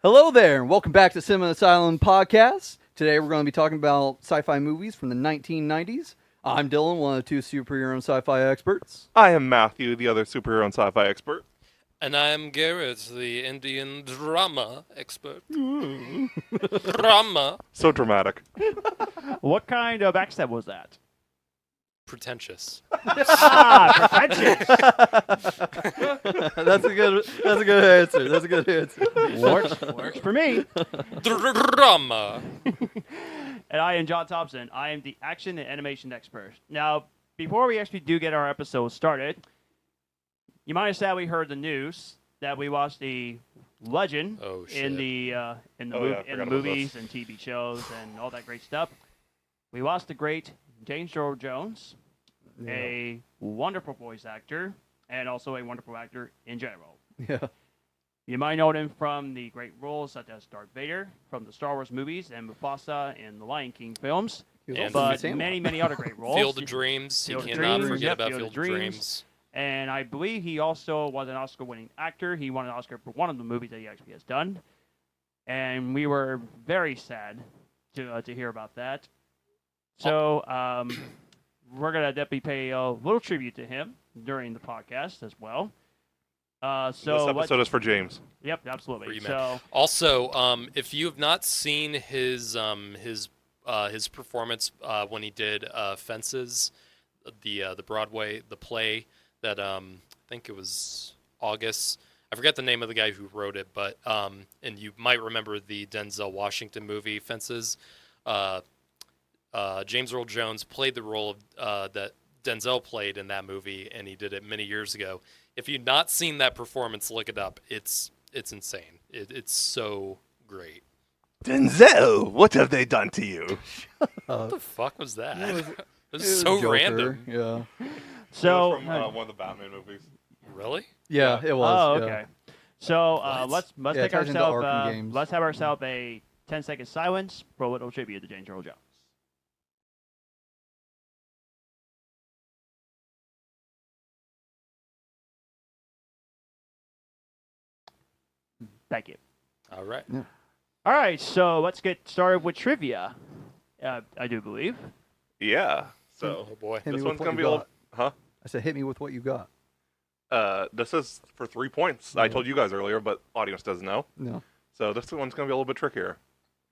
Hello there, and welcome back to Cinema Asylum Podcast. Today we're going to be talking about sci-fi movies from the 1990s. I'm Dylan, one of the two superhero and sci-fi experts. I am Matthew, the other superhero and sci-fi expert. And I'm Garrett, the Indian drama expert. Drama. So dramatic. What kind of accent was that? Pretentious. Pretentious. That's a good answer. That's a good answer. Works for me. Drama. And I am John Thompson. I am the action and animation expert. Now, before we actually do get our episode started, you might have sadly heard the news that we watched the Legend in the movies and TV shows and all that great stuff. We watched the great James Earl Jones, a wonderful voice actor, and also a wonderful actor in general. Yeah. You might know him from the great roles such as Darth Vader from the Star Wars movies and Mufasa in the Lion King films, but many other great roles. Field of Dreams. You cannot forget about Field of Dreams. And I believe he also was an Oscar-winning actor. He won an Oscar for one of the movies that he actually has done. And we were very sad to hear about that. So we're going to definitely pay a little tribute to him during the podcast as well. This episode is for James. Yep, absolutely. Also, if you have not seen his performance when he did Fences, the Broadway, the play that I think it was August. I forget the name of the guy who wrote it, but and you might remember the Denzel Washington movie Fences. James Earl Jones played the role of, that Denzel played in that movie, and he did it many years ago. If you've not seen that performance, look it up. It's insane. It's so great. Denzel, what have they done to you? What the fuck was that? It was so so random. Yeah. So it was from one of the Batman movies. Really? Yeah, it was. Oh, yeah. okay. So let's take ties into Arkham games. let's have ourselves a 10-second silence for a little tribute to James Earl Jones. Thank you. All right. Yeah. All right, so let's get started with trivia. I do believe. Yeah. So Oh boy. Hit me this with one's what gonna you be a little. got. Huh? I said, hit me with what you got. This is for 3 points. I told you guys earlier, but audience doesn't know. No. So this one's gonna be a little bit trickier.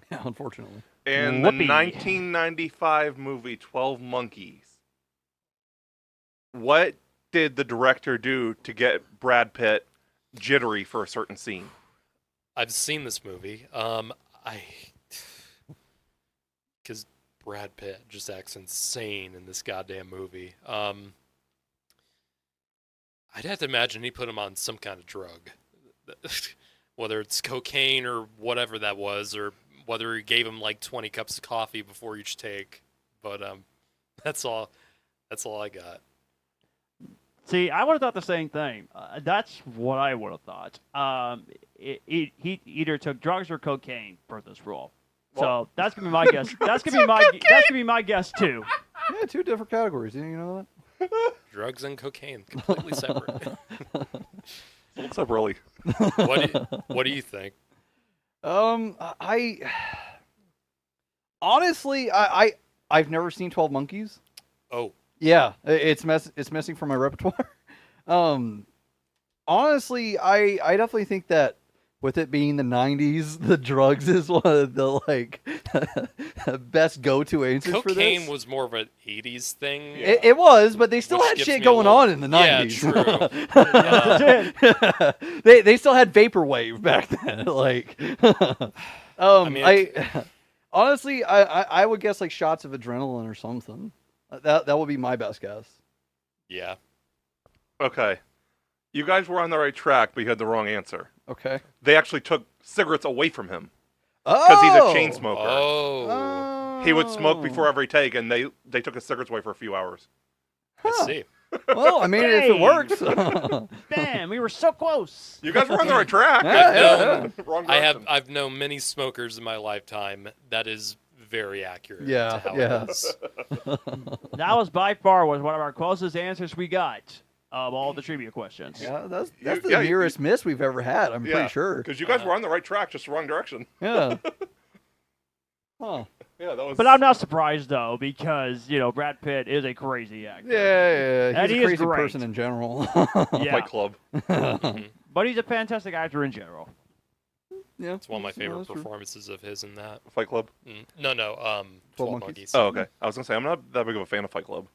Yeah, unfortunately. In Whoopee. the 1995 movie 12 Monkeys, what did the director do to get Brad Pitt jittery for a certain scene? I've seen this movie. Because Brad Pitt just acts insane in this goddamn movie. I'd have to imagine he put him on some kind of drug, whether it's cocaine or whatever that was, or whether he gave him like 20 cups of coffee before each take. But that's all I got. See, I would have thought the same thing. That's what I would have thought. He either took drugs or cocaine for this role. So that's gonna be my guess. That's gonna be my guess too. Yeah, two different categories. Didn't you know that? Drugs and cocaine, completely separate. What's up, really? What do you think? I honestly, I've never seen 12 Monkeys. Oh, Yeah, it's missing from my repertoire. Honestly, I definitely think that with it being the 90s, the drugs is one of the best go-to answers for this. cocaine was more of an 80s thing. It was, but they still Which had gets shit me a going little- on in the 90s. Yeah, true. They still had vaporwave back then. Honestly, I would guess like shots of adrenaline or something. That would be my best guess. Yeah. Okay. You guys were on the right track, but you had the wrong answer. Okay. They actually took cigarettes away from him Oh, because he's a chain smoker. Oh, He would smoke before every take, and they took his cigarettes away for a few hours. I see. Well, I mean, if it Hey. works. Damn, we were so close. You guys were on the right track. Yeah. Wrong I direction. I've known many smokers in my lifetime. That is very accurate. Yeah, to how yeah. it is. That was by far one of our closest answers we got. of all the trivia questions. Yeah, that's You- the yeah, you- nearest miss we've ever had. I'm pretty sure. Because you guys were on the right track, just the wrong direction. Yeah. Huh. Yeah, that was. But I'm not surprised though, because Brad Pitt is a crazy actor. Yeah. And He's he a is crazy great. person in general. Yeah. Fight Club. Mhm. But he's a fantastic actor in general. Yeah. It's one of my favorite that's true. performances of his in that. Fight Club. No, 12 Monkeys. Monkeys. Oh, okay. I was gonna say I'm not that big of a fan of Fight Club.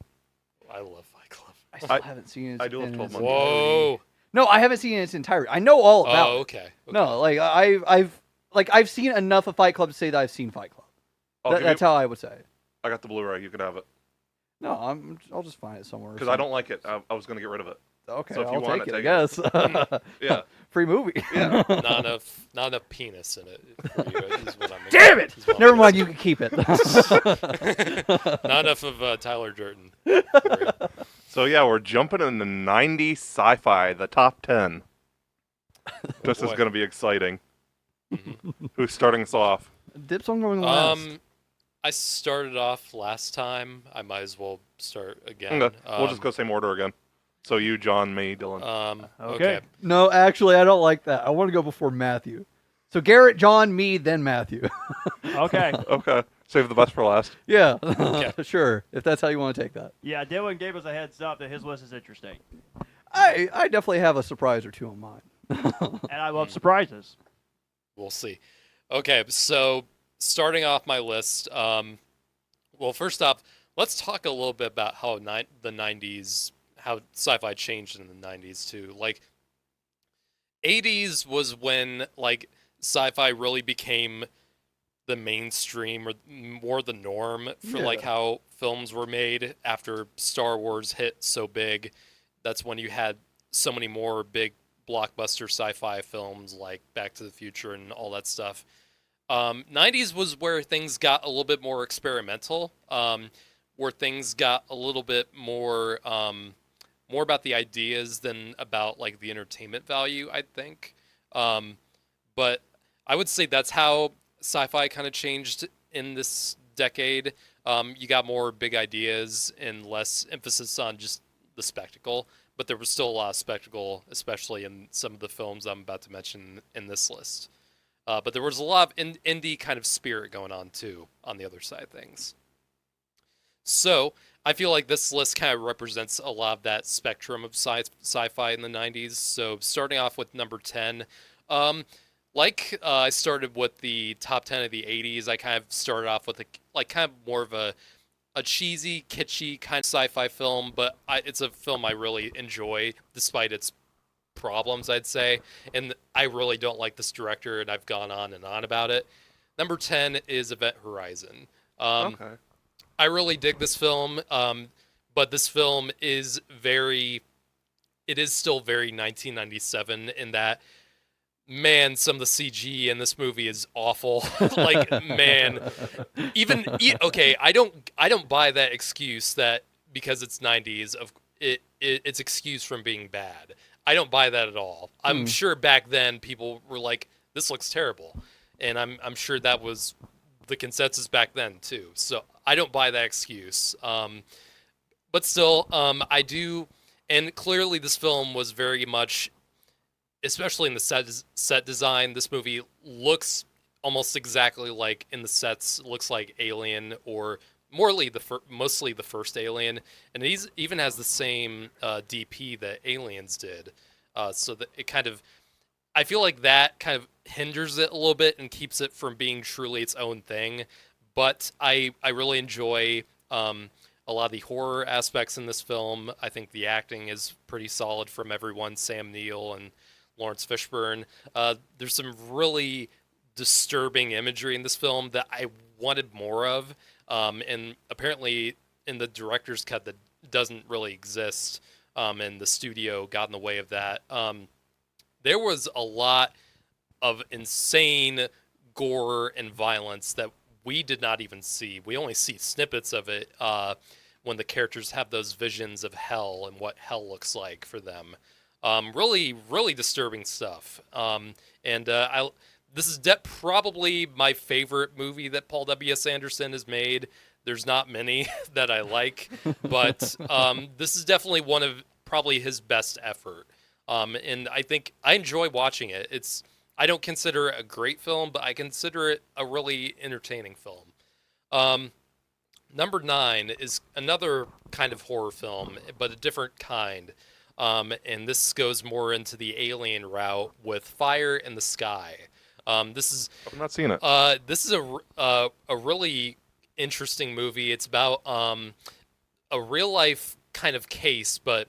I love Fight Club. I still haven't seen it. I do love in 12 its Monkeys. entirety. Whoa. No, I haven't seen it in its entirety. I know all about Oh, it. okay. No, like I've seen enough of Fight Club to say that I've seen Fight Club. That's how I would say it. I got the Blu-ray. You can have it. No, I'll just find it somewhere. Because I don't like it. I was gonna get rid of it. Okay, So if you I'll want take it, it. I take guess. Yeah. Free movie. Yeah. Not enough penis in it. For you, is what I'm Damn it! is what I'm Never mind. guessing. You can keep it. Not enough of Tyler Durden. So yeah, we're jumping in the '90s sci-fi, the top 10. This is boy. gonna be exciting. Mhm. Who's starting us off? Dips on going last. I started off last time. I might as well start again. Okay. We'll just go same order again. So you, John, me, Dylan. Okay. No, actually, I don't like that. I want to go before Matthew. So Garrett, John, me, then Matthew. Okay. Okay. Save the best for last. Yeah, Okay. sure. If that's how you want to take that. Yeah, Dylan gave us a heads up that his list is interesting. I definitely have a surprise or two on mine. And I love surprises. We'll see. Okay, so starting off my list. Well, first off, let's talk a little bit about how the '90s, how sci-fi changed in the '90s too. Like, '80s was when like sci-fi really became the mainstream or more the norm for like Yeah. how films were made after Star Wars hit so big. That's when you had so many more big blockbuster sci-fi films like Back to the Future and all that stuff. 90s was where things got a little bit more experimental, where things got a little bit more more about the ideas than about like the entertainment value, I think. But I would say that's how sci-fi kind of changed in this decade. You got more big ideas and less emphasis on just the spectacle, but there was still a lot of spectacle, especially in some of the films I'm about to mention in this list. But there was a lot of indie kind of spirit going on too on the other side of things. So I feel like this list kind of represents a lot of that spectrum of sci-fi in the 90s. So starting off with number 10, I started with the top 10 of the 80s. I kind of started off with kind of more of a cheesy, kitschy kind of sci-fi film, but it's a film I really enjoy despite its problems, I'd say. And I really don't like this director, and I've gone on and on about it. Number 10 is Event Horizon. Okay. I really dig this film, but this film is still very 1997 in that, man, some of the CG in this movie is awful. Like, man, okay, I don't buy that excuse that because it's 90s it's excused from being bad. I don't buy that at all. I'm sure back then people were like, this looks terrible, and I'm sure that was the consensus back then too. So I don't buy that excuse. But still, I do, and clearly this film was very much, especially in the set design, this movie looks almost exactly like in the sets, looks like Alien or mostly the first Alien, and it even has the same DP that Aliens did. So that it kind of, I feel like that kind of hinders it a little bit and keeps it from being truly its own thing. But I really enjoy a lot of the horror aspects in this film. I think the acting is pretty solid from everyone, Sam Neill and Lawrence Fishburne. There's some really disturbing imagery in this film that I wanted more of. And apparently in the director's cut that doesn't really exist, and the studio got in the way of that. There was a lot of insane gore and violence that we did not even see. We only see snippets of it when the characters have those visions of hell and what hell looks like for them. Really, really disturbing stuff. This is probably my favorite movie that Paul W.S. Anderson has made. There's not many that I like, but this is definitely probably his best effort. And I think I enjoy watching it. I don't consider it a great film, but I consider it a really entertaining film. Number 9 is another kind of horror film, but a different kind. And this goes more into the alien route with Fire in the Sky. This is I've not seen it. this is a really interesting movie. It's about a real life kind of case, but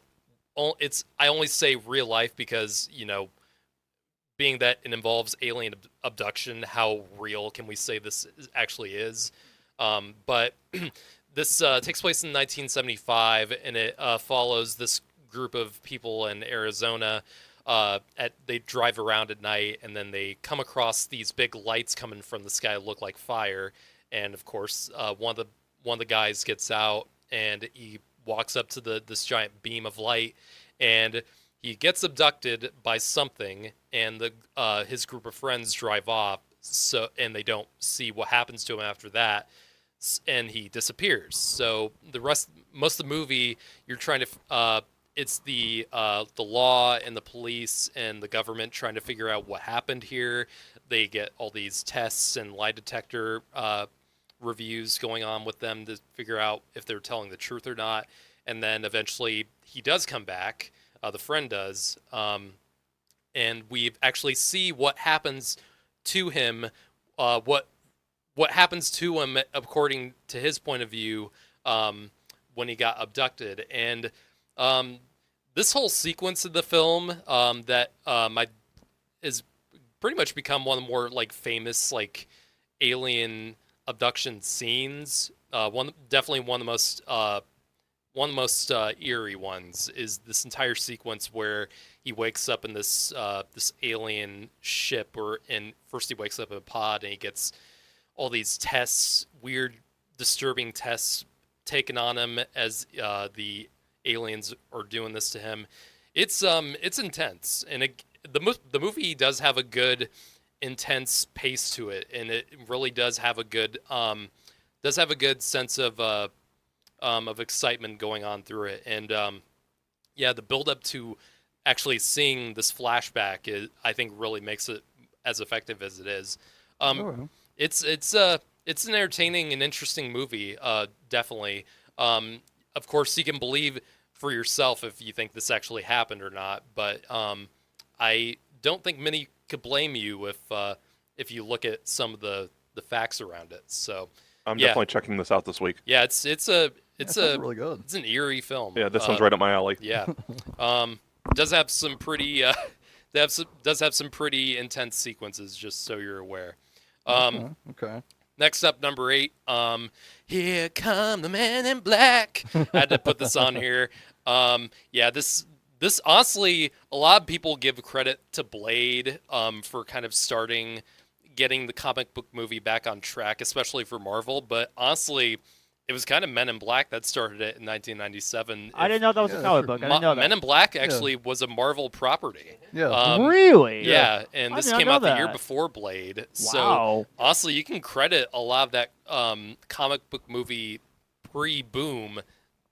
I only say real life because being that it involves alien abduction, how real can we say this actually is? But this takes place in 1975, and it follows this group of people in Arizona. They drive around at night, and then they come across these big lights coming from the sky that look like fire. And of course, one of the guys gets out, and he walks up to this giant beam of light, and he gets abducted by something, and his group of friends drive off. And they don't see what happens to him after that, and he disappears. So most of the movie, you're trying to. It's the law and the police and the government trying to figure out what happened here. They get all these tests and lie detector reviews going on with them to figure out if they're telling the truth or not. And then eventually he does come back. The friend does. And we actually see what happens to him. What happens to him according to his point of view when he got abducted. And this whole sequence of the film that is pretty much become one of the more famous alien abduction scenes. Definitely one of the most eerie ones is this entire sequence where he wakes up in this alien ship, and first he wakes up in a pod and he gets all these tests, weird, disturbing tests taken on him as the aliens are doing this to him. It's intense, and the movie does have a good intense pace to it, and it really does have a good sense of excitement going on through it. And the build up to actually seeing this flashback I think really makes it as effective as it is. It's an entertaining and interesting movie, definitely. Of course, you can believe for yourself if you think this actually happened or not, but I don't think many could blame you if you look at some of the facts around it. So I'm definitely checking this out this week. yeah, it's really good. It's an eerie film. Yeah, this one's right up my alley. Yeah, does have some pretty does have some pretty intense sequences, just so you're aware. Okay. Next up, number 8. Here come the men in black. I had to put this on here. This honestly, a lot of people give credit to Blade for kind of getting the comic book movie back on track, especially for Marvel. But honestly, it was kind of Men in Black that started it in 1997. I didn't know that was a comic book. I didn't know that. Men in Black actually was a Marvel property. Yeah. Really? Yeah, and I this did not came know out the year that. before Blade. Wow. So honestly, you can credit a lot of that comic book movie pre-boom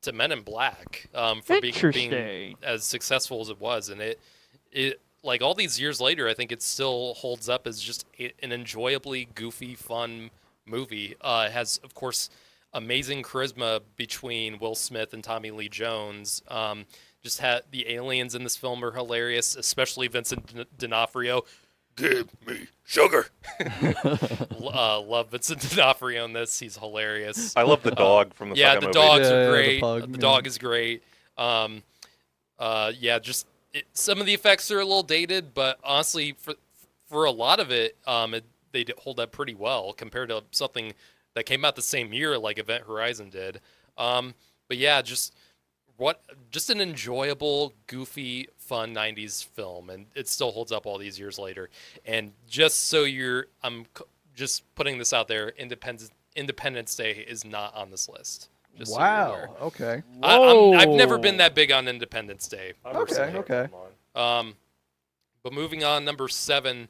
to Men in Black for being Interesting. as successful as it was. And it like all these years later, I think it still holds up as just an enjoyably goofy, fun movie. It has, of course, amazing charisma between Will Smith and Tommy Lee Jones. The aliens in this film are hilarious, especially Vincent D'Onofrio. Give me sugar. Love Vincent D'Onofrio in this. He's hilarious. I love the dog from the second movie. Dogs Yeah, are the great. pug, The yeah. dog is great. Some of the effects are a little dated, but honestly, for a lot of it, they hold up pretty well compared to something that came out the same year, like Event Horizon did. But yeah, just an enjoyable, goofy, fun '90s film, and it still holds up all these years later. And just so I'm just putting this out there: Independence Day is not on this list. Just so you're aware. Wow. Okay. I've never been that big on Independence Day. Okay. But moving on, number 7.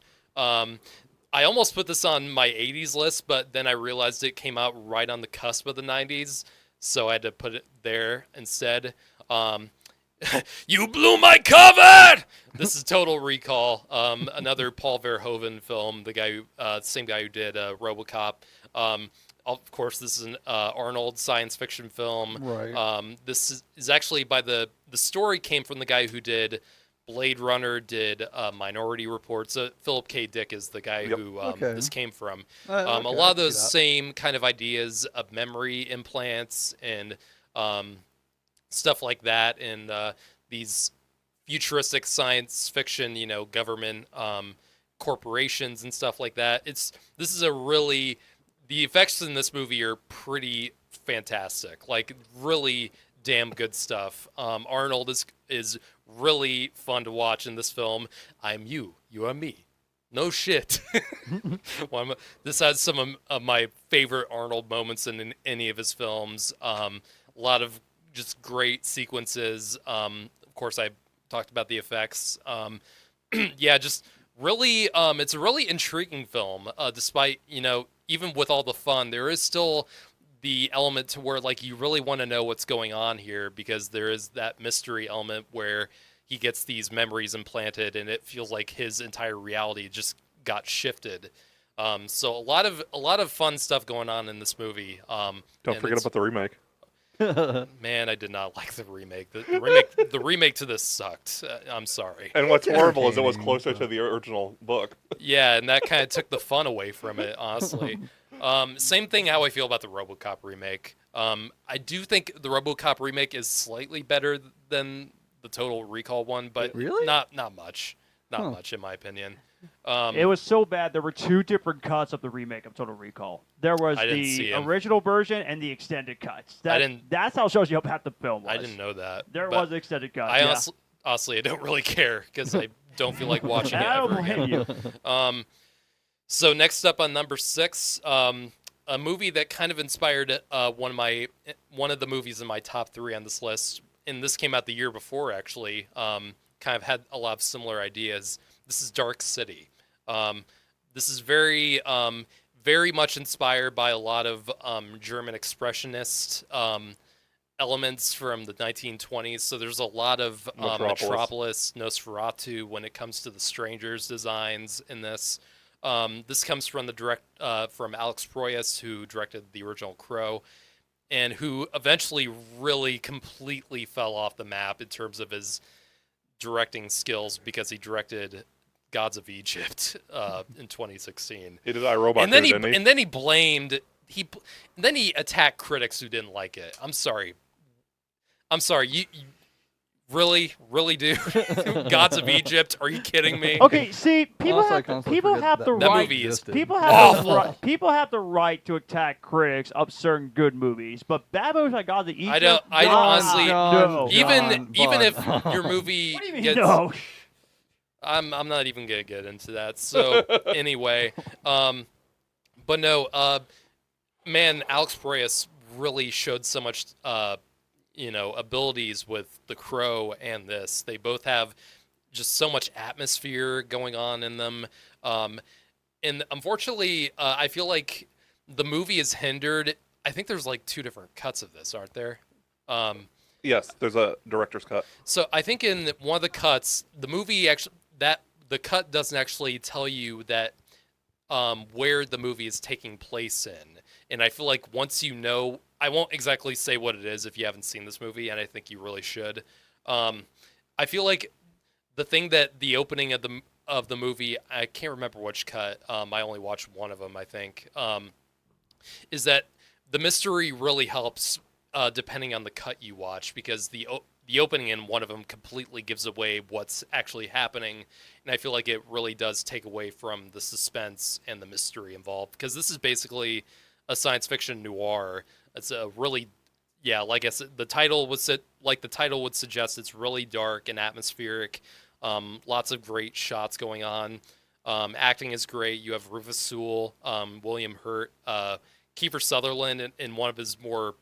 I almost put this on my 80s list, but then I realized it came out right on the cusp of the 90s, so I had to put it there instead. You blew my cover! This is Total Recall, another Paul Verhoeven film, the guy same guy who did RoboCop. Of course, this is an Arnold science fiction film. Right. This is actually by the story came from the guy who did Blade Runner, did Minority Report. So Philip K. Dick is the guy who this came from. Okay, A lot of I those see that. same kind of ideas of memory implants and stuff like that, and these futuristic science fiction, government corporations and stuff like that. This is a really, the effects in this movie are pretty fantastic, like really damn good stuff. Arnold is really fun to watch in this film. I'm you are me. No shit. This has some of my favorite Arnold moments in any of his films. A lot of just great sequences. Of course, I talked about the effects. Yeah, just really, it's a really intriguing film. Despite, even with all the fun, there is still the element to where, like, you really want to know what's going on here, because there is that mystery element where he gets these memories implanted and it feels like his entire reality just got shifted. So a lot of fun stuff going on in this movie. Don't forget about the remake. Man, I did not like the remake. The remake to this sucked. I'm sorry. And what's horrible is it was closer to the original book. Yeah, and that kind of took the fun away from it, honestly. Same thing how I feel about the RoboCop remake. I do think the RoboCop remake is slightly better than the Total Recall one, but Really? not much. Not much, in my opinion. It was so bad. There were two different cuts of the remake of Total Recall. There was I didn't see the 'em. original version and the extended cuts. That's how it shows you how bad the film was. I didn't know that. There but was an extended cut. I yeah. honestly, I don't really care because I don't feel like watching it I don't ever blame again. you. So next up on number 6, a movie that kind of inspired one of the movies in my top 3 on this list, and this came out the year before actually. Kind of had a lot of similar ideas. This is Dark City. This is very much inspired by a lot of German expressionist elements from the 1920s. So there's a lot of Metropolis, Nosferatu when it comes to the strangers designs in this. This comes from from Alex Proyas, who directed the original Crow, and who eventually really completely fell off the map in terms of his directing skills, because he directed Gods of Egypt in 2016. He did iRobot And then too, didn't he? and then he blamed and then he attacked critics who didn't like it. I'm sorry. You really, dude? Gods of Egypt? Are you kidding me? Okay, see, people Also, I have constantly people forget have that the that right. movie is People have awful. people have the right to attack critics of certain good movies, but bad movies like Gods of Egypt. I honestly- no. Even if your movie What do you mean gets, no? I'm not even gonna get into that. So anyway, but no, man, Alex Proyas really showed so much, abilities with The Crow and this. They both have just so much atmosphere going on in them, and unfortunately, I feel like the movie is hindered. I think there's like 2 different cuts of this, aren't there? Yes, there's a director's cut. So I think in one of the cuts, the movie the cut doesn't actually tell you that where the movie is taking place in. And I feel like once you know, I won't exactly say what it is if you haven't seen this movie, and I think you really should. I feel like the thing that the opening of the movie, I can't remember which cut. I only watched one of them, I think. Is that the mystery really helps depending on the cut you watch, because the opening in one of them completely gives away what's actually happening, and I feel like it really does take away from the suspense and the mystery involved, because this is basically a science fiction noir. It's a really, like I said, the title would suggest, it's really dark and atmospheric. Lots of great shots going on. Acting is great. You have Rufus Sewell, William Hurt, Kiefer Sutherland in one of his more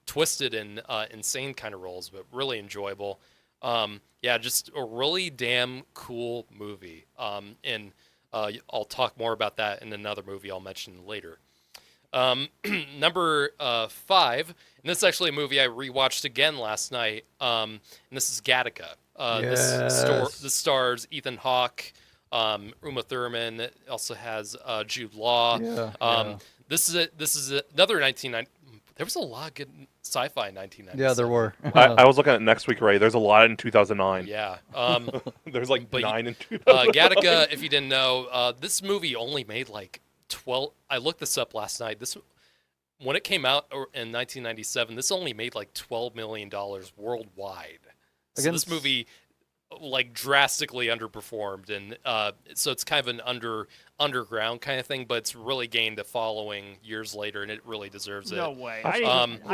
twisted and insane kind of roles, but really enjoyable. Just a really damn cool movie. And I'll talk more about that in another movie I'll mention later. Number 5, and this is actually a movie I rewatched again last night. And this is Gattaca. This stars Ethan Hawke, Uma Thurman. It also has Jude Law. This is another 1990. There was a lot of good sci-fi in 1990. Yeah, there were. I was looking at next week, Ray. There's a lot in 2009. Yeah. There's like But 9 in 2009. Gattaca, if you didn't know, this movie only made like 12. I looked this up last night. When it came out in 1997, this only made like $12 million worldwide. So this movie like drastically underperformed, and so it's kind of an underground kind of thing, but it's really gained a following years later, and it really deserves it. No way. I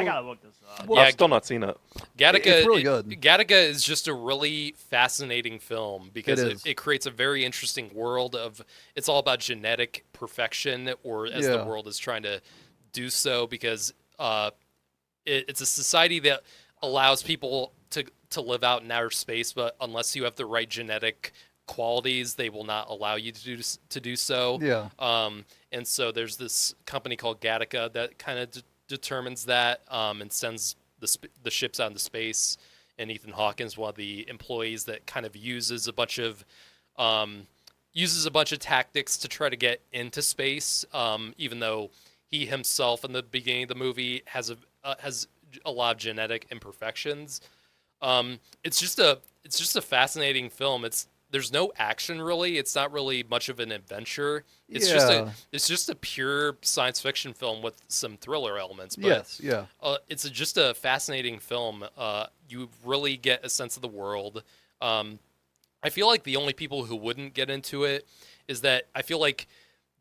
gotta look this up. Well, I've still not seen it. Gattaca, it's really good. Gattaca is just a really fascinating film because It is. it creates a very interesting world of. It's all about genetic perfection, or as the world is trying to do so, because it's a society that allows people to live out in outer space, but unless you have the right genetic qualities, they will not allow you to do so. Yeah. And so there's this company called Gattaca that kind of determines that, and sends the ships out into space. And Ethan Hawke is one of the employees that kind of uses a bunch of tactics to try to get into space, even though he himself in the beginning of the movie has a lot of genetic imperfections. It's just a fascinating film. There's no action really. It's not really much of an adventure. It's just a pure science fiction film with some thriller elements. But, it's just a fascinating film. You really get a sense of the world. I feel like the only people who wouldn't get into it is that I feel like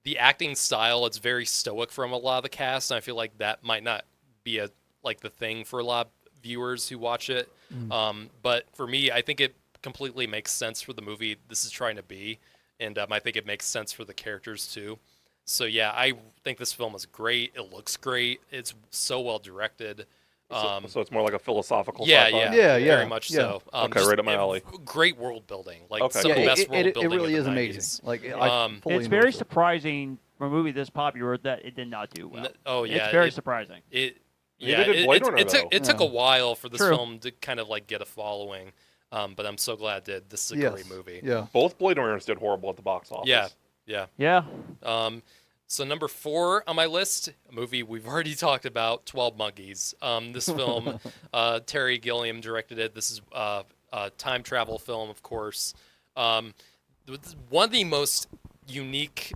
the acting style, it's very stoic from a lot of the cast, and I feel like that might not be the thing for a lot of viewers who watch it. But for me, I think it completely makes sense for the movie this is trying to be, and I think it makes sense for the characters too. So yeah, I think this film is great. It looks great. It's so well directed. So it's more like a philosophical Yeah, sci-fi? yeah, very much so. Okay, right up my alley. Great world building, like Okay, some of the cool. best world It building. really of is the amazing. 90s. Like, I fully It's very endorse it. surprising for a movie this popular that it did not do well. Oh yeah, It's very surprising. Neither did Blade Runner, though. It took a while for this True. film to kind of like get a following, but I'm so glad it did. This is a great movie. Yeah. Both Blade Runners did horrible at the box office. Yeah. Yeah. So number 4 on my list, a movie we've already talked about, 12 Monkeys. This film, Terry Gilliam directed it. This is a time travel film, of course. One of the most unique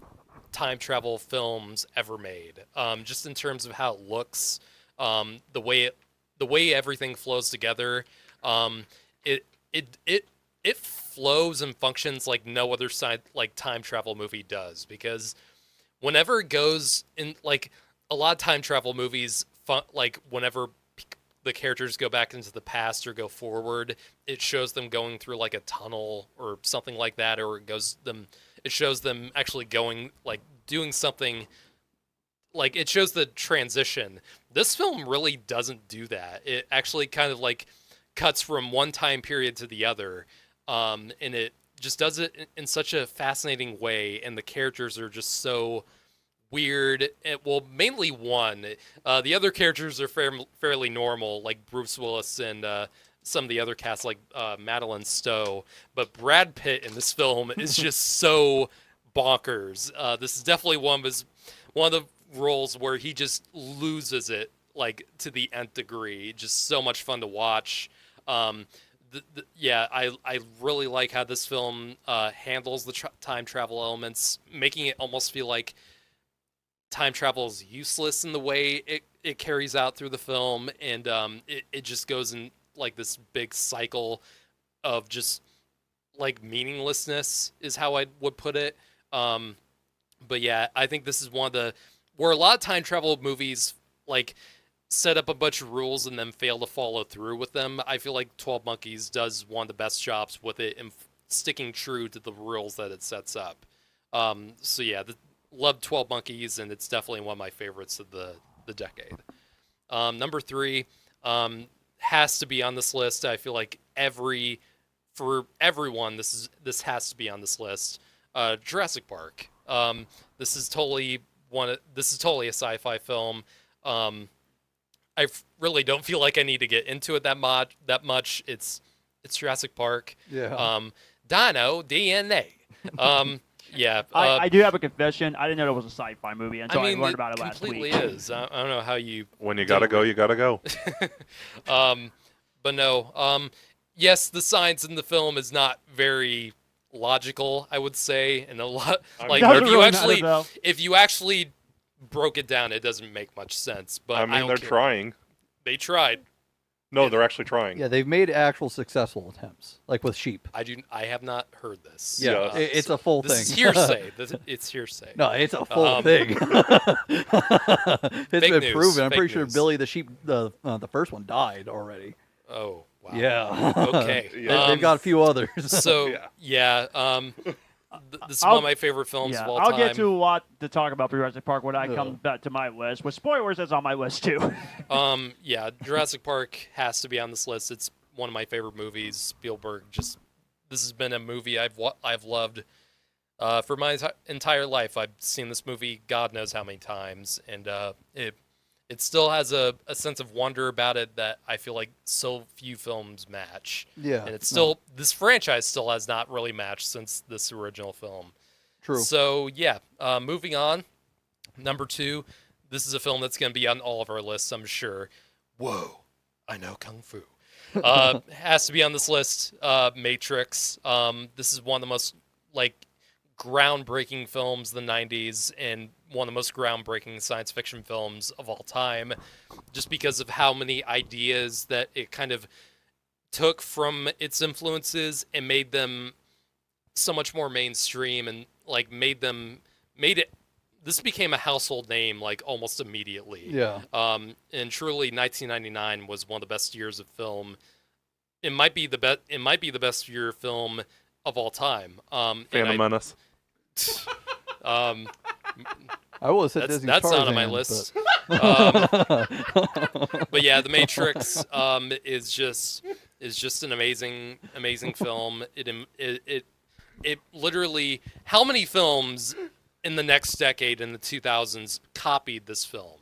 time travel films ever made, just in terms of how it looks, the way everything flows together. It flows and functions like no other time travel movie does, because whenever it goes in, like a lot of time travel movies, like whenever the characters go back into the past or go forward, it shows them going through like a tunnel or something like that, or it shows them actually going, like doing something, like it shows the transition. This film really doesn't do that. It actually kind of like cuts from one time period to the other, and it just does it in such a fascinating way, and the characters are just so weird. Mainly one. The other characters are fairly normal, like Bruce Willis and some of the other cast, like Madeline Stowe. But Brad Pitt in this film is just so bonkers. This is definitely one of the roles where he just loses it, like to the nth degree. Just so much fun to watch. I really like how this film handles the time travel elements, making it almost feel like time travel is useless in the way it carries out through the film, and it just goes in like this big cycle of just like meaninglessness is how I would put it. But yeah, I think this is one of the where a lot of time travel movies like set up a bunch of rules and then fail to follow through with them. I feel like 12 Monkeys does one of the best jobs with it and sticking true to the rules that it sets up. So yeah, love 12 Monkeys, and it's definitely one of my favorites of the decade. Number 3 has to be on this list. I feel like for everyone, this has to be on this list. Jurassic Park. This is totally This is totally a sci-fi film. Really don't feel like I need to get into it that much. It's Jurassic Park. Yeah. Dino DNA. Yeah. I do have a confession. I didn't know it was a sci-fi movie until I learned it about it last completely week. is. I don't know how you. When you gotta go, you gotta go. But no. Yes, the science in the film is not very logical, I would say, and a lot like Doesn't if you really actually matter, though. if you actually broke it down, it doesn't make much sense. But I mean, don't they're care. trying. They tried. No, they're actually trying. Yeah, they've made actual successful attempts, like with sheep. I have not heard this. Yeah, Yeah. it's a full This thing. is hearsay. It's hearsay. No, it's a full thing. It's been news, proven. I'm fake pretty sure news. Billy the sheep, the first one died already. Oh wow. Yeah. Okay. Yeah. They've got a few others. So Yeah. this is one of my favorite films Yeah, of all I'll time. get to a lot to talk about for Jurassic Park when I come back to my list. With spoilers, that's on my list too. Yeah, Jurassic Park has to be on this list. It's one of my favorite movies. Spielberg this has been a movie I've loved for my entire life. I've seen this movie God knows how many times, and it still has a sense of wonder about it that I feel like so few films match. Yeah, And it's still this franchise still has not really matched since this original film. True. So yeah, moving on. Number 2, this is a film that's going to be on all of our lists, I'm sure. Whoa, I know kung fu. Has to be on this list. Matrix. This is one of the most groundbreaking films of the 90s and one of the most groundbreaking science fiction films of all time, just because of how many ideas that it kind of took from its influences and made them so much more mainstream and this became a household name almost immediately. Yeah. And truly 1999 was one of the best years of film. It might be the best year of film of all time. Phantom Menace. I will have said Disney's That's not on my Tarzan, list. But yeah, The Matrix is just an amazing film. It literally, how many films in the next decade in the 2000s copied this film?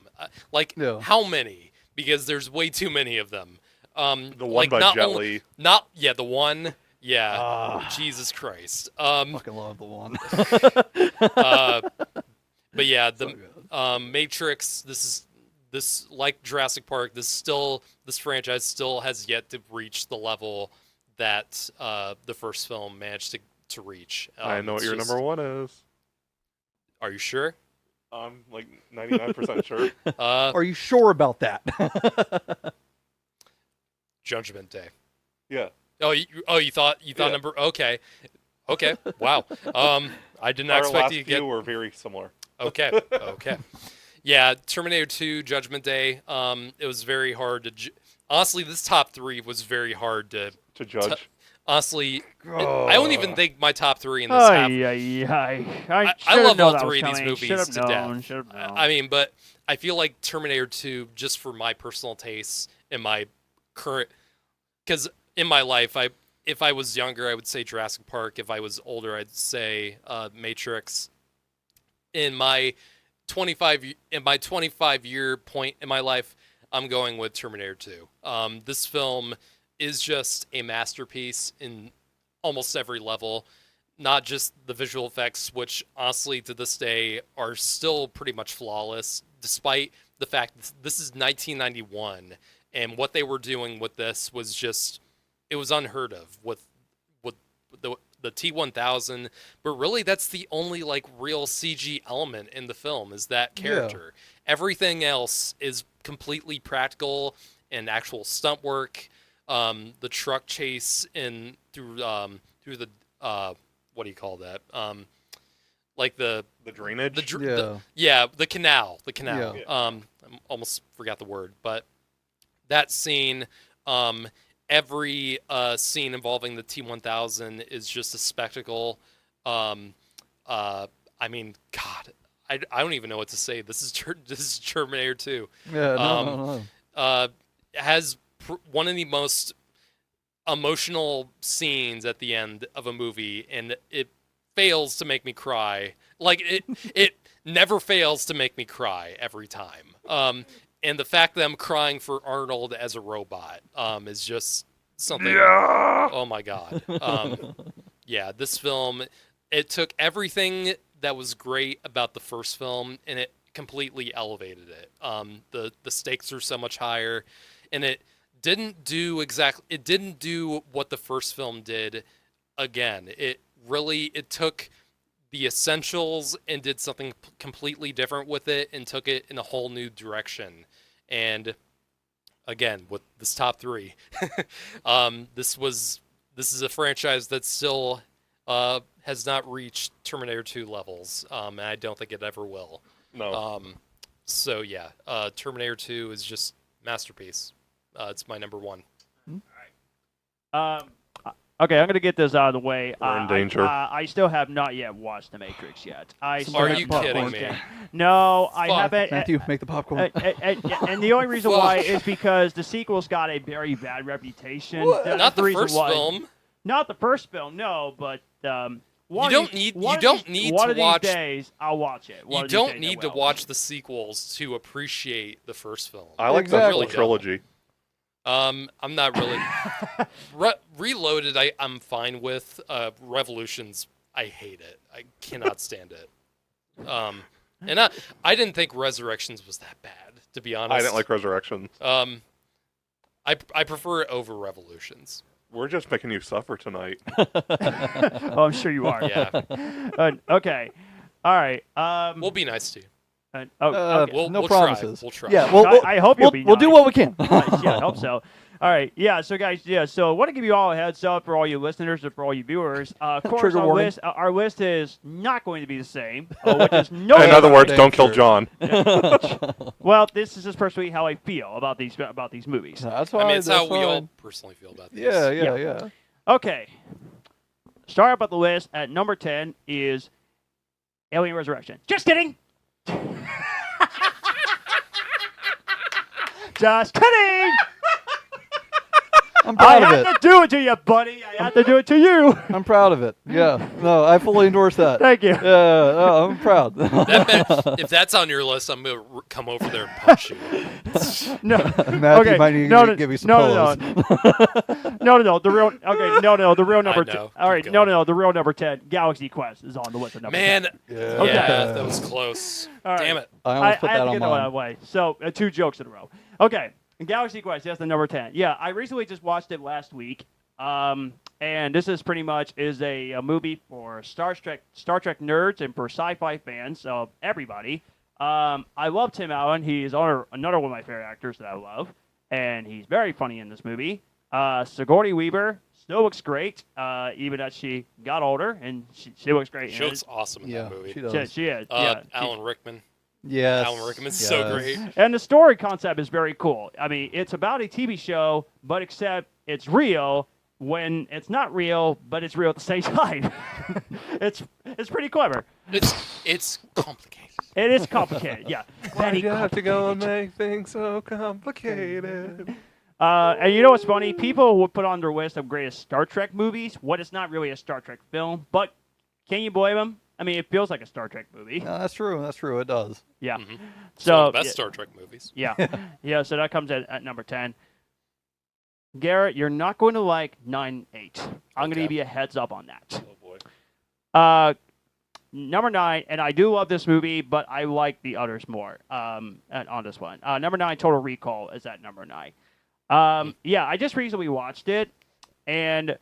Yeah. How many? Because there's way too many of them. The one by Jet Li. The one. Yeah. Jesus Christ. fucking love the one. But yeah, So the good. Matrix. This like Jurassic Park. This franchise still has yet to reach the level that the first film managed to reach. I know what it's your just- number 1 is. Are you sure? I'm 99% sure. Are you sure about that? Judgment Day. Yeah. You thought Yeah. number okay. Wow. I did not Our expect last you to get few were very similar. Okay. Yeah, Terminator 2, Judgment Day. It was very hard to honestly. This top 3 was very hard to judge. honestly. I don't even think my top 3 in this have. I love all that 3 was of these coming. movies Should've to known, death. should've known. I mean, but I feel like Terminator 2, just for my personal tastes and my current, because in my life, if I was younger, I would say Jurassic Park. If I was older, I'd say Matrix. In my 25-year point in my life, I'm going with Terminator 2. This film is just a masterpiece in almost every level. Not just the visual effects, which honestly to this day are still pretty much flawless, despite the fact that this is 1991, and what they were doing with this was just, it was unheard of with the T-1000. But really, that's the only real CG element in the film is that character. Everything else is completely practical and actual stunt work. The truck chase through the what do you call that? The drainage. the canal. Yeah. I almost forgot the word, but that scene, every scene involving the T-1000 is just a spectacle. I mean, God, I don't even know what to say. This is Terminator 2. Yeah, no. Has one of the most emotional scenes at the end of a movie, and it fails to make me cry. never fails to make me cry every time. And the fact that I'm crying for Arnold as a robot is just something. Yeah. Oh my god. Yeah, this film, it took everything that was great about the first film and it completely elevated it. The stakes are so much higher, and it didn't do what the first film did again. It took the essentials and did something completely different with it and took it in a whole new direction. And again, with this top three, this is a franchise that still has not reached Terminator 2 levels, and I don't think it ever will. No. So yeah, Terminator 2 is just masterpiece. It's my number one. Okay, I'm gonna get this out of the way. We're in danger. I still have not yet watched The Matrix yet. Are started you part kidding one. me? No, I Fuck. haven't. Matthew, make the popcorn. And the only reason why is because the sequel's got a very bad reputation. What? That's Not the reason first why. film. Not the first film, no, but one You of don't these- need- one you of don't these- need one to of these watch- days, I'll watch it. One You of these don't days I need to will. watch the sequels to appreciate the first film. I like Exactly. the Really whole trilogy. I'm not really. Reloaded, I'm fine with. Revolutions, I hate it. I cannot stand it. And I didn't think Resurrections was that bad, to be honest. I didn't like Resurrections. I prefer it over Revolutions. We're just making you suffer tonight. Oh, I'm sure you are. Yeah, Okay. All right. we'll be nice to you. Okay. We'll no try. promises. We'll try. Yeah, we'll, I hope you'll be we'll do nice. what we can. Yeah, I hope so. All right, yeah. So guys, so I want to give you all a heads up for all you listeners and for all you viewers. Of course, Trigger warning. our list is not going to be the same. Which is no. In other words, Danger. don't kill John. Well, this is just personally how I feel about these movies. That's I fine. mean, it's how that's we all fine. personally feel about this. Yeah. Okay. Start up at the list at number 10 is Alien Resurrection. Just kidding. Just kidding. I'm I proud of had it. to do it to you, buddy. I had to do it to you. I'm proud of it. Yeah. No, I fully endorse that. Thank you. Yeah, oh, I'm proud. If that's on your list, I'm gonna come over there and punch you. No. Matthew Okay. might need No, to no, give you some no, pillows. No. The real. Okay. No. The real number. I know. All right. Keep No. going. The real number 10. Galaxy Quest is on the list. Of number 10. Man, Yeah. yeah, that was close. All right. Damn it. I almost put had that to on get that one out mine. of the way. So 2 jokes in a row. Okay. Galaxy Quest. That's the number 10. Yeah. I recently just watched it last week. And this is pretty much a movie for Star Trek nerds and for sci-fi fans of everybody. I love Tim Allen. He's another one of my favorite actors that I love, and he's very funny in this movie. Sigourney Weaver still looks great, even as she got older, and she looks great. She looks awesome in Yeah, that movie. she does. She is. Yeah. Alan Rickman. Yes. Alan Rickman's so great. And the story concept is very cool. I mean, it's about a TV show, but except it's real when it's not real, but it's real at the same time. it's pretty clever. It's complicated. It is complicated, yeah. Why do you have to go and complicated. make things so complicated? And you know what's funny? People would put on their list of greatest Star Trek movies what is not really a Star Trek film, but can you blame them? I mean, it feels like a Star Trek movie. No, that's true. That's true. It does. Yeah. Mhm. It's one So of the best yeah, Star Trek movies. yeah. So that comes at number 10. Garrett, you're not going to like 9-8. I'm going to Okay. give you a heads up on that. Oh boy. Number 9, and I do love this movie, but I like the others more on this one. Number 9, Total Recall is at number 9. Yeah, I just recently watched it, and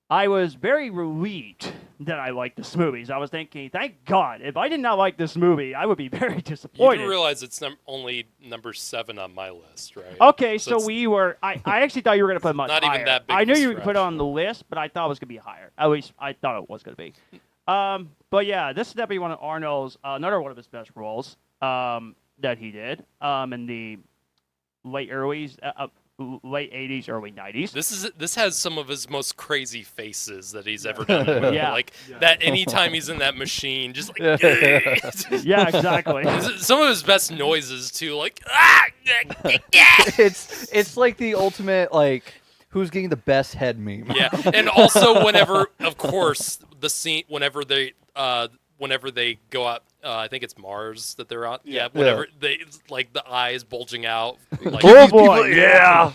I was very relieved that I liked this movie. So I was thinking, thank God, if I did not like this movie, I would be very You disappointed. do realize it's only number 7 on my list, right? Okay, So so it's we were. I actually thought you were going to put it much not higher. even that big I of knew a you would put it stretch. on the list, but I thought it was going to be higher. At least I thought it was going to be. But yeah, this is definitely one of Arnold's another one of his best roles that he did in the late 80s, early 90s. This has some of his most crazy faces that he's ever done. In a movie. Yeah. Like that anytime he's in that machine, just like Yeah, exactly. some of his best noises too, like It's like the ultimate like who's getting the best head meme. yeah. And also whenever, of course, the scene whenever they go out I think it's Mars that they're on. Yeah. Whatever. They like the eyes bulging out. Like, Oh boy! Yeah.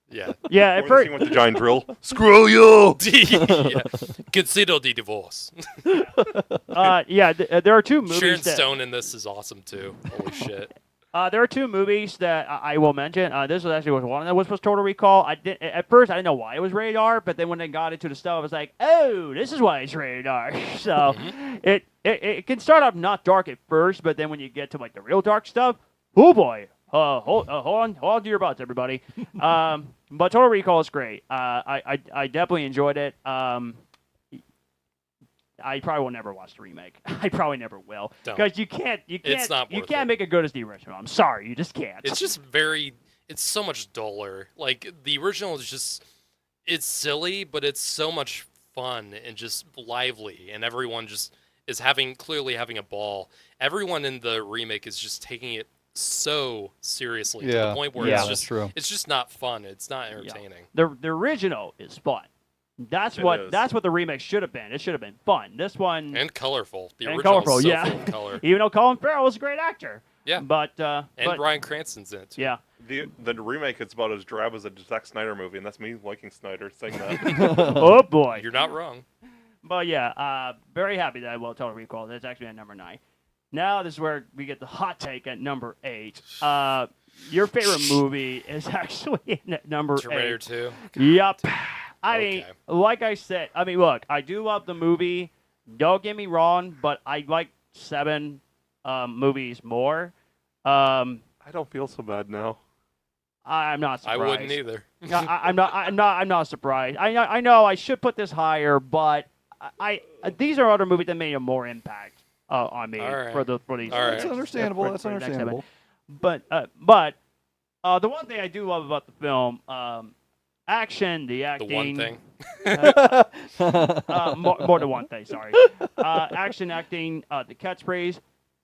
yeah. Yeah, Or at the first, scene with the giant drill. Screw you. yeah. Consider the divorce. there are two movies Sharon that Stone in this is awesome too. Holy shit. there are two movies that I will mention. This was actually one of them was Total Recall. At first I didn't know why it was rated R, but then when they got into the stuff, I was like, oh, this is why it's rated R. So it can start off not dark at first, but then when you get to like the real dark stuff, oh boy. Hold on to your butts, everybody. But Total Recall is great. I definitely enjoyed it. I probably will never watch the remake. I probably never will because you can't make it good as the original. I'm sorry, you just can't. It's just it's so much duller. Like the original is just, it's silly, but it's so much fun and just lively, and everyone just is clearly having a ball. Everyone in the remake is just taking it so seriously to the point where it's just not fun. It's not entertaining. The original is fun. That's what the remake should have been. It should have been fun. This one and colorful. The and original colorful, is so yeah. full of color. Even though Colin Farrell is a great actor. Yeah. But Bryan Cranston's in it too. Yeah. The remake is about as drab as a Zack Snyder movie, and that's me liking Snyder saying that. Oh boy. You're not wrong. But yeah, very happy that I will Total Recall. That's actually at number 9. Now this is where we get the hot take at number 8. Your favorite movie is actually at number Terminator 8. 2. Yep. I mean, like I said, look, I do love the movie. Don't get me wrong, but I like 7 movies more. I don't feel so bad now. I'm not surprised. I wouldn't either. I'm not surprised. I know I should put this higher, but these are other movies that made a more impact on me for these. All right. That's understandable. That's understandable. But the one thing I do love about the film, action, the acting. The one thing. More than one thing. Sorry. Action, acting, the catchphrase,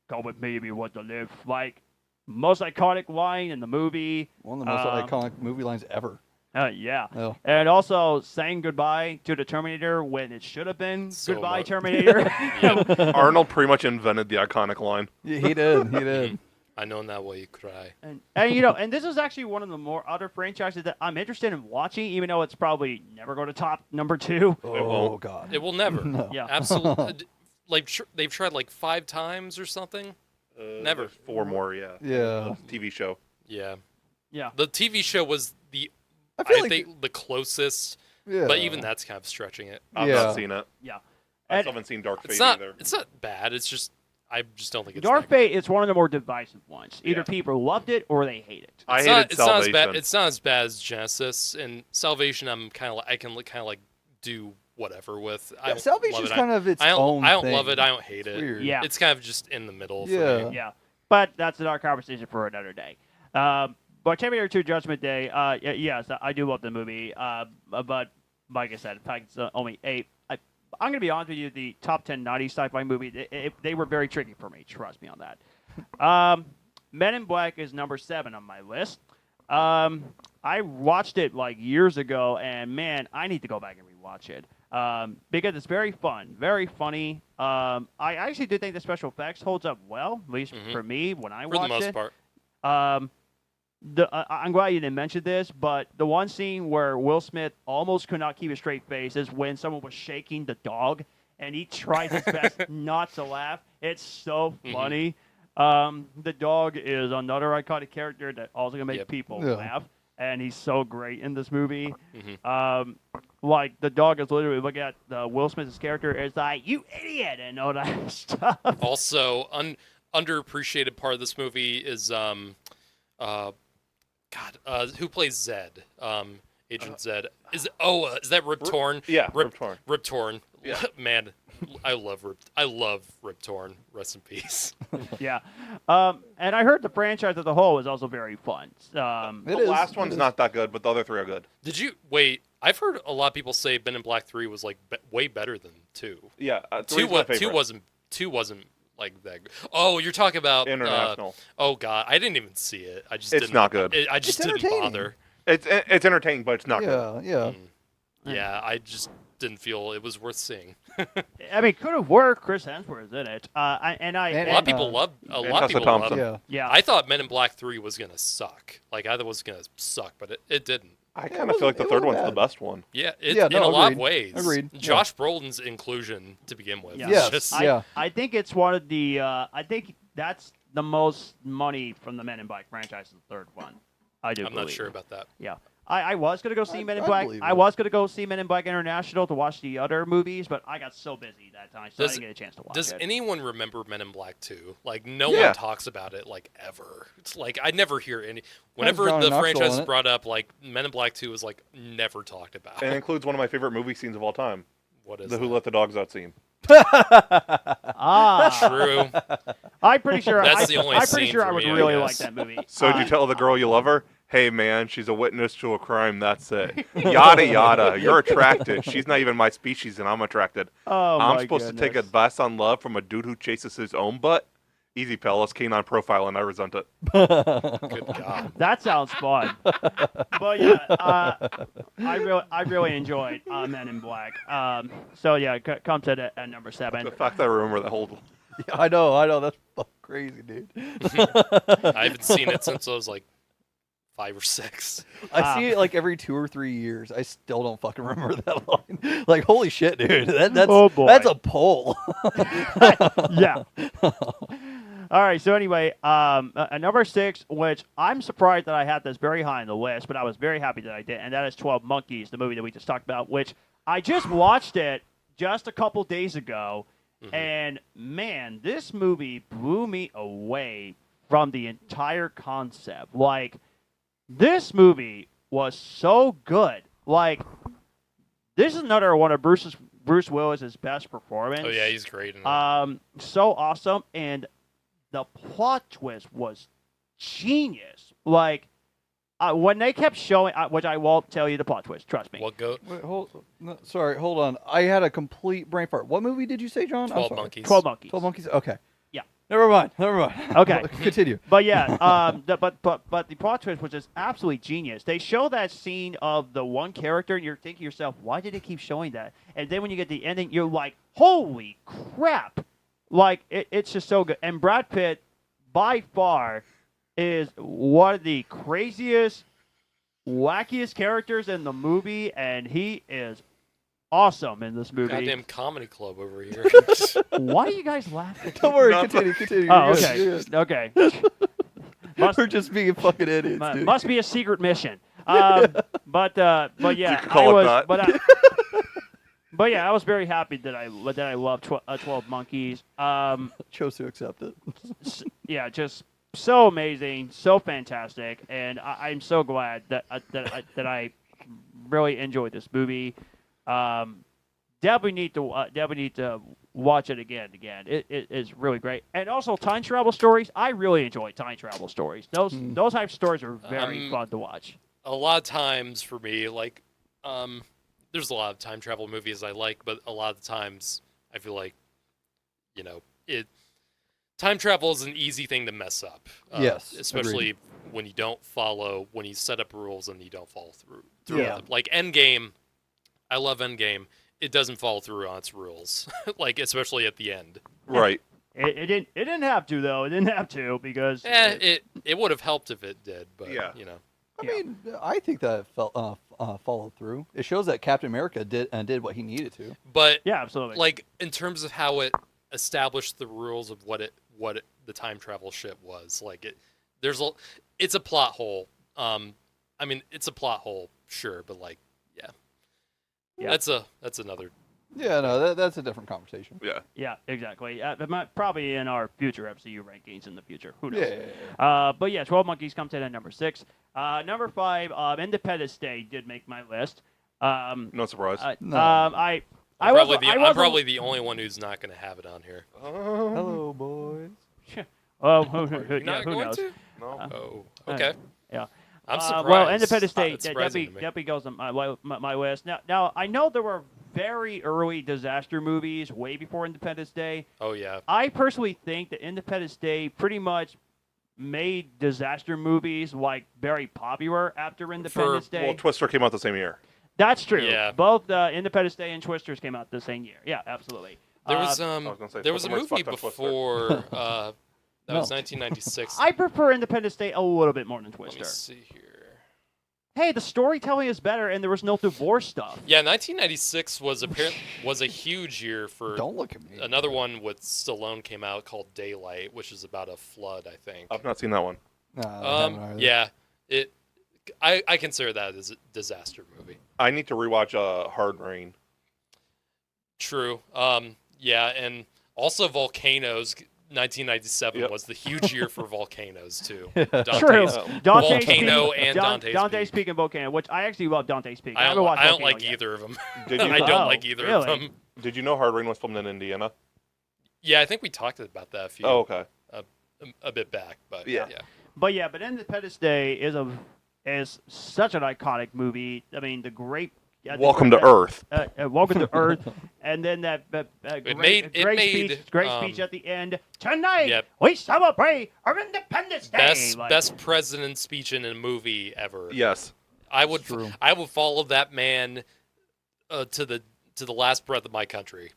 "Come with me if you want to live." Like most iconic line in the movie. One of the most iconic movie lines ever. Yeah. Oh. And also saying goodbye to the Terminator when it should have been So goodbye, much. Terminator. Arnold pretty much invented the iconic line. Yeah, he did. He did. I know that way you cry. And and this is actually one of the more other franchises that I'm interested in watching, even though it's probably never going to top number 2. Oh God. It will never. No. Yeah. Absolutely. Like they've tried like 5 times or something. Never. There's 4 more, yeah. Yeah. TV show. Yeah. Yeah. The TV show was I feel I like think the closest, Yeah. but even that's kind of stretching it. I've Yeah. not seen it. Yeah. I And still haven't seen Dark Fate It's not. either. It's not bad. It's just I just don't think it's Dark that good. Fate is one of the more divisive ones. Either Yeah. people loved it or they hate it. I It's hated not, it's not as Salvation. bad. It's not as bad as Genesis and Salvation. I can kind of like do whatever with. I don't Salvation's love it. kind of its I don't. own I don't thing. love it. I don't hate it. Weird. Yeah. It's kind of just in the middle. For Yeah. me. Yeah. But that's another conversation for another day. But Terminator 2 Judgment Day, yes, I do love the movie. But like I said, in fact, it's only 8. I'm going to be honest with you, the top 10 90s sci-fi movies, they were very tricky for me. Trust me on that. Men in Black is number 7 on my list. I watched it like years ago, and man, I need to go back and rewatch it because it's very fun, very funny. I actually do think the special effects holds up well, at least for me when I For watched the most it. part. I'm glad you didn't mention this, but the one scene where Will Smith almost could not keep a straight face is when someone was shaking the dog, and he tried his best not to laugh. It's so funny. The dog is another iconic character that also can make people laugh, and he's so great in this movie. Like, the dog is literally looking at Will Smith's character, it's like, "You idiot," and all that stuff. Also, underappreciated part of this movie is who plays Zed? Agent Zed. Is that Rip Torn? Yeah, Rip Torn. Rip Torn. Yeah. Man, I love Rip Torn. Rest in peace. Yeah. And I heard the franchise as a whole is also very fun. The last one's not that good, but the other 3 are good. Did you wait? I've heard a lot of people say Men in Black 3 was like way better than 2. Yeah, 2 wasn't like that good. Oh, you're talking about International. Oh God, I didn't even see it. It's didn't, not good. I just It's didn't entertaining. bother. It's entertaining, but it's not good. Yeah. Yeah, didn't feel it was worth seeing. I mean, could have worked. Chris Hemsworth is in it. And- A lot of people loved. A and lot of Tessa people Thompson. loved. Yeah. Yeah. I thought Men in Black 3 was gonna suck. Like I thought it was gonna suck, but it didn't. I it kind of feel like the wasn't- it third wasn't one's the bad. best one. Yeah, Yeah, in no, a lot of agreed. ways. Agreed. Yeah. Josh Brolin's inclusion to begin with. Yeah. is Yes. just- Yeah. I think it's one of the. I think that's the most money from the Men in Black franchise. The third one. I do. I'm not believe. sure about that. Yeah. I was gonna go see Men in I Black. believe I it. was gonna go see Men in Black International to watch the other movies, but I got so busy that time, so I Does- didn't get a chance to watch Does it. anyone remember Men in Black 2? Like no Yeah. one talks about it like ever. It's like I never hear any. Whenever Johnny the Knoxville franchise in is it. brought up, like Men in Black 2 is like never talked about. And it includes one of my favorite movie scenes of all time, What is the Who that? Let the Dogs Out scene. Ah, True. I'm pretty sure. That's the only I'm pretty scene sure for I would me, I really like guess. that movie. So did you tell the girl you love her? Hey man, she's a witness to a crime. That's it. Yada yada. You're attracted. She's not even my species, and I'm attracted. Oh I'm my supposed to take goodness. advice on love from a dude who chases his own butt. Easy, fellas. Canine profile, and I resent it. Good God. That sounds fun. But yeah, I really enjoyed Men in Black. So yeah, come to at number 7. The fact that I remember that whole. Yeah, I know. That's fucking crazy, dude. I haven't seen it since I was like 5 or 6. I see it like every 2 or 3 years. I still don't fucking remember that line. Like, holy shit, dude. That's Oh, boy. that's a poll. Yeah. All right. So anyway, at number 6, which I'm surprised that I had this very high on the list, but I was very happy that I did, and that is 12 Monkeys, the movie that we just talked about, which I just watched it just a couple days ago, and man, this movie blew me away from the entire concept. Like, this movie was so good. Like, this is another one of Bruce Willis's best performance. Oh yeah, he's great in it. So awesome, and the plot twist was genius. Like, when they kept showing, which I won't tell you the plot twist. Trust me. What go? Wait, hold on. I had a complete brain fart. What movie did you say, John? I'm 12 sorry. Monkeys. 12 Monkeys. 12 Monkeys. Okay. Yeah. Never mind. Okay. Continue. But yeah, but the plot twist was just absolutely genius. They show that scene of the one character, and you're thinking to yourself, why did they keep showing that? And then when you get the ending, you're like, holy crap! Like, it's just so good. And Brad Pitt, by far, is one of the craziest, wackiest characters in the movie, and he is awesome in this movie. Goddamn comedy club over here. Why are you guys laughing? Don't worry. No. Continue. Oh, You're good, okay. you're good. Okay. Must, We're just being fucking idiots, dude. must be a secret mission. But yeah, You could call I it was, that. but yeah, I was very happy that I loved 12 Monkeys. Chose to accept it. Yeah, just so amazing, so fantastic, and I'm so glad that I really enjoyed this movie. Definitely need to watch it again. It is really great, and also time travel stories. I really enjoy time travel stories. Those type of stories are very fun to watch. A lot of times for me, like, there's a lot of time travel movies I like, but a lot of times I feel like, time travel is an easy thing to mess up. Yes, especially when you set up rules and you don't follow through. Yeah. Them. Like Endgame, I love Endgame. It doesn't follow through on its rules, like especially at the end. Right. It didn't have to though. It didn't have to because It would have helped if it did, but Yeah. I mean, I think that followed through. It shows that Captain America did what he needed to. But yeah, absolutely. like in terms of how it established the rules of what the time travel ship was, like it's a plot hole. I mean, it's a plot hole, sure, but like, Yeah. that's another. Yeah, no, that's a different conversation. Yeah. Yeah, exactly. Probably in our future MCU rankings in the future. Who knows? Yeah. But yeah, 12 Monkeys comes in at number 6. Number 5, Independence Day did make my list. No surprise. No. I'm I'm probably the only one who's not going to have it on here. Hello, boys. Oh, You're not who going knows? to? No. Oh, okay. Yeah. I'm surprised. Well, Independence Day It's surprising to me. definitely goes on my list. Now I know there were very early disaster movies way before Independence Day. Oh yeah. I personally think that Independence Day pretty much made disaster movies like very popular after Independence Day. Well, Twister came out the same year. That's true. Yeah. Both Independence Day and Twisters came out the same year. Yeah, absolutely. There was I was gonna say, there was a put the movie respect on Twister. before that was No. 1996. I prefer Independence Day a little bit more than Let me Twister. see here. Hey, the storytelling is better, and there was no divorce stuff. Yeah, 1996 was a huge year for Don't look at me. another one with Stallone came out called Daylight, which is about a flood, I think. I've not seen that one. I haven't either. Yeah, I consider that as a disaster movie. I need to rewatch Hard Rain. True. Yeah, and also Volcanoes. 1997 Yep. was the huge year for Volcanoes too. True. Dante's Dante's Volcano Peak, and Dante's Dante's Peak and Volcano, which I actually love Dante's Peak. I haven't watched don't Volcano like yet. either of them. Did you? I don't Oh, like either really? of them. Did you know Hard Rain was filmed in Indiana? Yeah, I think we talked about that Oh, okay. a bit back, but Yeah. But Independence Day is such an iconic movie. I mean, the great. Welcome to Earth. Welcome to Earth, and then that great made, speech at the end. Tonight Yep. we celebrate our Independence Day. Best president speech in a movie ever. Yes. I would True. follow that man to the last breath of my country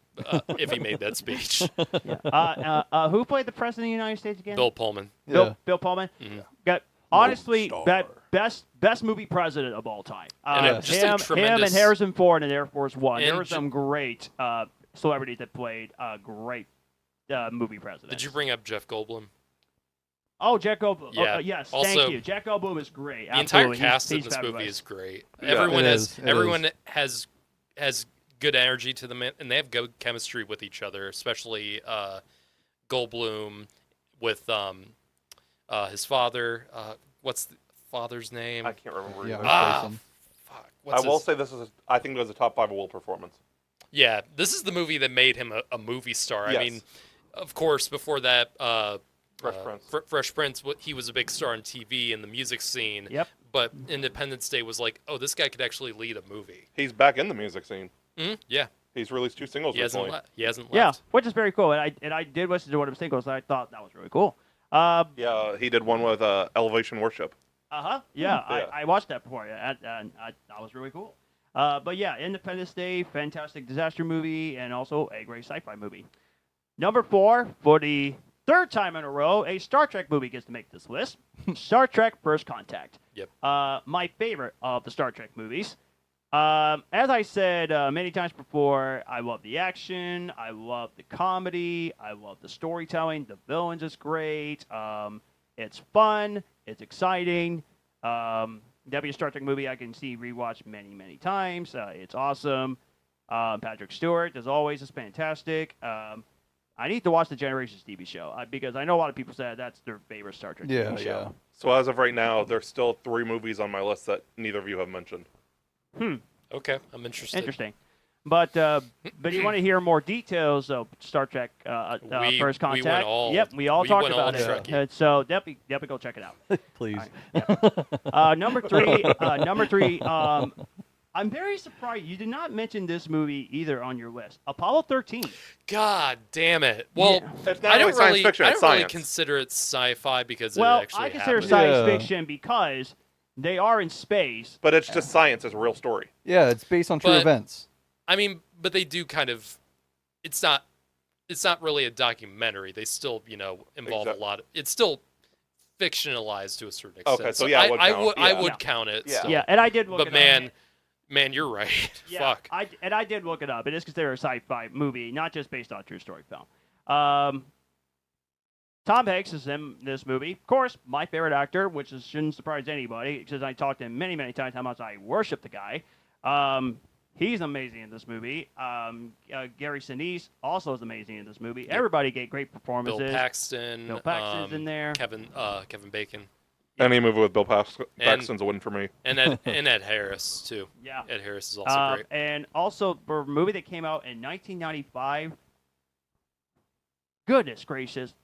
if he made that speech. Who played the president of the United States again? Bill Pullman. Yeah. Bill Pullman. Mhm. Got honestly Star. best movie president of all time. And just a him and tremendous- Harrison Ford in Air Force One. There And were some great celebrities that played great movie presidents. Did you bring up Jeff Goldblum? Oh, Jack Goldblum. Yeah. Yes, Also, thank you. Jack Goldblum is great. The entire Absolutely. cast in He's this movie fabulous. is great. Yeah. Everyone It has is. It everyone is. has good energy to them, and they have good chemistry with each other. Especially Goldblum with his father. What's the father's name? I can't remember. Yeah. either. Person. Fuck. I What's will his- say this is. I think it was a top 5 Will performance. Yeah, this is the movie that made him a movie star. Yes. I mean, of course, before that, Fresh Prince. Fresh Prince, he was a big star on TV and the music scene. Yep. But Independence Day was like, oh, this guy could actually lead a movie. He's back in the music scene. Yeah, He's released 2 singles he hasn't recently. he hasn't Yeah, left. which is very cool. And I did listen to one of his singles. And I thought that was really cool. Yeah, he did one with Elevation Worship. Yeah, Yeah. I watched that before, and that was really cool. But yeah, Independence Day, fantastic disaster movie, and also a great sci-fi movie. Number 4, for the third time in a row, a Star Trek movie gets to make this list. Star Trek First Contact. Yep. My favorite of the Star Trek movies. As I said many times before, I love the action, I love the comedy, I love the storytelling. The villains is great. It's fun. It's exciting. That'd be a Star Trek movie I can see rewatch many, many times. It's awesome. Patrick Stewart, as always, is fantastic. I need to watch the Generations TV show because I know a lot of people say that's their favorite Star Trek Yeah, TV show. yeah. So as of right now, there's still 3 movies on my list that neither of you have mentioned. Okay, I'm interested. Interesting. But you want to hear more details of Star Trek First Contact? went all- yep, we all we talked went all about it. Trekkie. So definitely go check it out. Please. Number three. I'm very surprised you did not mention this movie either on your list. Apollo 13. God damn it! Well, It's not I really don't science really, fiction, I it's don't really science. consider it sci-fi because Well, it actually I consider happened. science Yeah. fiction because they are in space. But it's just science. It's a real story. Yeah, it's based on true But- events. I mean, but they do kind of. It's not really a documentary. They still, involve Exact- a lot. It's still fictionalized to a certain extent. Okay, so yeah, it would I count. would I Yeah. would Yeah. count it. Yeah. still. Yeah, and I did look But it up. man, you're right. Yeah, Fuck. I did look it up. It is considered a sci-fi movie, not just based on a true story film. Tom Hanks is in this movie. Of course, my favorite actor, which shouldn't surprise anybody, because I talked to him many, many times how much I worship the guy. He's amazing in this movie. Gary Sinise also is amazing in this movie. Yep. Everybody get great performances. Bill Paxton. Bill Paxton's in there. Kevin Bacon. Any movie with Bill Paxton's a win for me. And Ed Harris too. Yeah. Ed Harris is also great. And also, for a movie that came out in 1995, goodness gracious,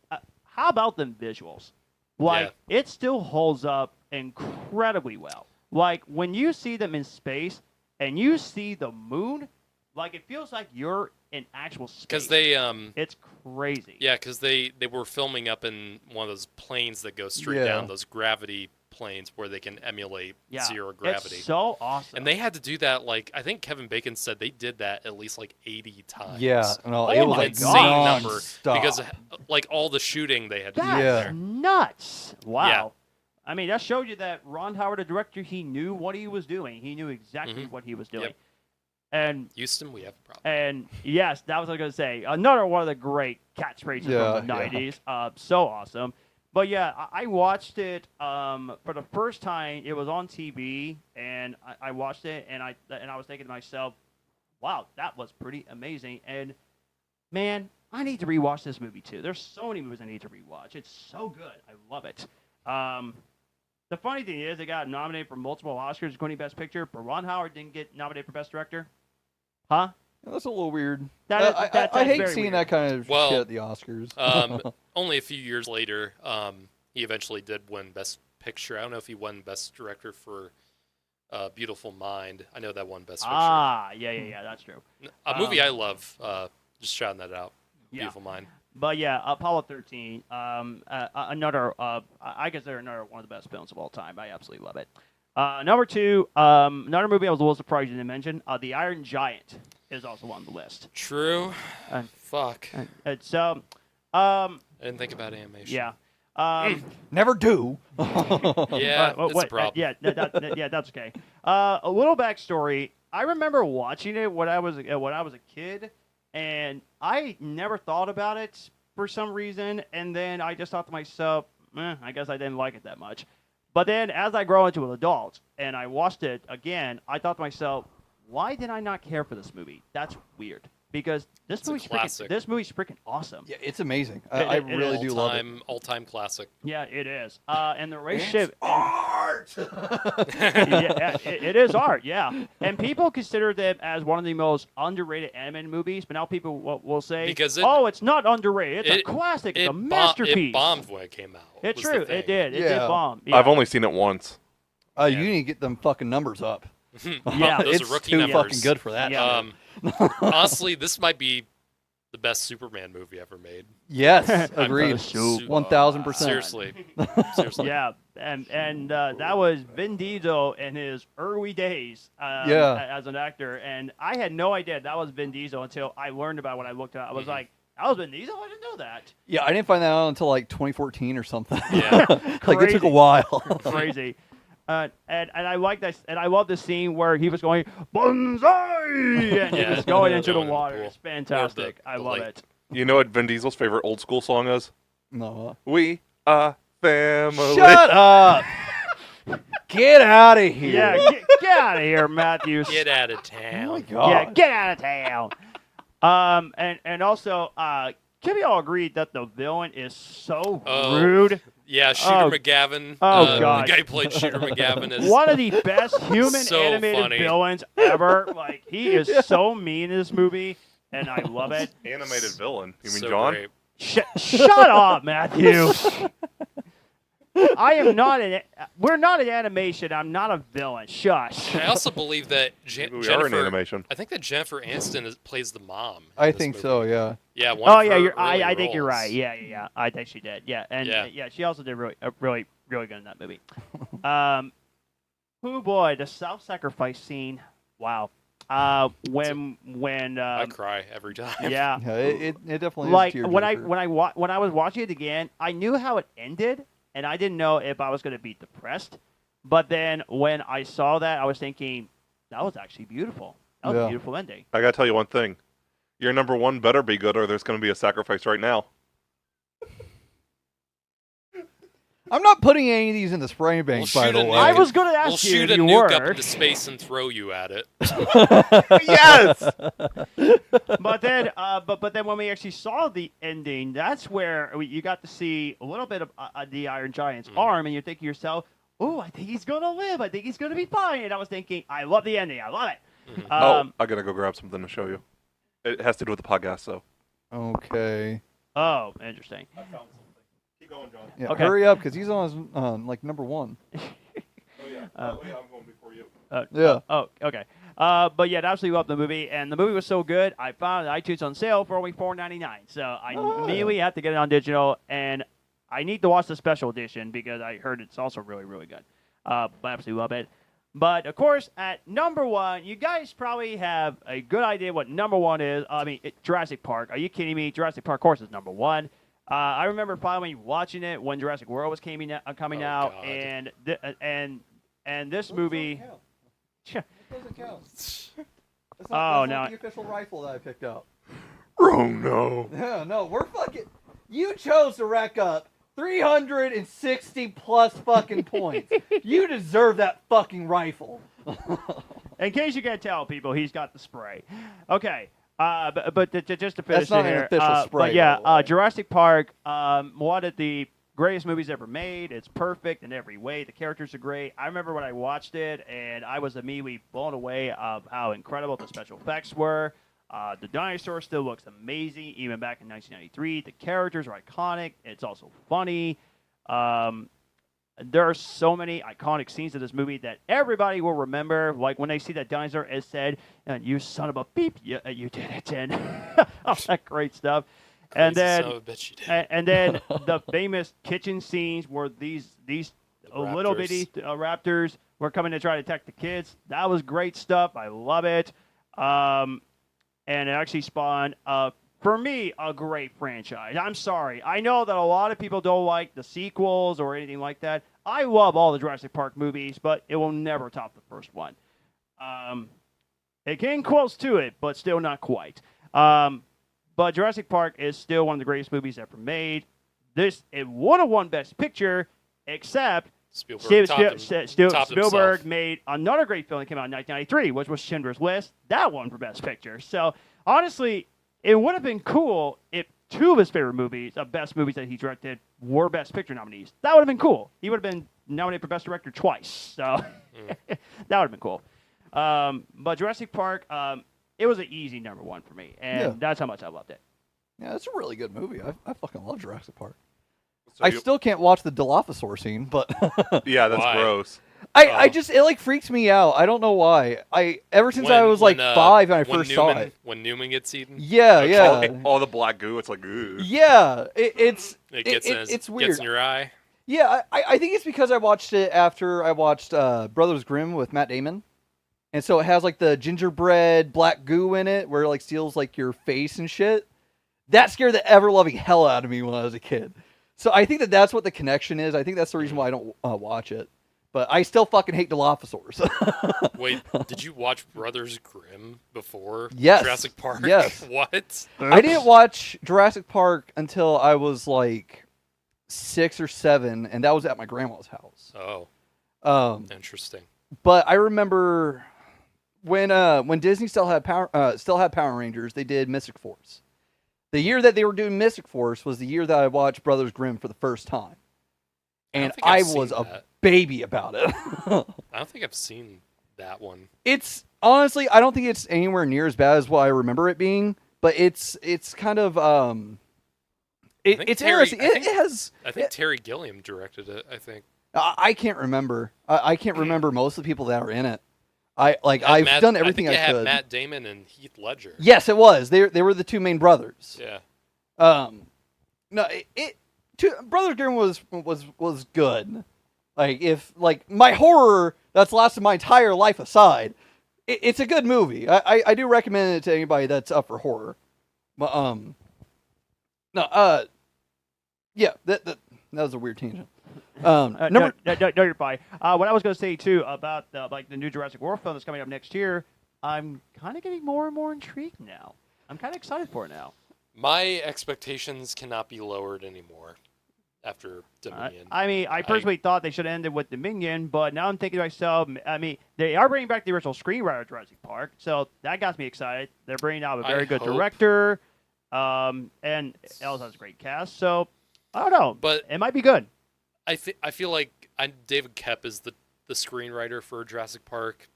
how about them visuals? Like, it still holds up incredibly well. Like, when you see them in space and you see the moon, like, it feels like you're in actual space. Because they It's crazy. Yeah, because they were filming up in one of those planes that go straight Yeah. down, those gravity planes where they can emulate Yeah. zero gravity. It's so awesome. And they had to do that, like, I think Kevin Bacon said they did that at least like 80 times. Yeah, no, Oh it was my like insane God. number nonstop. because of, like all the shooting they had to do That's Yeah. there. nuts. Wow. Yeah. I mean, that showed you that Ron Howard, the director, he knew what he was doing. He knew exactly what he was doing. Yep. And Houston, we have a problem. and yes, that was what I was going to say. Another one of the great catchphrases Yeah, from the yeah. 90s. So awesome. But yeah, I watched it for the first time. It was on TV, and I watched it, and I was thinking to myself, wow, that was pretty amazing. And man, I need to rewatch this movie too. There's so many movies I need to rewatch. It's so good. I love it. The funny thing is, it got nominated for multiple Oscars, including Best Picture, but Ron Howard didn't get nominated for Best Director. Huh? That's a little weird. That's I hate very seeing weird. that kind of Well, shit at the Oscars. Only a few years later, he eventually did win Best Picture. I don't know if he won Best Director for Beautiful Mind. I know that won Best Picture. Yeah, that's true. A movie I love. Just shouting that out. Yeah. Beautiful Mind. But yeah, Apollo 13, another, I consider another one of the best films of all time. I absolutely love it. Number 2, another movie I was a little surprised you didn't mention, The Iron Giant is also on the list. True. And- Fuck. It's I I didn't think about animation. yeah. Never do. Yeah, it's a wait, problem. yeah, yeah, that's okay. A little backstory. I remember watching it when I was a kid, and I never thought about it for some reason. And then I just thought to myself, I guess I didn't like it that much. But then as I grow into an adult and I watched it again, I thought to myself, why did I not care for this movie? That's weird. Because It's a classic. this movie's freaking awesome. Yeah, it's amazing. It- I it really is. do love it. All-time classic. Yeah, it is. And the relationship. Art. Yeah, it is art, yeah. And people consider them as one of the most underrated animated movies, but now people will say, Because it's not underrated. It's a classic. It's a masterpiece. It bombed when it came out. It's was the true. thing. It did. It Yeah. did bomb. Yeah. I've only seen it once. You need to get them fucking numbers up. Yeah, Those it's are rookie too numbers. fucking good for that. Yeah. Honestly, this might be the best Superman movie ever made. Yes, agreed. Su- 1000%. Seriously. Seriously. Yeah, and that was Vin Diesel in his early days as an actor, and I had no idea that was Vin Diesel until I learned about it when I looked at it. I was like, that was Vin Diesel? I didn't know that. Yeah, I didn't find that out until like 2014 or something. Yeah. Like it took a Crazy. while. Crazy. And I like that, and I love the scene where he was going bonsai, and he Yeah, was going into the going in the water. pool. It's fantastic. Or I the love lake. it. You know what Vin Diesel's favorite old school song is? No. We are family. Shut up! Get out of here! Yeah, get out of here, Matthews. Get out of Oh my town. god! Yeah, get out of town. And also, can we all agree that the villain is so Oh. rude? Yeah, Shooter Oh. McGavin. Oh, God. The guy who played Shooter McGavin is One of the best human So animated funny. villains ever. Like, he is so mean in this movie, and I love it. Animated villain. You mean so John? great. Shut up, Matthew. I am not we're not in animation. I'm not a villain. Shush. I also believe that Maybe we are in Jennifer. animation. I think that Jennifer Aniston plays the mom. in I this think movie. so. Yeah. Yeah. One Oh of yeah, her you're, early I think you're roles. right. Yeah. I think she did. Yeah, and Yeah. she also did really good in that movie. Oh boy, the self-sacrifice scene. Wow. When I cry every time. yeah, Yeah. It definitely like is a when tearjerker. when I was watching it again, I knew how it ended, and I didn't know if I was going to be depressed. But then when I saw that, I was thinking that was actually beautiful. That was a Yeah. beautiful ending. I gotta tell you one thing. Your number one better be good, or there's gonna be a sacrifice right now. I'm not putting any of these in the spray bank, We'll by shoot the a way. nuke. I was going to ask We'll you shoot if a you nuke were. up into space and throw you at it. Yes. But then, but then when we actually saw the ending, that's where you got to see a little bit of the Iron Giant's arm, and you're thinking to yourself, "Oh, I think he's gonna live. I think he's gonna be fine." And I was thinking, "I love the ending. I love it." Oh, I gotta go grab something to show you. It has to do with the podcast, though. Okay. Oh, interesting. I found something. Keep going, John. Yeah. Okay. Hurry up, because he's on his like number one. Oh yeah. I'm going before you. Yeah. Oh, okay. But yeah, I absolutely loved the movie, and the movie was so good. I found it on iTunes on sale for only $4.99, so I immediately had to get it on digital. And I need to watch the special edition because I heard it's also really, really good. I absolutely love it. But, of course, at number 1, you guys probably have a good idea what number 1 is. I mean, Jurassic Park. Are you kidding me? Jurassic Park, of course, is number 1. I remember finally watching it when Jurassic World was coming out, God. and this movie. It doesn't count. That's Oh, that's no. not the official rifle that I picked up. Oh no. Yeah, no, we're fucking. You chose to rack up 360 plus fucking points. You deserve that fucking rifle. In case you can't tell, people, he's got the spray. Okay, but just to finish That's not it an here, official spray, but yeah, by the way. Jurassic Park, one of the greatest movies ever made. It's perfect in every way. The characters are great. I remember when I watched it, and I was immediately blown away of how incredible the special effects were. The dinosaur still looks amazing, even back in 1993. The characters are iconic. It's also funny. There are so many iconic scenes in this movie that everybody will remember. Like when they see that dinosaur, it said, "You son of a beep, you did it," and all that great stuff. And Crazy then, son of a bitch, you did. and then the famous kitchen scenes where these little bitty raptors were coming to try to attack the kids. That was great stuff. I love it. And it actually spawned, for me, a great franchise. I'm sorry. I know that a lot of people don't like the sequels or anything like that. I love all the Jurassic Park movies, but it will never top the first one. It came close to it, but still not quite. But Jurassic Park is still one of the greatest movies ever made. It would have won Best Picture, except Spielberg topped Spielberg himself. made another great film that came out in 1993, which was Schindler's List. That won for Best Picture. So, honestly, it would have been cool if 2 of his favorite movies, best movies that he directed, were Best Picture nominees. That would have been cool. He would have been nominated for Best Director twice. So, that would have been cool. But Jurassic Park, it was an easy number 1 for me. And that's how much I loved it. Yeah, it's a really good movie. I fucking love Jurassic Park. So I still can't watch the Dilophosaur scene, but yeah, that's Why? gross. I just it like freaks me out. I don't know why. Ever since I was like 5 and I first saw it. When Newman gets eaten, Yeah, yeah, All the black goo. It's like, ugh. yeah. It's it's weird. Gets in your eye. Yeah, I think it's because I watched it after I watched Brothers Grimm with Matt Damon, and so it has like the gingerbread black goo in it, where it like steals like your face and shit. That scared the ever loving hell out of me when I was a kid. So I think that's what the connection is. I think that's the reason why I don't watch it. But I still fucking hate Dilophosaurs. Wait, did you watch Brothers Grimm before Yes. Jurassic Park? Yes. What? I didn't watch Jurassic Park until I was like 6 or 7, and that was at my grandma's house. Oh, interesting. But I remember when Disney still had Power Rangers, they did Mystic Force. The year that they were doing Mystic Force was the year that I watched Brothers Grimm for the first time, and think I've I was seen a that. baby about it. I don't think I've seen that one. It's honestly, I don't think it's anywhere near as bad as what I remember it being, but it's kind of it's interesting. It has. I think Terry Gilliam directed it. I think. I can't remember. I can't remember most of the people that are in it. I've done everything I I think it could. had Matt Damon and Heath Ledger. Yes, it was. They were the 2 main brothers. Yeah. No, Brothers Grimm was good. Like if my horror that's lasted my entire life aside, it's a good movie. I do recommend it to anybody that's up for horror. But yeah, that was a weird tangent. No, you're fine. What I was going to say too about the new Jurassic World film that's coming up next year, I'm kind of getting more and more intrigued now. I'm kind of excited for it now. My expectations cannot be lowered anymore after Dominion. I personally thought they should have ended with Dominion, but now I'm thinking to myself, they are bringing back the original screenwriter of Jurassic Park, so that got me excited. They're bringing out a very good director, and it also has a great cast, so I don't know, but it might be good. I feel like David Koepp is the screenwriter for Jurassic Park,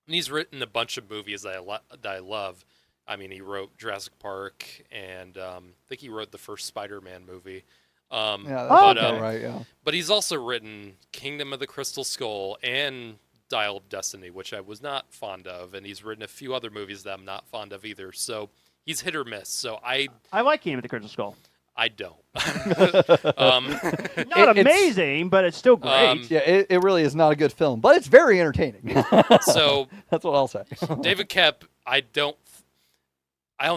and he's written a bunch of movies that I love. I mean, he wrote Jurassic Park, and I think he wrote the first Spider-Man movie. Yeah, that's right. Yeah, but he's also written Kingdom of the Crystal Skull and Dial of Destiny, which I was not fond of, and he's written a few other movies that I'm not fond of either. So he's hit or miss. So I like Kingdom of the Crystal Skull. I don't. Not It's- amazing, but it's still great. Yeah, it really is not a good film, but it's very entertaining. So That's what I'll say. David Koepp, I don't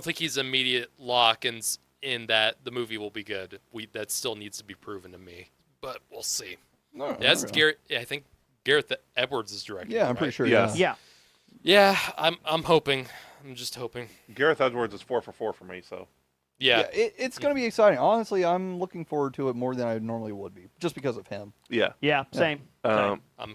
think he's immediate lock in that the movie will be good. That still needs to be proven to me, but we'll see. No, That's no, no. Garrett. I think Garrett Edwards is directing. Yeah, I'm right? pretty sure. Yes. Yeah. Yeah, I'm hoping. I'm just hoping. Gareth Edwards is 4 for 4 for me, so. Yeah. It's going to be exciting. Honestly, I'm looking forward to it more than I normally would be, just because of him. Yeah. Yeah, same.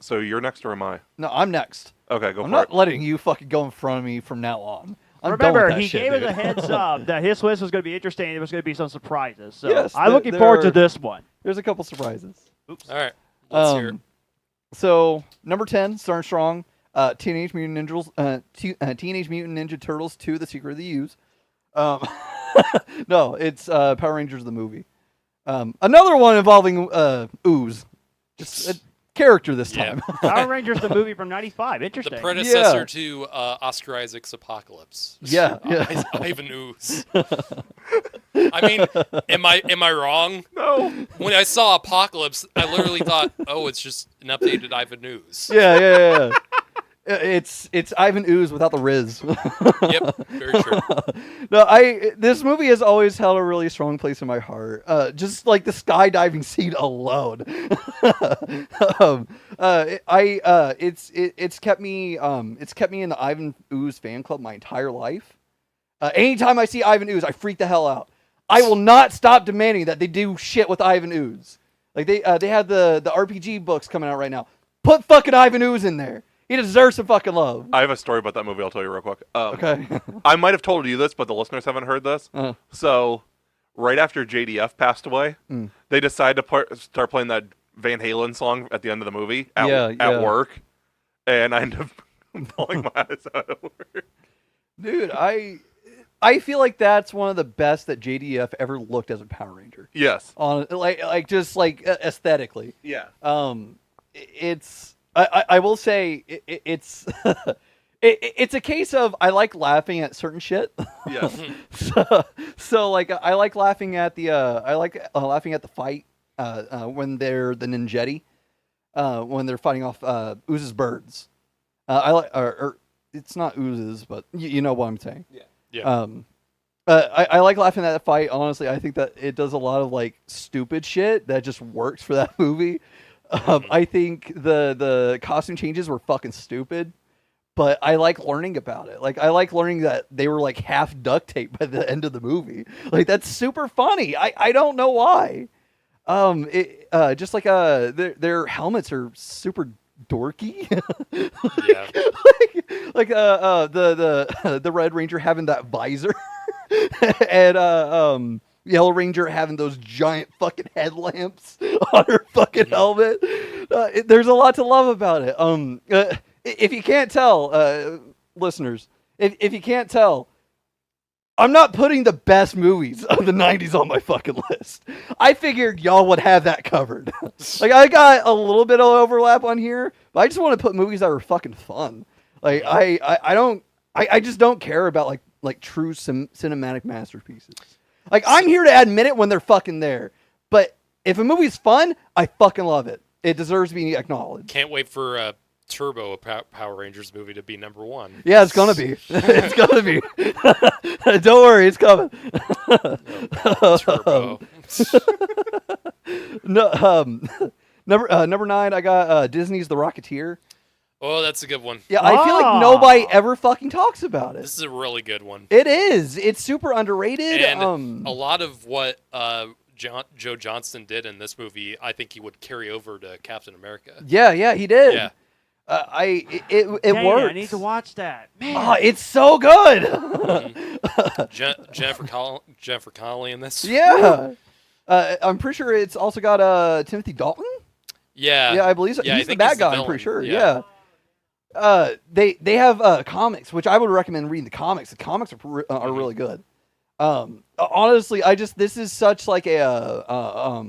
So you're next or am I? No, I'm next. Okay, go I'm for not it. letting you fucking go in front of me from now on. I'm done Remember, with that he shit, gave us dude. a heads up that his list was going to be interesting. There was going to be some surprises. So Yes, I'm looking forward to this one. There's a couple surprises. Oops. All right. Let's hear it. So number 10, starting strong, Teenage Mutant Ninja Turtles 2: The Secret of the Ooze. No, it's Power Rangers the movie. Another one involving ooze, just a character this Yeah. time. Power Rangers, the movie from '95. The Interesting. predecessor to Oscar Isaac's Apocalypse. Yeah, yeah. Ivan Ooze. I mean, am I wrong? No. When I saw Apocalypse, I literally thought, oh, it's just an updated Ivan Ooze. Yeah. It's Ivan Ooze without the Riz. Yep, very true. No, this movie has always held a really strong place in my heart. Just like the skydiving scene alone. It's kept me in the Ivan Ooze fan club my entire life. Anytime I see Ivan Ooze, I freak the hell out. I will not stop demanding that they do shit with Ivan Ooze. Like they have the RPG books coming out right now. Put fucking Ivan Ooze in there. He deserves some fucking love. I have a story about that movie I'll tell you real quick. Okay. I might have told you this, but the listeners haven't heard this. Uh-huh. So, right after JDF passed away, they decided to start playing that Van Halen song at the end of the movie at work. And I ended up pulling my eyes out at work. Dude, I feel like that's one of the best that JDF ever looked as a Power Ranger. Yes. On just aesthetically. Yeah. It's I will say it's it's a case of I like laughing at certain shit. Yes. so like I like laughing at the laughing at the fight when they're the Ninjetti when they're fighting off Ooze's birds. I like or it's not Ooze's, but you know what I'm saying. Yeah. I like laughing at that fight. Honestly, I think that it does a lot of like stupid shit that just works for that movie. I think the costume changes were fucking stupid, but I like learning about it. Like I like learning that they were like half duct tape by the end of the movie. Like that's super funny. I don't know why. Just like their helmets are super dorky. Yeah. like the Red Ranger having that visor and Yellow Ranger having those giant fucking headlamps on her fucking helmet. There's a lot to love about it. If you can't tell, listeners, if you can't tell, I'm not putting the best movies of the 90s on my fucking list. I figured y'all would have that covered. Like, I got a little bit of overlap on here, but I just want to put movies that were fucking fun. Like, I just don't care about, like true cinematic masterpieces. Like, I'm here to admit it when they're fucking there. But if a movie's fun, I fucking love it. It deserves to be acknowledged. Can't wait for Turbo, a Power Rangers movie, to be number one. Yeah, it's gonna be. It's gonna be. Don't worry, it's coming. Turbo. No, number 9, I got Disney's The Rocketeer. Oh, that's a good one. Yeah, I feel like nobody ever fucking talks about it. This is a really good one. It is. It's super underrated. And a lot of what Joe Johnston did in this movie, I think he would carry over to Captain America. Yeah, he did. Yeah. It Dang, works. I need to watch that. Man. Oh, it's so good. Jennifer Connelly in this. Yeah. I'm pretty sure it's also got Timothy Dalton. Yeah. I believe so. Yeah, I he's the think bad he's the guy. I'm villain. pretty sure. Yeah. They have comics, which I would recommend reading the comics. The comics are really good. Honestly, this is such like a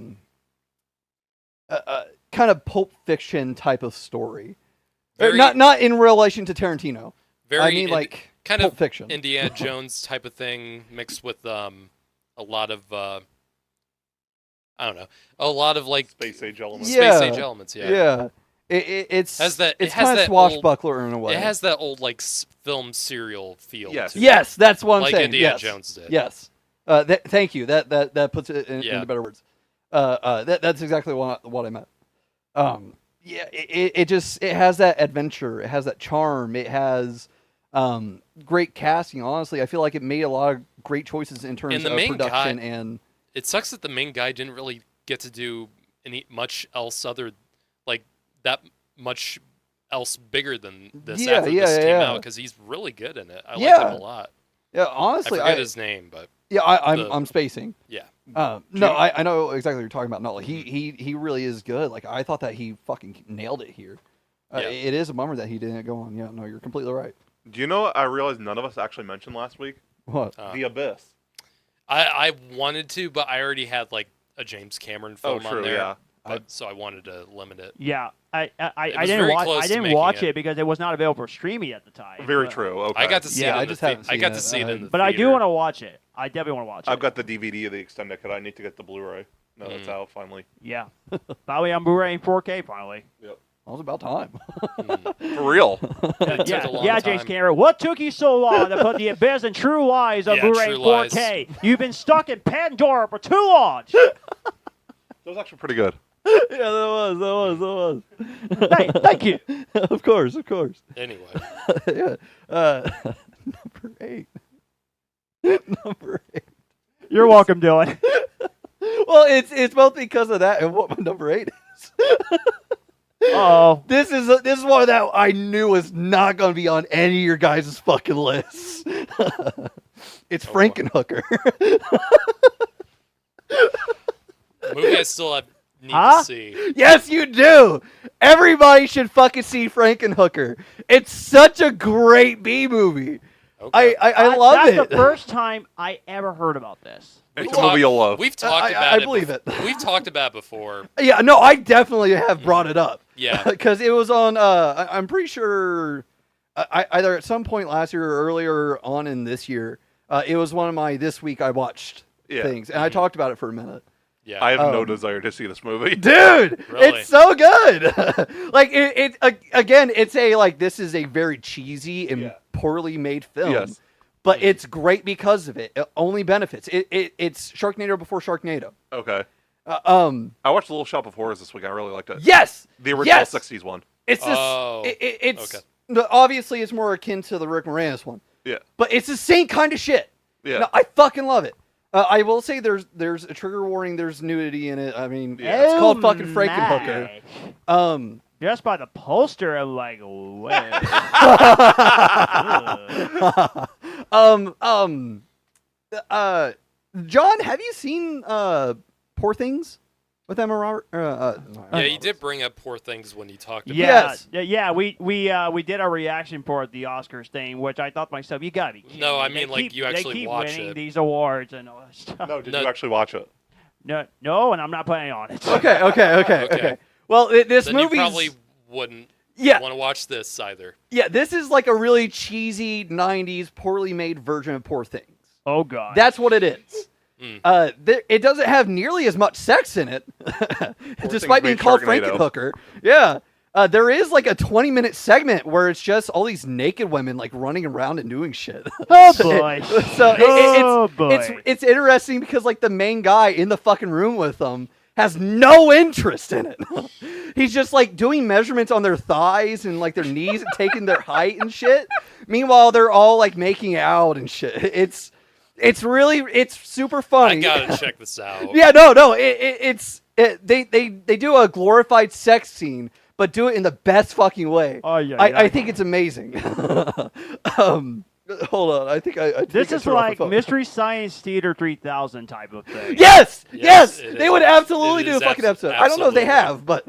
kind of Pulp Fiction type of story. Not in relation to Tarantino. Very, I mean, like kind Pulp of Fiction. Indiana Jones type of thing mixed with a lot of I don't know, a lot of like Space age elements. space age elements. Yeah. Yeah. It's Has that- it it's has kind of that swashbuckler in a way. It has that old like film serial feel. Yes. To it. Yes, that's what I'm Like saying. Indiana Yes. Jones did. Yes. Thank you. That puts it into better words. That's exactly what I meant. Yeah, it has that adventure. It has that charm. It has great casting. Honestly, I feel like it made a lot of great choices in terms of production and. It sucks that the main guy didn't really get to do much else other like that much else bigger than this after this came out because he's really good in it. I like him a lot. Yeah, honestly, I forget his name, but yeah, I'm spacing. Yeah. No, I know exactly what you're talking about. No, like, he really is good. Like I thought that he fucking nailed it here. It is a bummer that he didn't go on. Yeah, no, you're completely right. Do you know what I realized none of us actually mentioned last week? What? The Abyss. I wanted to, but I already had like a James Cameron film on there. Yeah. So I wanted to limit it. Yeah, I was didn't very watch. close I to didn't making watch it. it because it was not available for streaming at the time. Very but, true. Okay. I got to see Yeah, it. I In just the haven't I got seen to it. see it in the But I do theater. want to watch it. I definitely want to watch it. I've got the DVD of the extended cut. I need to get the Blu-ray. No, it's out finally. Yeah, finally on Blu-ray and 4K. Finally. Yep. Well, it was about time. For real. It took a long Yeah, time. James Cameron. What took you so long to put The Abyss and True Lies on Yeah, Blu-ray True and Lies. 4K? You've been stuck in Pandora for too long. That was actually pretty good. Yeah, that was. Hey, thank you. Of course. Anyway, Yeah. Number 8. Number 8. You're welcome, Dylan. Well, it's both because of that and what my number 8 is. Oh, This is one that I knew was not going to be on any of your guys' fucking lists. It's Frankenhooker. a movie I still need Huh? to see. Yes, you do. Everybody should fucking see Frankenhooker. It's such a great B movie. Okay. I love that's it. the first time I ever heard about this. It's a movie you'll love. We've talked about I it. believe it. We've talked about it before. Yeah, no, I definitely have brought it up. Yeah. Because it was on, I'm pretty sure, either at some point last year or earlier on in this year, it was one of my This Week I Watched things. And I talked about it for a minute. Yeah. I have no desire to see this movie. Dude, Really? it's so good. Like, again, it's this is a very cheesy and poorly made film. Yes. But it's great because of it. It only benefits. It's Sharknado before Sharknado. Okay. I I watched Little Shop of Horrors this week. I really liked it. Yes! The original Yes! 60s one. It's this. Oh, It's okay. obviously it's more akin to the Rick Moranis one, Yeah. but it's the same kind of shit. Yeah. No, I fucking love it. I will say there's a trigger warning. There's nudity in it. I mean, it's called fucking Frankenhooker. Just by the poster, I'm like, wait. John, have you seen Poor Things with Emma Robert? Yeah, you did bring up Poor Things when you talked about Yes. Yeah. We did our reaction for the Oscars thing, which I thought to myself, you gotta be kidding No, me. I mean, like, you actually they keep watch winning it. these awards and all that stuff. No, did No. you actually watch it? No, and I'm not planning on it. Okay. Okay. Well, this Then movie you probably wouldn't yeah, want to watch this either. yeah. This is like a really cheesy '90s, poorly made version of Poor Things. Oh god. That's what it is. It doesn't have nearly as much sex in it, despite Things being made called Sharknado. Frankenhooker. Yeah. There is like a 20-minute segment where it's just all these naked women like running around and doing shit. Oh boy. So Oh, boy. it's interesting because like the main guy in the fucking room with them has no interest in it. He's just like doing measurements on their thighs and like their knees and taking their height and shit. Meanwhile, they're all like making out and shit. It's super I funny. gotta check this out. Yeah, no. They do a glorified sex scene, but do it in the best fucking way. Oh, yeah, I think it's amazing. Hold on, I think I This think I is turned off the like phone. Mystery Science Theater 3000 type of thing. Yes, Yes, it they is. would absolutely It do a is fucking episode. I don't know if they have, but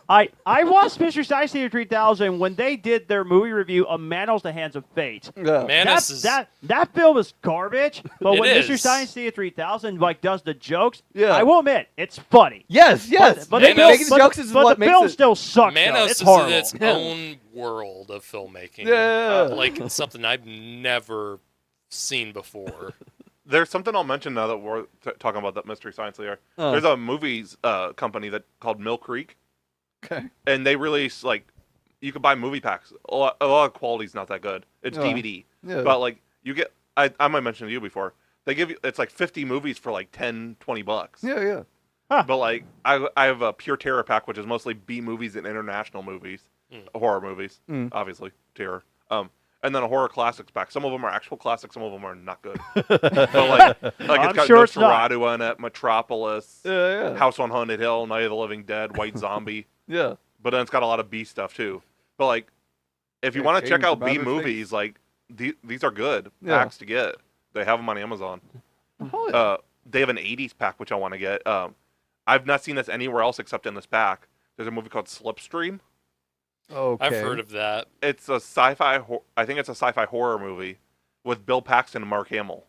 I watched Mystery Science Theater 3000 when they did their movie review of Manos: The Hands of Fate. yeah. Manus is That film is garbage, but It when Mystery is. Science Theater 3000 like does the jokes, Yeah. I will admit it's funny. Yes, But making Manos- the jokes is but what the makes film it. still sucks. though. Manos It's is horrible. in its Yeah. own world of filmmaking. Yeah. Like something I've never seen before. There's something I'll mention now that we're talking about that Mystery Science Theater. Oh. There's a movies company called Mill Creek, Okay. and they release like you can buy movie packs. A lot of quality's not that good. It's DVD, Yeah. but like you get. I might mention to you before. They give you it's like 50 movies for like $10-$20. Yeah. But like I have a Pure Terror pack, which is mostly B movies and international movies, horror movies, obviously terror. And then a horror classics pack. Some of them are actual classics, some of them are not good. But like it's got sure it's not. Nosferatu in it, Metropolis, Yeah. House on Haunted Hill, Night of the Living Dead, White Zombie. Yeah. But then it's got a lot of B stuff too. But like, if you Yeah, want to check James out B Bond movies, like these are good Yeah. packs to get. They have them on Amazon. Oh, yeah. They have an 80s pack which I want to get. I've not seen this anywhere else except in this pack. There's a movie called Slipstream. Okay. I've heard of that. It's a sci-fi. I think it's a sci-fi horror movie with Bill Paxton and Mark Hamill.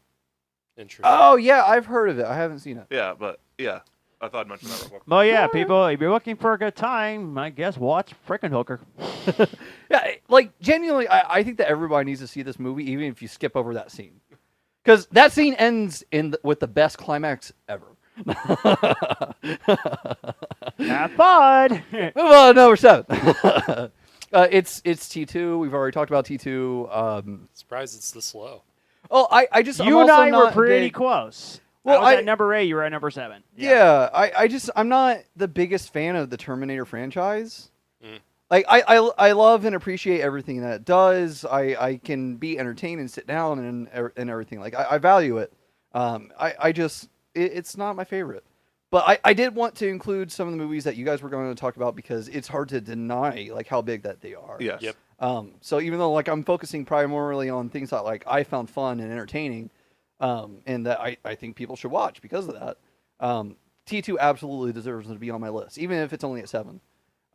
Interesting. Oh yeah, I've heard of it. I haven't seen it. Yeah, but yeah, I thought I'd mention that real quick. Well, yeah, people, if you're looking for a good time, I guess watch Frickin' Hooker. Yeah, like genuinely, I think that everybody needs to see this movie, even if you skip over that scene, because that scene ends with the best climax ever. Have fun. Move on, number 7. It's T2. We've already talked about T2. Surprised it's this low. Oh, I just You I'm and also I were not pretty big- close. Well, I was I- at number 8. You were at number 7. Yeah, I'm not the biggest fan of the Terminator franchise. Like I love and appreciate everything that it does. I can be entertained and sit down and everything. Like I value it. It's not my favorite. But I did want to include some of the movies that you guys were going to talk about because it's hard to deny like how big that they are. Yes. Yep. So even though like I'm focusing primarily on things that like I found fun and entertaining, and that I think people should watch because of that, T2 absolutely deserves to be on my list, even if it's only at 7.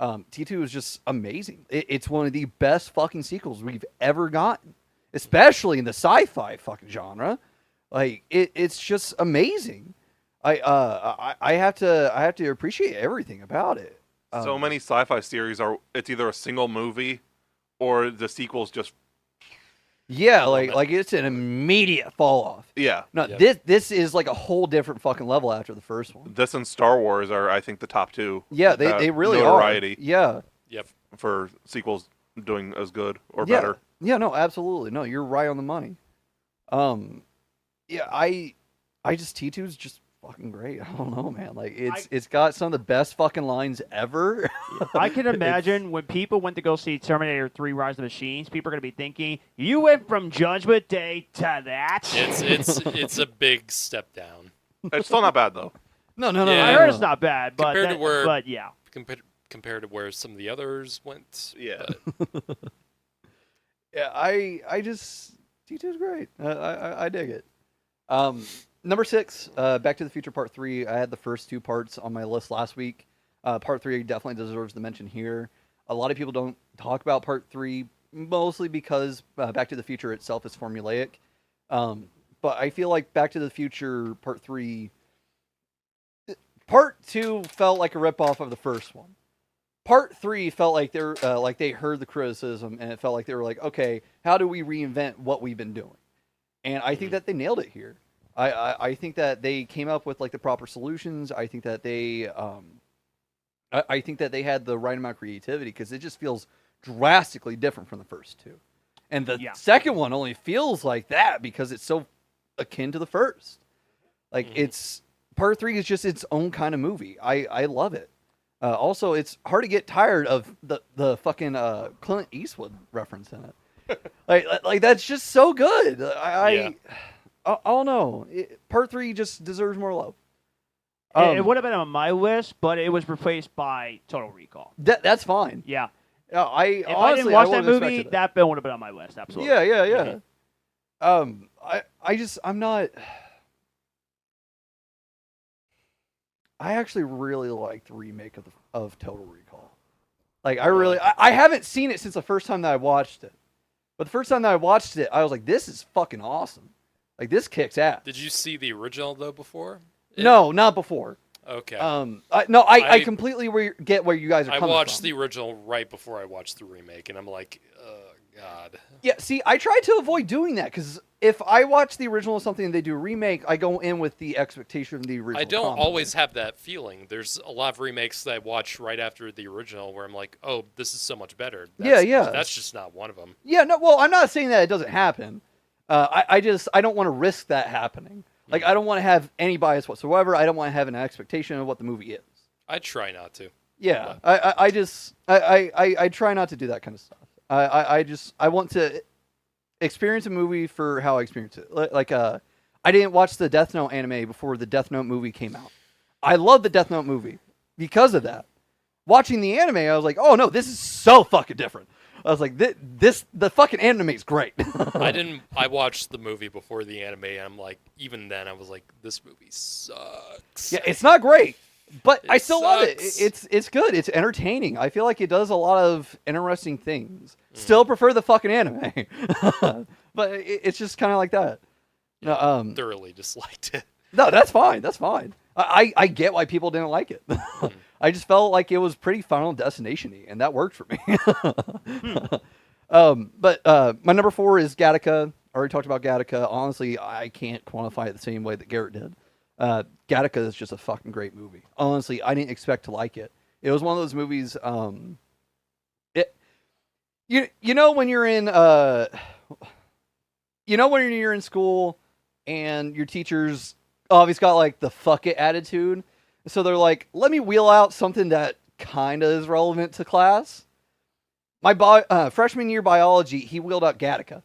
T2 is just amazing. It's one of the best fucking sequels we've ever gotten, especially in the sci-fi fucking genre. Like it's just amazing. I have to appreciate everything about it. So many sci-fi series it's either a single movie or the sequels just Yeah, like it's an immediate fall off. yeah. No, Yep. this is like a whole different fucking level after the first one. This and Star Wars are I think the top 2. Yeah, they really notoriety are. Yeah. Yep. for sequels doing as good or Yeah. better. Yeah, no, absolutely. No, you're right on the money. Yeah, I just T2 is just fucking great. I don't know, man. Like it's got some of the best fucking lines ever. I can imagine when people went to go see Terminator 3 Rise of the Machines, people are going to be thinking, you went from Judgment Day to that? It's a big step down It's still not bad though. No. Yeah. I heard it's not bad, but, Compared to where- but yeah. compared to where some of the others went. Yeah. but Yeah, I just T2 is great. I dig it. Number 6, Back to the Future Part 3. I had the first 2 parts on my list last week. Part 3 definitely deserves the mention here. A lot of people don't talk about Part 3, mostly because Back to the Future itself is formulaic. But I feel like Back to the Future Part 3... Part 2 felt like a ripoff of the first one. Part 3 felt like they heard the criticism, and it felt like they were like, okay, how do we reinvent what we've been doing? And I think that they nailed it here. I think that they came up with like the proper solutions. I think that they I think that they had the right amount of creativity because it just feels drastically different from the first 2. And the second one only feels like that because it's so akin to the first. Like it's Part 3 is just its own kind of movie. I love it. Also, it's hard to get tired of the fucking Clint Eastwood reference in it. like that's just so good. I don't know. Part 3 just deserves more love. It would have been on my list, but it was replaced by Total Recall. That's fine. Yeah. If I didn't watch that movie, that film would have been on my list. Absolutely. Yeah. I'm not. I actually really like the remake of Total Recall. Like I haven't seen it since the first time that I watched it. But the first time that I watched it, I was like, this is fucking awesome. Like this kicks ass. did you see the original though before? No, not before. Okay. I completely get where you guys are I coming watched from. the original right before I watched the remake, and I'm like, God. Yeah, see, I try to avoid doing that because if I watch the original of something and they do a remake, I go in with the expectation of the original. I don't content. always have that feeling. There's a lot of remakes that I watch right after the original where I'm like, oh, this is so much better. Yeah. That's just not one of them. Yeah, no, well, I'm not saying that it doesn't happen. I don't want to risk that happening. Like, I don't want to have any bias whatsoever. I don't want to have an expectation of what the movie is. I try not to. Yeah, I try not to do that kind of stuff. I want to experience a movie for how I experience it. Like, I didn't watch the Death Note anime before the Death Note movie came out. I love the Death Note movie because of that. Watching the anime, I was like, oh no, this is so fucking different. I was like, the fucking anime is great. I watched the movie before the anime, and I'm like, even then, I was like, this movie sucks. Yeah, it's not great, but I still love it. sucks. It's good. It's entertaining. I feel like it does a lot of interesting things. Still prefer the fucking anime, but it's just kind of like that. No, Thoroughly disliked it. no, that's fine. That's fine. I get why people didn't like it. I just felt like it was pretty Final Destination-y, and that worked for me. But my number 4 is Gattaca. I already talked about Gattaca. Honestly, I can't quantify it the same way that Garrett did. Gattaca is just a fucking great movie. Honestly, I didn't expect to like it. It was one of those movies. You know when you're in when you're in school and your teachers always got like the fuck it attitude. So they're like, let me wheel out something that kind of is relevant to class. My freshman year biology, he wheeled out Gattaca.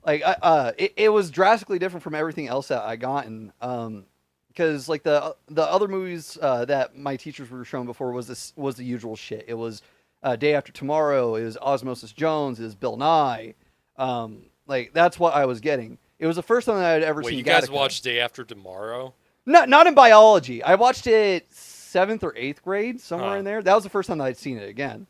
Like, it was drastically different from everything else that I gotten. Because like the other movies that my teachers were showing before was the usual shit. It was Day After Tomorrow. It was Osmosis Jones. It was Bill Nye. Like that's what I was getting. It was the first time that I had ever seen. You guys Gattaca. watched Day After Tomorrow? Not in biology. I watched it 7th or 8th grade, somewhere in there. That was the first time that I'd seen it again.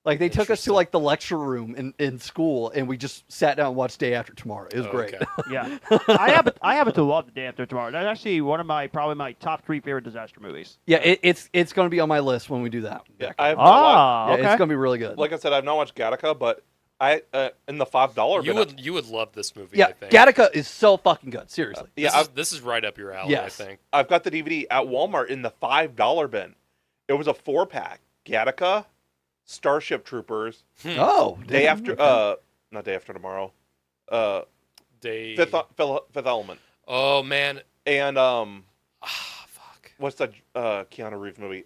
Like they took us to like the lecture room in school, and we just sat down and watched Day After Tomorrow. It was great. Okay. Yeah, I happen to love The Day After Tomorrow. That's actually one of probably my top 3 favorite disaster movies. Yeah, it's going to be on my list when we do that. Yeah, okay. It's going to be really good. Like I said, I've not watched Gattaca, but I in the $5 You would love this movie. Yeah, I think. Gattaca is so fucking good. Seriously. This is right up your alley. Yes. I think. I've got the DVD at Walmart in the $5 bin. It was a 4-pack. Gattaca, Starship Troopers, Oh, Day damn. After not Day After Tomorrow. Fifth Element. Oh man. And Fuck. what's that Keanu Reeves movie?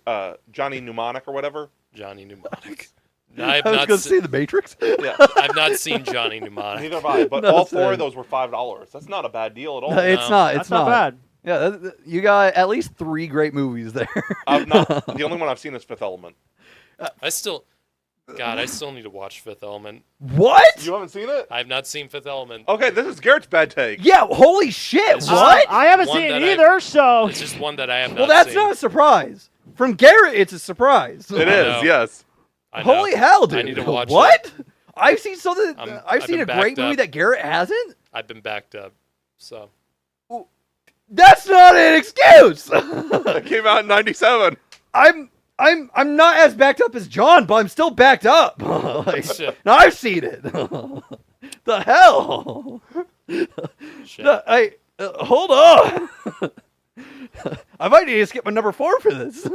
Johnny Mnemonic or whatever. Johnny Mnemonic. I was going to say The Matrix. Yeah. I've not seen Johnny Mnemonic. Neither have I. But No, all 4 same. of those were $5. That's not a bad deal at all. No, it's not. It's That's not bad. Yeah, you got at least 3 great movies there. The only one I've seen is Fifth Element. I still need to watch Fifth Element. What? You haven't seen it? I have not seen Fifth Element. Okay, this is Garrett's bad take. Yeah, holy shit. It's What? I haven't One seen it that either, so It's just one that I have not Well, that's seen. not a surprise. From Garrett, it's a surprise. It I is, know. yes. I know. Holy hell, dude. I need to watch what? it. I've seen something. I've I've seen a been great backed movie up. that Garrett hasn't. I've been backed up, so That's not an excuse. It came out in 97. I'm not as backed up as John, but I'm still backed up. Like, Shit. now I've seen it. The hell? shit. No, hold on. I might need to skip my number 4 for this.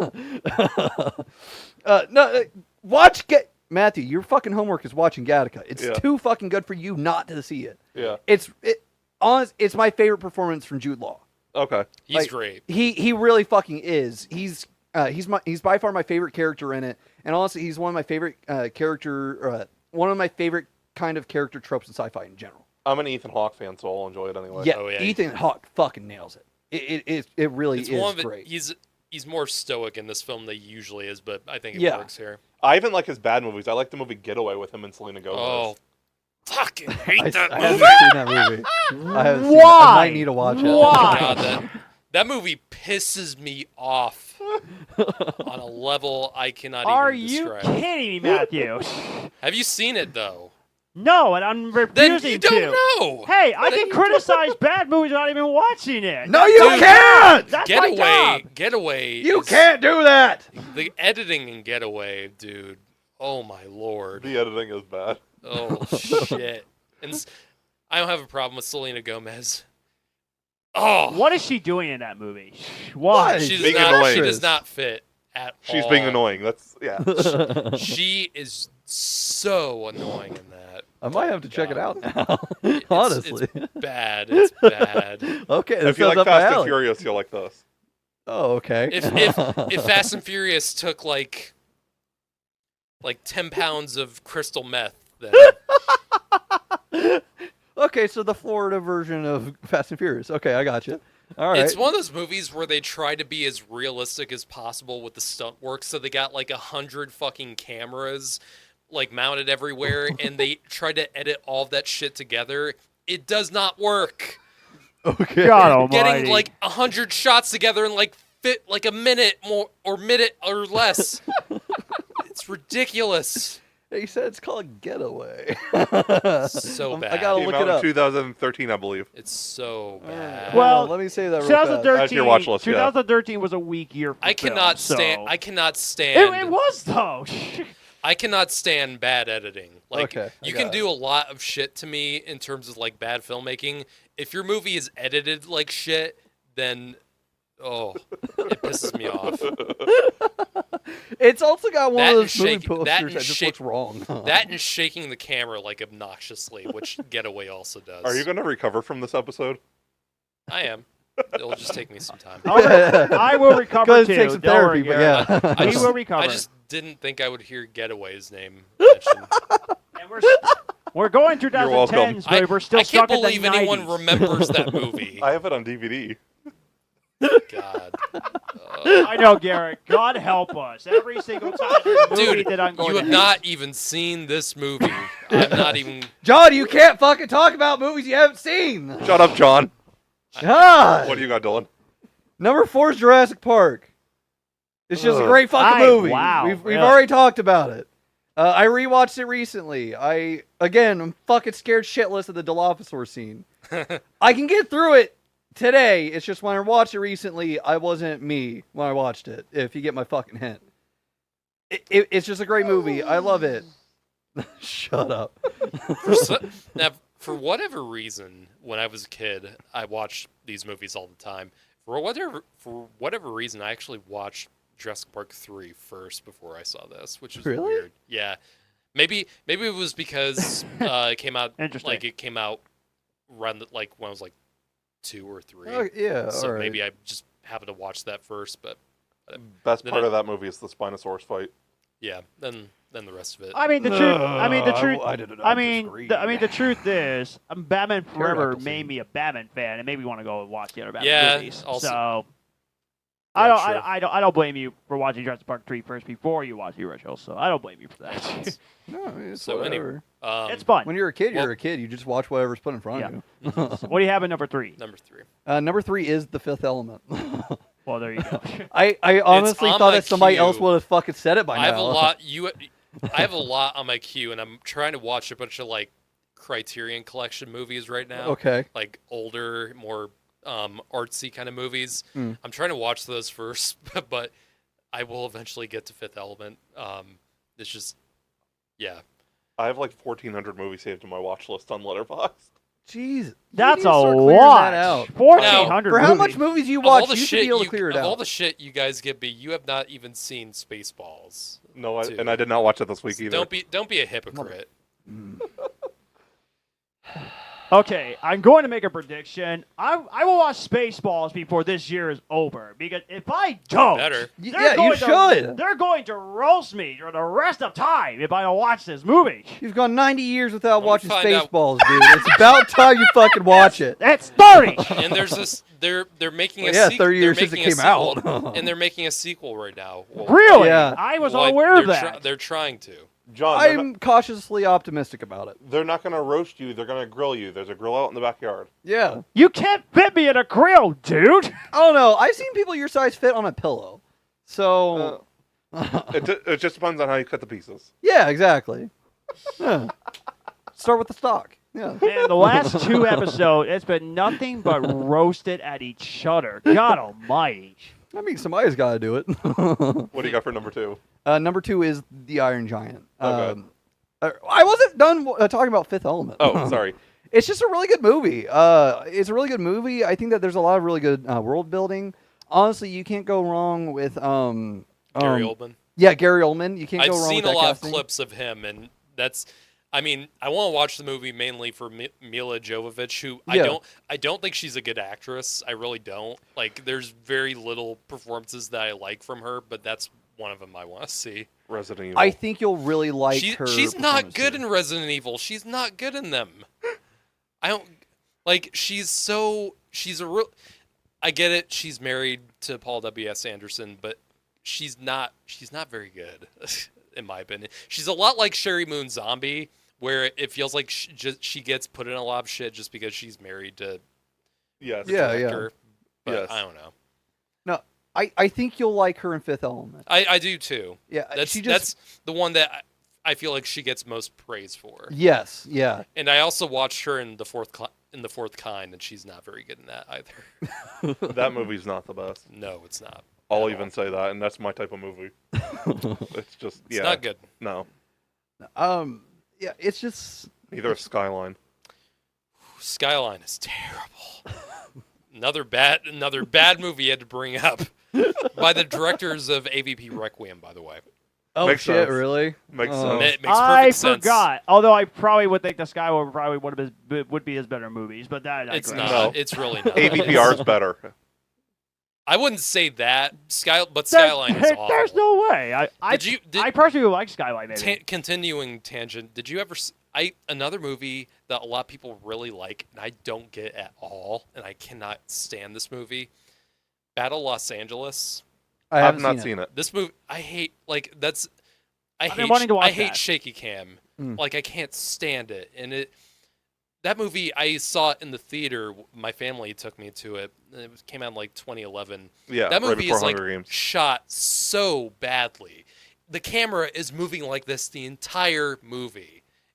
Matthew. Your fucking homework is watching Gattaca. It's too fucking good for you not to see it. Yeah. It's my favorite performance from Jude Law. Okay. He's great. He really fucking is. He's by far my favorite character in it, and honestly, he's one of my favorite one of my favorite kind of character tropes in sci-fi in general. I'm an Ethan Hawke fan, so I'll enjoy it anyway. Yeah, Oh, yeah. Ethan Hawke fucking nails it. It really It's is one of great. He's more stoic in this film than he usually is, but I think it Yeah. works here. I even like his bad movies. I like the movie Getaway with him and Selena Gomez. Oh, fucking hate that I movie. haven't seen that movie. I haven't seen it. I Why? might need to watch it. Why? God, that movie pisses me off on a level I cannot Are even you describe. kidding me, Matthew? Have you seen it though? No, and I'm Then refusing you to. don't know. Hey, I Then can you criticize bad movies without even watching it. No, you Dude, can't. That's my job. Getaway. You is- can't do that. The editing in Getaway, dude. Oh my lord. The editing is bad. Oh shit. And I don't have a problem with Selena Gomez. Oh, What is she doing in that movie? Why? she being does not. She annoying. does not fit at all. She's being annoying. That's She is so annoying in that. I might have to check it out now. It's- Honestly. it's bad. It's bad. Okay, that if you sounds like up my Fast and alley. Furious, you'll like this. Oh, okay. If Fast and Furious took like 10 pounds of crystal meth, then Okay, so the Florida version of Fast and Furious. Okay, I got you. All right. it's one of those movies where they try to be as realistic as possible with the stunt work. So they got like 100 fucking cameras like mounted everywhere, and they tried to edit all of that shit together. It does not work. Okay. God almighty. Getting like 100 shots together in like fit like a minute more or minute or less. It's ridiculous. He said it's called Getaway. So I bad. gotta Came look out it in up. 2013, I believe. It's so bad. Well, let me say that real fast. 2013. Add to your watch list, yeah. 2013 was a weak year for I cannot film, stand. so- I cannot stand. It was though. I cannot stand bad editing. Like Okay, I you got can it. do a lot of shit to me in terms of like bad filmmaking. If your movie is edited like shit, then it pisses me off. It's also got one That of and those movie shake- posters that that, and just shake- looks wrong. That and shaking the camera like obnoxiously, which Getaway also does. Are you going to recover from this episode? I am. It'll just take me some time. I will recover Gotta too. take some Don't worry, therapy, but Garrett. yeah. I We just, will recover. I just didn't think I would hear Getaway's name mentioned. And we're going through You're welcome. 2010s, but we're still I can't stuck in the believe anyone 90s. remembers that movie. I have it on DVD. God. I know, Garrett. God help us. Every single time there's a movie Dude, that I'm going you have to not even seen this movie. I'm not even. John, you can't fucking talk about movies you haven't seen. Shut up, John. God. What do you got, Dylan? Number 4 is Jurassic Park. It's just a Ugh. great fucking movie. Wow, We've really? already talked about it. I rewatched it recently. I'm fucking scared shitless of the Dilophosaur scene. I can get through it today. It's just when I watched it recently, I wasn't me when I watched it. If you get my fucking hint, it's just a great movie. I love it. Shut up. Now, for whatever reason, when I was a kid, I watched these movies all the time. For whatever reason, I actually watched Jurassic Park 3 first before I saw this, which is Really? weird. Yeah, maybe it was because it came out Interesting. like it came out around like when I was like 2 or 3. Oh, yeah, so all right. maybe I just happened to watch that first. But Best Then part I- of that movie is the Spinosaurus fight. yeah, then the rest of it. I mean, the truth. I mean, the truth. I didn't. The truth is, Batman Forever Pterodactyl made scene. me a Batman fan and made me want to go and watch the other Batman Yeah, movies. also- So, Yeah, I don't blame you for watching Jurassic Park 3 first before you watch the original. So I don't blame you for that. No, it's So whatever. anyway, It's fun. When you're a kid, you're well- a kid. You just watch whatever's put in front of you. What do you have at number 3? number 3. Number 3 is The Fifth Element. Well, there you go. I honestly on thought my that somebody queue. else would have fucking said it by now. I have a lot. I have a lot on my queue, and I'm trying to watch a bunch of like Criterion Collection movies right now. Okay. Like older, more artsy kind of movies. Mm. I'm trying to watch those first, but I will eventually get to Fifth Element. It's just, yeah. I have like 1,400 movies saved in my watch list on Letterboxd. Jeez. That's you a need to start clearing lot. that out. 1,400 For how movies. much movies you Of all watch, the you should shit be able to clear it of all out. the shit you guys give me, you have not even seen Spaceballs. No, Dude. and I did not watch it this week So either. don't be a hypocrite. Okay, I'm going to make a prediction. I will watch Spaceballs before this year is over because if I don't, Better. Yeah, they're you going should. They're going to roast me for the rest of time if I don't watch this movie. You've gone 90 years without Let me watching find out. Spaceballs, dude. It's about time you fucking watch it. That's 30. And there's this. They're making Well, a yeah, sequel. 30 years since it came out. and they're making a sequel right now. Well, Really? Yeah. I was well, unaware of they're that. they're trying to. John, they're I'm cautiously optimistic about it. not going to roast you. They're going to grill you. There's a grill out in the backyard. Yeah. You can't fit me in a grill, dude. I don't know. I've seen people your size fit on a pillow. So, It just depends on how you cut the pieces. yeah, exactly. Yeah. Start with the stock. Yeah. Man, the last 2 episodes, it's been nothing but roasted at each other. God almighty. I mean, somebody's got to do it. What do you got for number 2? Number 2 is The Iron Giant. Okay. I wasn't done talking about Fifth Element. Oh, sorry. It's just a really good movie. It's a really good movie. I think that there's a lot of really good world building. Honestly, you can't go wrong with Gary Oldman. Yeah, Gary Oldman. You can't go wrong with I've seen that a lot casting. of clips of him, and that's. I mean, I want to watch the movie mainly for Mila Jovovich, who I don't think she's a good actress. I really don't. Like, there's very little performances that I like from her, but that's one of them I want to see. Resident Evil. I think you'll really like her. She's not good performance in Resident Evil. She's not good in them. I don't like. She's a real. I get it. She's married to Paul W.S. Anderson, but she's not very good, in my opinion. She's a lot like Sherry Moon Zombie, where it feels like she gets put in a lot of shit just because she's married to Yes. the director. But Yes. I don't know. No, I think you'll like her in Fifth Element. I do too. Yeah, That's the one that I feel like she gets most praise for. Yes, yeah. And I also watched her in the fourth Kind, and she's not very good in that either. That movie's not the best. No, it's not. I'll even say that, and that's my type of movie. It's just, It's not good. No. Yeah, it's just Neither is Skyline. Skyline is terrible. Another bad movie you had to bring up by the directors of AVP Requiem, by the way. oh Makes shit, sense. really? Makes It sense. makes I perfect sense. forgot. Although I probably would think the Skywalker probably would be his better movies, but that I It's digress. not. No. It's really not. AVPR is better. I wouldn't say that. But Skyline is awful. There's no way. I personally like Skyline. Maybe. Continuing tangent. Did you ever? Another movie that a lot of people really like, and I don't get at all, and I cannot stand this movie. Battle Los Angeles. I I've haven't not seen it. This movie, I hate. Like that's. I've been wanting to watch I hate that. shaky cam. Mm. Like I can't stand it, and that movie I saw it in the theater. My family took me to it. It came out in like 2011. Yeah, That right movie before is like Hunger Games. shot so badly. The camera is moving like this the entire movie.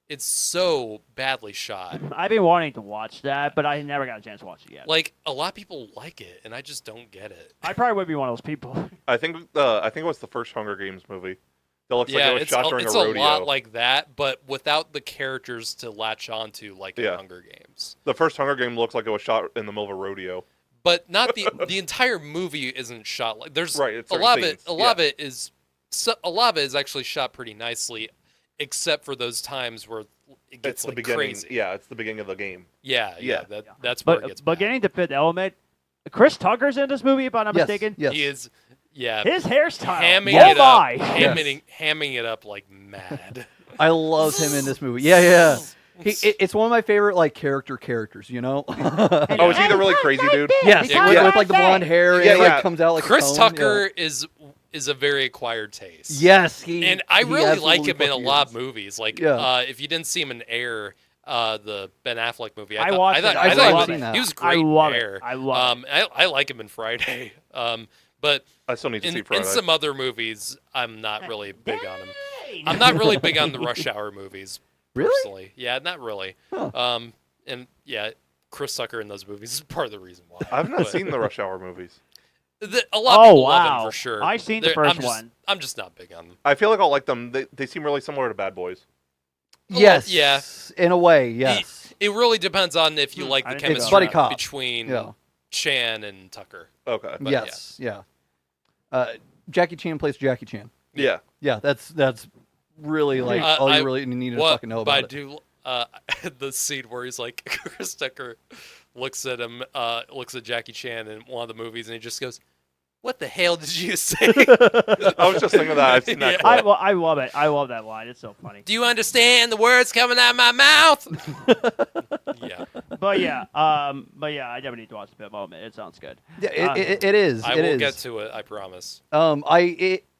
It's so badly shot. I've been wanting to watch that, but I never got a chance to watch it yet. Like a lot of people like it, and I just don't get it. I probably would be one of those people. I think it was the first Hunger Games movie. That looks like Yeah, it was shot during it's a a rodeo. lot like that, but without the characters to latch onto, like in Yeah. Hunger Games. The first Hunger Game looks like it was shot in the middle of a rodeo. But not the entire movie isn't shot like. There's Right, it's a certain lot of scenes, it. A lot of it is actually shot pretty nicely, except for those times where it gets It's the like beginning. crazy. Yeah, it's the beginning of the game. Yeah. Yeah. That's where it gets But bad. getting to Fifth Element, Chris Tucker's in this movie, if I'm not Yes, mistaken. yes. He is. Yeah. His hairstyle. Hamming oh it my! up, hamming it up like mad. I love him in this movie. Yeah. It's one of my favorite like characters, you know? Oh, is he the really crazy dude? yes, Yeah. with like the blonde hair and Yeah, it like yeah. comes out like a Chris cone, Tucker is a very acquired taste. Yes, And I he really like absolutely him in a fucking lot is. of movies. Like, Yeah. if you didn't see him in Air, the Ben Affleck movie, I thought, watched I thought, it. I I thought love he, it. was, he was I great love in it. Air. I love it. I like him in Friday. But I still need to see in Friday. some other movies, I'm not really big on him. I'm not really big on the Rush Hour movies. Really? Personally. Yeah, not really. Huh. And yeah, Chris Tucker in those movies is part of the reason why. I've not But seen the Rush Hour movies. a lot of people love wow. him for sure. I've seen the They're- first I'm just- one. I'm just not big on them. I feel like I'll like them. They seem really similar to Bad Boys. Yes. yeah. In a way, yes. It really depends on if you like I the didn't think It's about buddy chemistry cop. between Yeah. Chan and Tucker. Okay. But yes. Yeah. Jackie Chan plays Jackie Chan. Yeah. Yeah, that's really like all you really need to fucking know but I about it. do the scene where he's like Chris Tucker looks at him, looks at Jackie Chan in one of the movies, and he just goes, "What the hell did you say? I was just thinking that. I've seen that. Yeah. clip. I love it. I love that line. It's so funny. Do you understand the words coming out of my mouth?" Yeah, But yeah, I definitely need to watch the Fifth Element. It sounds good. Yeah, it is. I it will is. get to it. I promise.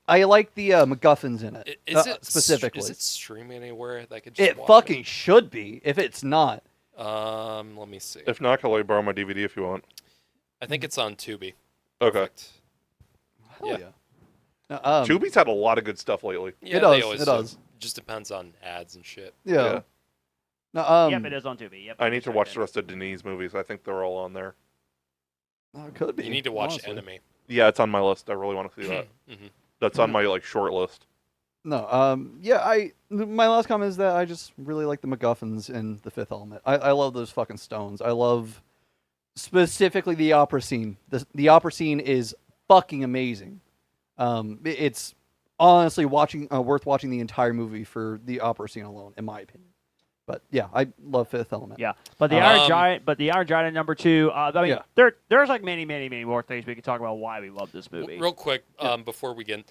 I like the MacGuffins in it. Is it specifically? Is it streaming anywhere that I could just It watch fucking should be. If it's not, Let me see. If not, I'll let you borrow my DVD if you want. I think it's on Tubi. Okay. Perfect. hell Yeah. yeah. Tubi's had a lot of good stuff lately. Yeah, It does, They always it do. does. Just depends on ads and shit. Yeah. No, Yep, it is on Tubi. Yep. I need to watch the rest of Denise movies. I think they're all on there. It could be. You need to watch honestly. Enemy. Yeah, it's on my list. I really want to see that. Mhm. That's on my short list. No, yeah, my last comment is that I just really like the MacGuffins in The Fifth Element. I love those fucking stones. I love specifically the opera scene. The opera scene is fucking amazing. It's honestly worth watching the entire movie for the opera scene alone, in my opinion. But yeah, I love Fifth Element. Yeah, but the Iron Giant, at number 2. I mean, Yeah. there's like many more things we could talk about why we love this movie. Real quick, before we get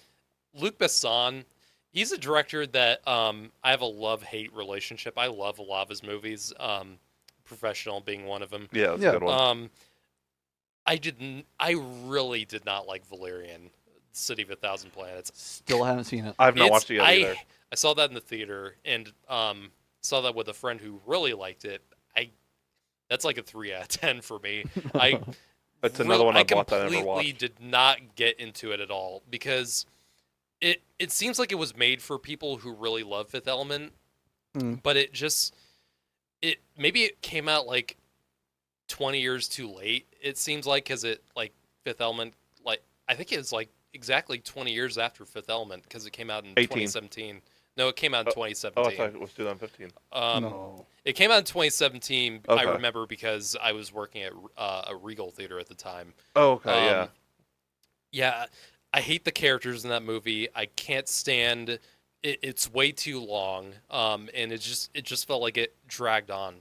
Luc Besson, he's a director that I have a love-hate relationship. I love a lot of his movies, Professional being one of them. Yeah, that's a good one. I really did not like Valerian, City of a Thousand Planets. Still haven't seen it. I've not watched it yet either. I saw that in the theater, and saw that with a friend who really liked it. That's like a 3 out of 10 for me. That's another one I bought that I never completely watched. did not get into it at all because it seems like it was made for people who really love Fifth Element, but maybe it came out like 20 years too late. It seems like because it like Fifth Element, like I think it was like exactly 20 years after Fifth Element because it came out in 2017. No, it came out in 2017. Oh, I thought it was 2015. No. It came out in 2017. Okay. I remember because I was working at a Regal theater at the time. Oh, okay, yeah. Yeah, I hate the characters in that movie. I can't stand it. It's way too long, and it just felt like it dragged on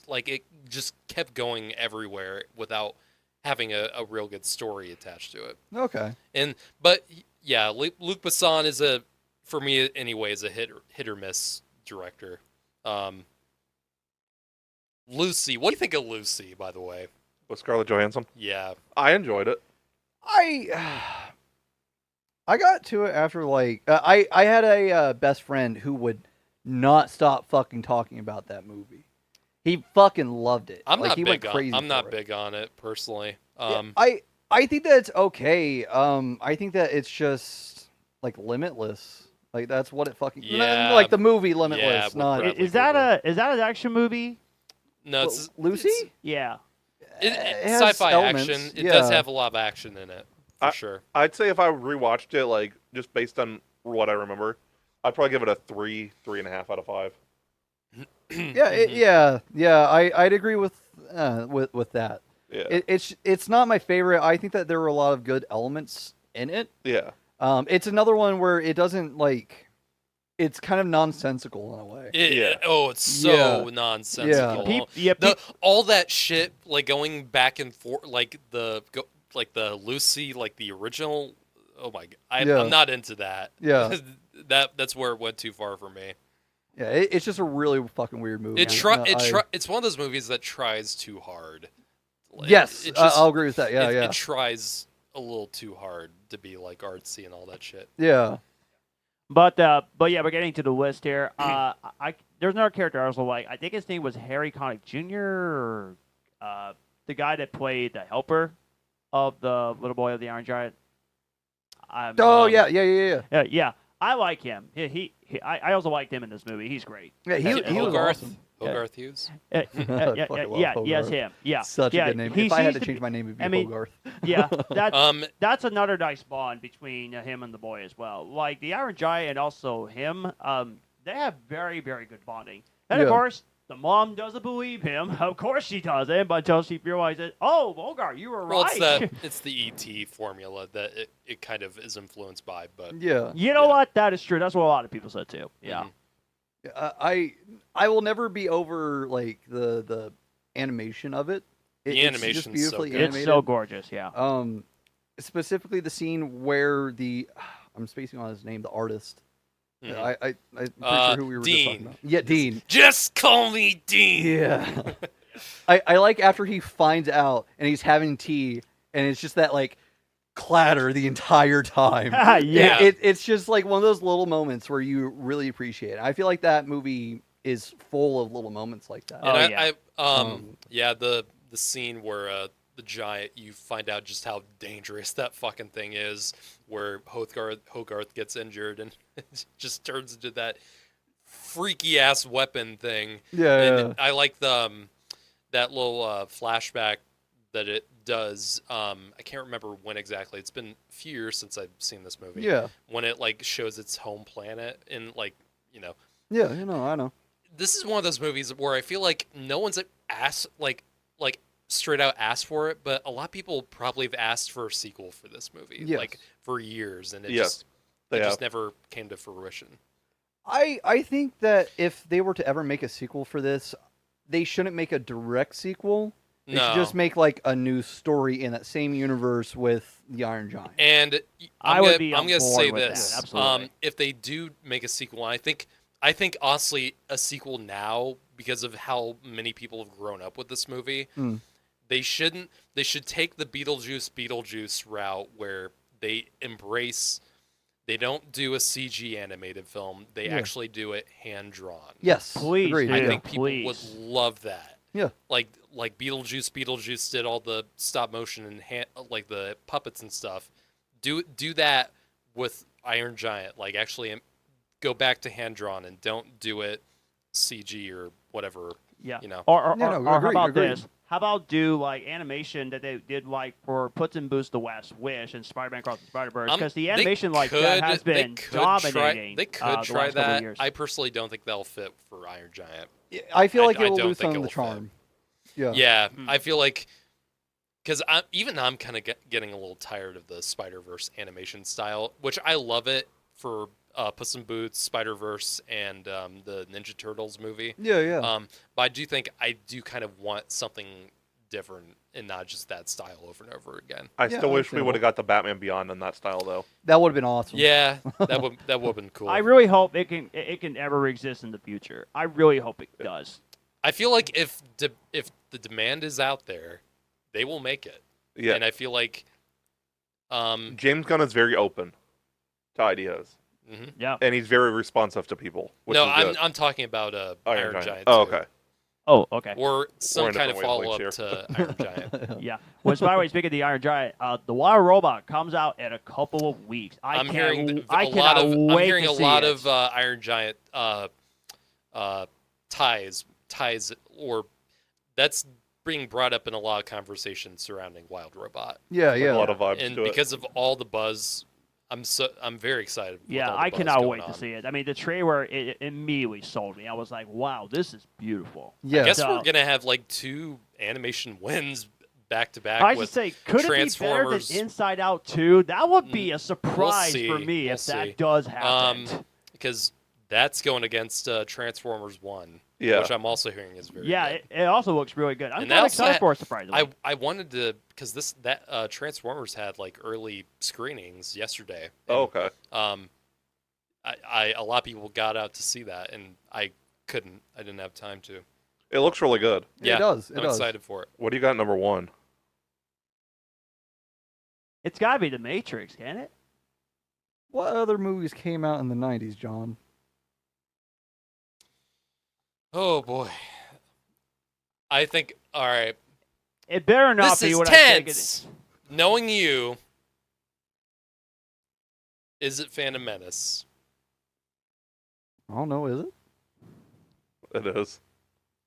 like it just kept going everywhere without having a real good story attached to it. Okay. But yeah, Luc Besson is for me anyway, is a hit or miss director. Lucy, what do you think of Lucy, by the way? With Scarlett Johansson? Yeah. I enjoyed it. I got to it after like I had a best friend who would not stop fucking talking about that movie. He fucking loved it. I'm like, not he big went crazy. I'm not for big on it personally. I think that it's okay. I think that it's just like Limitless. Like that's what it fucking like the movie Limitless. Yeah, not Is that an action movie? No, it's Lucy. Yeah. It has sci-fi elements, action. It yeah. does have a lot of action in it, for sure. I'd say if I rewatched it, like just based on what I remember, I'd probably give it a 3.5 out of 5. I'd agree with that. Yeah. It's not my favorite. I think that there were a lot of good elements in it. Yeah. It's another one where it doesn't like. It's kind of nonsensical in a way. It's so nonsensical. All that shit, like going back and forth, like the Lucy, like the original. Oh my god, I'm not into that. Yeah, that's where it went too far for me. Yeah, it's just a really fucking weird movie. It's one of those movies that tries too hard. Like, yes, I'll agree with that. Yeah, It tries a little too hard to be like artsy and all that shit. Yeah. But yeah, we're getting to the list here. There's another character I also like. I think his name was Harry Connick Jr. or the guy that played the helper of the little boy of the Iron Giant. Yeah. I like him. I also liked him in this movie. He's great. Yeah, he was awesome. Hogarth Hughes. Yes, him. Yeah, such a good name. If I had to change my name, it'd be Hogarth. Yeah, that's another nice bond between him and the boy as well. Like the Iron Giant and also him, they have very, very good bonding. And of course, the mom doesn't believe him. Of course she doesn't, but until she realizes, oh, Hogarth, you were right. It's the ET formula that it kind of is influenced by. But yeah, you know what? That is true. That's what a lot of people said too. Yeah. Mm-hmm. I will never be over like the animation of it. The animation is beautifully animated. It's so gorgeous, yeah. Specifically the scene where I'm spacing on his name, the artist. Mm-hmm. I'm pretty sure who we were just talking about. Yeah, Dean. Just call me Dean. Yeah. I like after he finds out and he's having tea and it's just that like clatter the entire time. Yeah. It's just like one of those little moments where you really appreciate it. I feel like that movie is full of little moments like that. The scene where the giant, you find out just how dangerous that fucking thing is, where Hogarth gets injured and it just turns into that freaky ass weapon thing. Yeah. I like that little flashback that it does. I can't remember when exactly. It's been a few years since I've seen this movie. Yeah. When it like shows its home planet and like Yeah, I know. this is one of those movies where I feel like no one's asked like straight out asked for it, but a lot of people probably have asked for a sequel for this movie like for years, and it just never came to fruition. I think that if they were to ever make a sequel for this, they shouldn't make a direct sequel. They should just make like a new story in that same universe with the Iron Giant. And I'm gonna say with this: that, absolutely. if they do make a sequel, I think honestly a sequel now, because of how many people have grown up with this movie, they should take the Beetlejuice route where they embrace. They don't do a CG animated film. They actually do it hand drawn. Yes, please. agreed. I Yeah, think people please. would love that. Yeah, like Beetlejuice did all the stop motion and like the puppets and stuff. Do that with Iron Giant. Like actually go back to hand drawn and don't do it CG or whatever. Yeah. No, Or how about agreed. this? How about do like animation that they did like for Puss in Boots: The West, Wish, and Spider-Man Across the Spider-Verse? Because the animation that has been dominating. They could the last try couple of that. years. I personally don't think that'll fit for Iron Giant. I feel like I it will don't lose think some of the it'll fit. charm. Yeah. Yeah, I feel like because I'm kind of getting a little tired of the Spider-Verse animation style, which I love it for Puss in Boots, Spider-Verse, and the Ninja Turtles movie. Yeah. But I do think I do kind of want something different and not just that style over and over again. I still wish we would have got the Batman Beyond in that style, though. That would have been awesome. Yeah, that would have been cool. I really hope it can ever exist in the future. I really hope it does. I feel like if the demand is out there, they will make it. Yeah. And I feel like James Gunn is very open to ideas. Yeah. And he's very responsive to people. Which no, is good. I'm talking about Iron Giant. Oh, too. okay. Oh, okay. Or some We're in kind of different follow up wavelengths to Iron Giant. Yeah. Which, by the way, speaking of the Iron Giant, the Water Robot comes out in a couple of weeks. I'm hearing I a lot cannot of wait I'm hearing to a see lot it. of Iron Giant ties, or that's being brought up in a lot of conversations surrounding Wild Robot. Yeah. A lot of vibes And to it. because of all the buzz, I'm very excited. with Yeah, all the I buzz cannot going wait on. to see it. I mean, the trailer it immediately sold me. I was like, wow, this is beautiful. Yeah. I guess So- we're gonna have like 2 animation wins back to back. I should with say, could it be better than Transformers. Inside Out 2? That would be a surprise see. for me We'll if that see. does happen. because that's going against Transformers 1, Yeah. which I'm also hearing is very Yeah, good. it also looks really good. I'm And kind of that also excited for it, surprisingly. I wanted to, because that Transformers had like early screenings yesterday. Oh, okay. A lot of people got out to see that, and I couldn't. I didn't have time to. It looks really good. Yeah, It does. I'm excited for it. What do you got number 1? It's got to be The Matrix, can it? What other movies came out in the 90s, John? Oh boy. I think. All right. It better not This be is what I think it tense. is. Knowing you, is it Phantom Menace? I don't know. Is it? It is.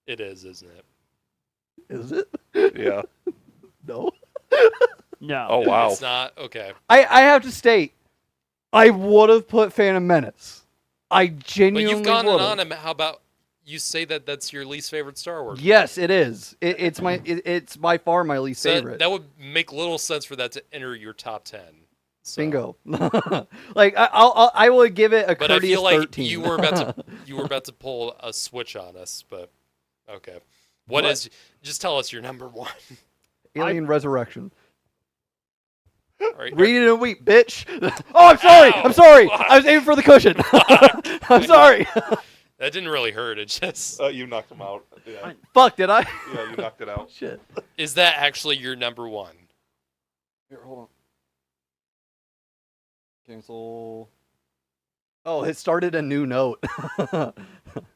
It is, isn't it? Is it? Yeah. No. No. Oh, wow. It's not. Okay. I have to state, I would have put Phantom Menace. I But genuinely you've gone would on have. how about you say that's your least favorite Star Wars? Yes, it is. It's by far my least So favorite. that would make little sense for that to enter your top 10. So. Bingo. Like I would give it a But I courteous feel like 13. you were about to pull a switch on us, but okay. What is? Just tell us your number 1. Alien Resurrection. All right. Read it in a week, bitch. Oh, I'm sorry. Ow. I'm sorry. I was aiming for the cushion. I'm sorry. That didn't really hurt. It just You knocked him out. Yeah. Fuck, did I? Yeah, you knocked it out. Shit. is that actually your number 1? Here, hold on. Cancel. Oh, it started a new note.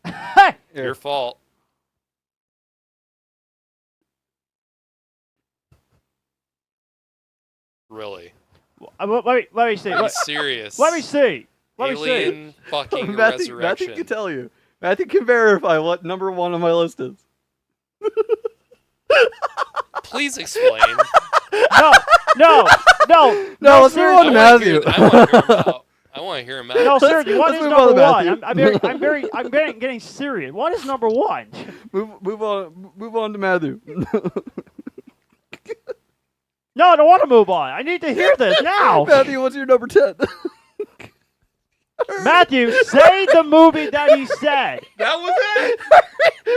Hey! Here. Your fault. Really? Let me see. Are you serious? Let me see. Let me see. Alien fucking Matthew Resurrection. can tell you. Matthew can verify what number 1 on my list is. Please explain. No, let's move on to Matthew. I want to hear him out. No, seriously, what let's is move on to number one? Matthew. I'm getting serious. What is number one? Move on to Matthew. No, I don't want to move on. I need to hear this now. Matthew, what's your number 10? Matthew, say the movie that he said. That was it.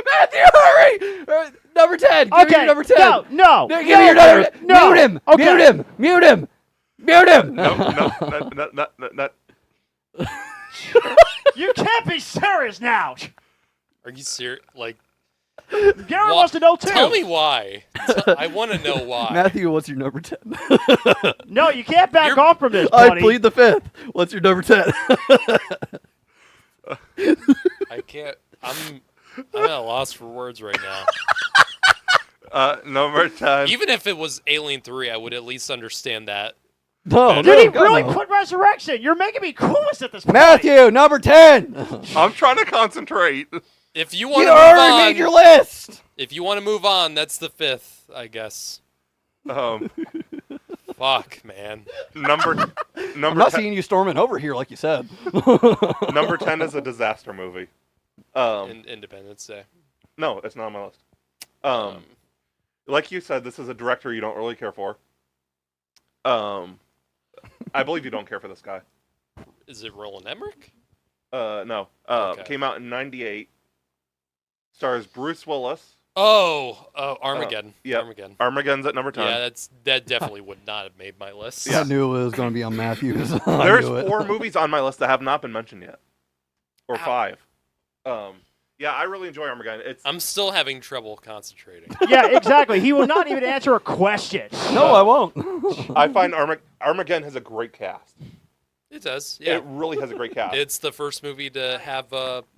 Matthew, hurry! Number 10. Give me your number 10. No. Give me your number. No. Mute him. Okay. Mute him. No. You can't be serious now. Are you serious? Like, Garrett wants to know too. Tell me why. I want to know why. Matthew, what's your number 10? No, you can't back off from this, buddy. I plead the fifth. What's your number 10? I can't. I'm at a loss for words right now. Number 10. Even if it was Alien 3, I would at least understand that. No, Did he really put Resurrection? You're making me clueless at this point. Matthew, number 10. I'm trying to concentrate. If you want You to move already on, made your list. if you want to move on, that's the fifth, I guess. Fuck, man. Number I'm not 10, seeing you storming over here like you said. number 10 is a disaster movie. Independence Day. No, it's not on my list. Like you said, this is a director you don't really care for. I believe you don't care for this guy. Is it Roland Emmerich? No. Okay. Came out in '98. Stars Bruce Willis. Armageddon. Yep. Armageddon. Armageddon's at number 10. Yeah, that definitely would not have made my list. Yeah. I knew it was going to be on Matthew's. There's 4 movies on my list that have not been mentioned yet. Or Ow. 5. Yeah, I really enjoy Armageddon. I'm still having trouble concentrating. Yeah, exactly. He will not even answer a question. No, I won't. I find Armageddon has a great cast. It does. Yeah. It really has a great cast. It's the first movie to have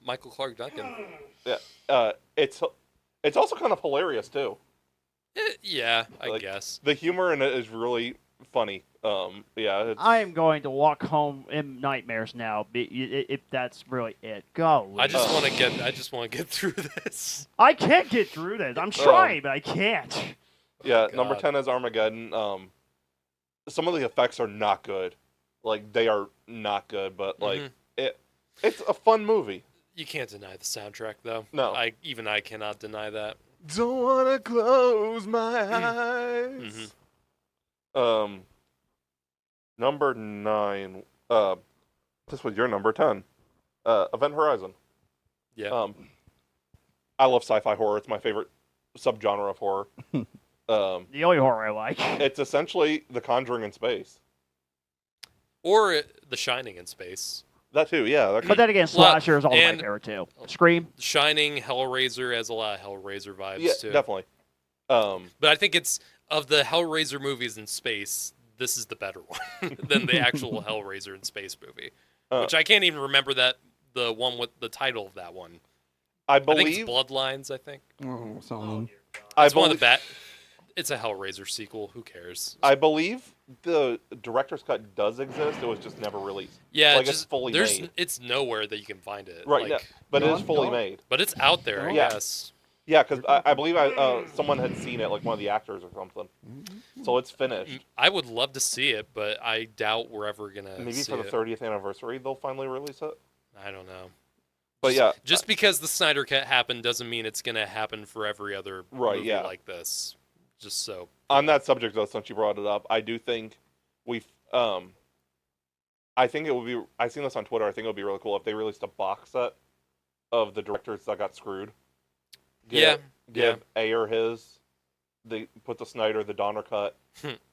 Michael Clark Duncan. Yeah. It's also kind of hilarious too. Yeah, I Like, guess. The humor in it is really funny. Yeah. I am going to walk home in nightmares now. If that's really it, go. I just want to get through this. I can't get through this. I'm trying, but I can't. Yeah. God. Number 10 is Armageddon. Some of the effects are not good. Like they are not good, but like it's a fun movie. You can't deny the soundtrack, though. No. I cannot deny that. Don't wanna close my eyes. Number 9. This was your number 10. Event Horizon. Yeah. I love sci-fi horror. It's my favorite subgenre of horror. The only horror I like. It's essentially The Conjuring in space. Or The Shining in space. That too, yeah. But then again, slasher is all my and- favorite too. Scream. Shining, Hellraiser has a lot of Hellraiser vibes, Yeah, too. definitely. But I think it's, of the Hellraiser movies in space, this is the better one than the actual Hellraiser in space movie. Which I can't even remember the one with the title of that one. I think it's believe. Bloodlines, I think. Oh, something. It's one of the It's a Hellraiser sequel. Who cares? I believe the director's cut does exist. It was just never released. Yeah, like it's fully made. It's nowhere that you can find it. Right, like, yeah, but it is Dawn? fully Dawn? made. But it's out there, I Yeah. guess. Yeah, because I believe someone had seen it, like one of the actors or something. So it's finished. I would love to see it, but I doubt we're ever gonna Maybe see for the it. 30th anniversary they'll finally release it. I don't know. But yeah, Just because the Snyder Cut happened doesn't mean it's gonna happen for every other movie yeah. like this. Just so. on that subject though, since you brought it up, I do think I think it would be. I've seen this on Twitter. I think it would be really cool if they released a box set of the directors that got screwed. Give Ayer his. They put the Snyder, the Donner cut,